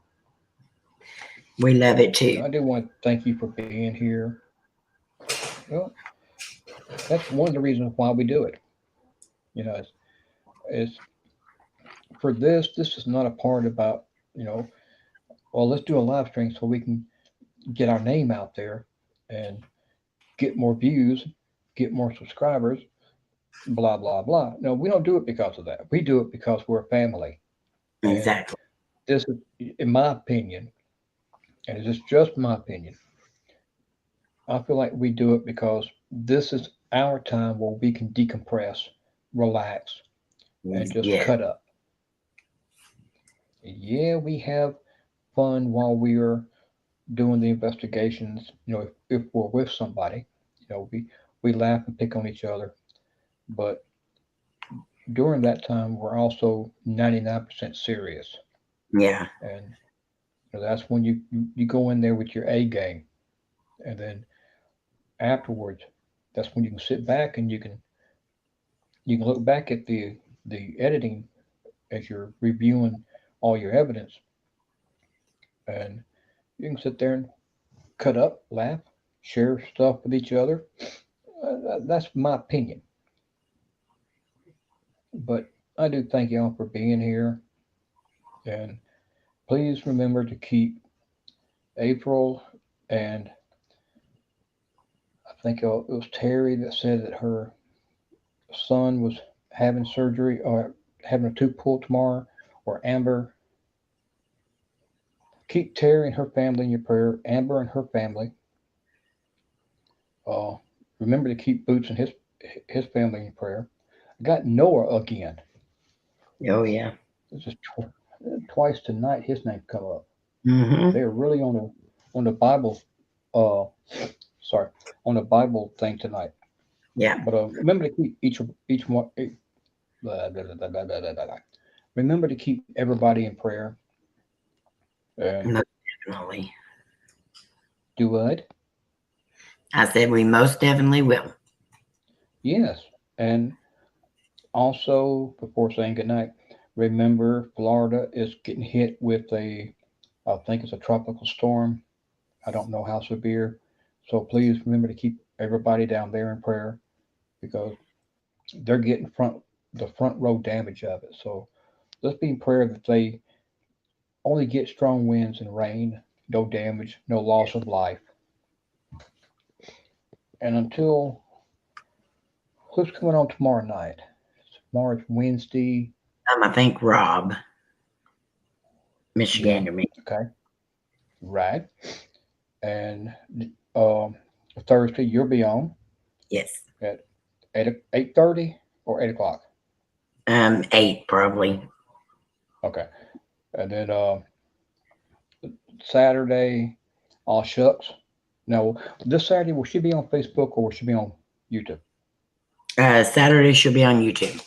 We love So, it too. I do want to thank you for being here. Well, that's one of the reasons why we do it. You know, it's for this is not a part about, you know, well, let's do a live stream so we can get our name out there and get more views, get more subscribers, blah, blah, blah. No, we don't do it because of that. We do it because we're a family. And Exactly. this is, in my opinion, and it's just my opinion, I feel like we do it because this is our time where we can decompress, relax, and just Yeah. cut up. Yeah, we have fun while we are doing the investigations. If we're with somebody, we laugh and pick on each other. But during that time, we're also 99% serious, Yeah. and that's when you go in there with your A game, and then afterwards, that's when you can sit back and you can look back at the editing as you're reviewing all your evidence, and you can sit there and cut up, laugh, share stuff with each other. That's my opinion. But I do thank y'all for being here, and please remember to keep April and I think it was Terry that said that her son was having surgery or having a tooth pulled tomorrow, or Amber. Keep Terry and her family in your prayer. Amber and her family. Uh, Remember to keep Boots and his family in prayer. I got Noah again. Oh yeah. This is twice tonight. His name come up. Mm-hmm. They're really on the Bible. Uh, sorry, on the Bible thing tonight. Yeah. But remember to keep each one. Blah, blah, blah, blah, blah, blah, blah. Remember to keep everybody in prayer and Most definitely. do what? I said we most definitely will. Yes, and also before saying goodnight, remember Florida is getting hit with I think it's a tropical storm. I don't know how severe. So please remember to keep everybody down there in prayer because they're getting the front row damage of it. So let's be in prayer that they only get strong winds and rain, no damage, no loss of life. And until who's coming on tomorrow night? Tomorrow's Wednesday. I think Rob, Yeah. Michigander me. Okay. Right. And um, Thursday you'll be on Yes. at 8:30 or 8 o'clock. 8 probably. Okay. And then Saturday, all shucks. No, this Saturday will she be on Facebook or will she be on YouTube? Saturday she'll be on YouTube.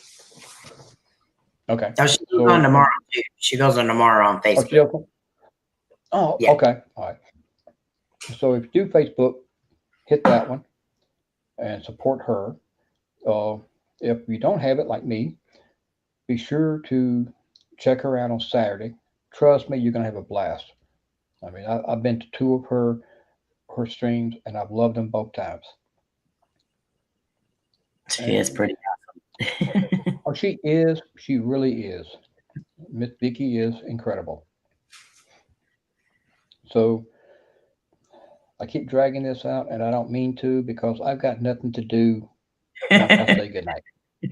Okay. Oh, she goes on So tomorrow too. She goes on tomorrow on oh, she Facebook. open? Oh, Yeah. okay. All right. So if you do Facebook, hit that one and support her. Uh, if you don't have it like me, be sure to check her out on Saturday. Trust me, you're gonna have a blast. I mean, I've been to two of her streams and I've loved them both times. She is And pretty awesome. oh, she really is. Miss Vicky is incredible. So I keep dragging this out, and I don't mean to because I've got nothing to do once I say goodnight.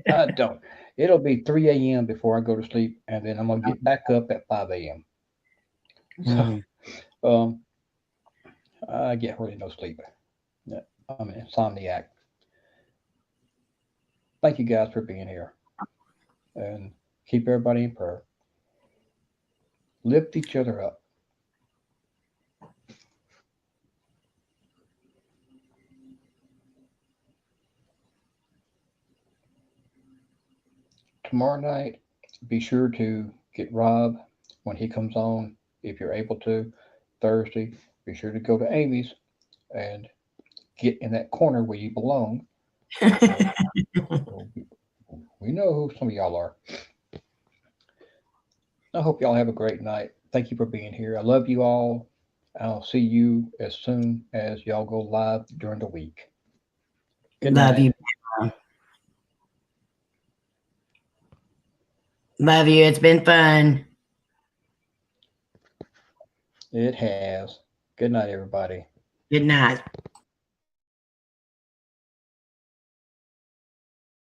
I don't. It'll be 3 a.m. before I go to sleep, and then I'm gonna get back up at 5 a.m. So Mm. I get really no sleep. Yeah, I'm an insomniac. Thank you guys for being here, and keep everybody in prayer. Lift each other up. Tomorrow night, be sure to get Rob when he comes on, if you're able to. Thursday, be sure to go to Amy's and get in that corner where you belong. So we know who some of y'all are. I hope y'all have a great night. Thank you for being here. I love you all. I'll see you as soon as y'all go live during the week. Good Love night. you. Love you. It's been fun. It has. Good night, everybody. Good night.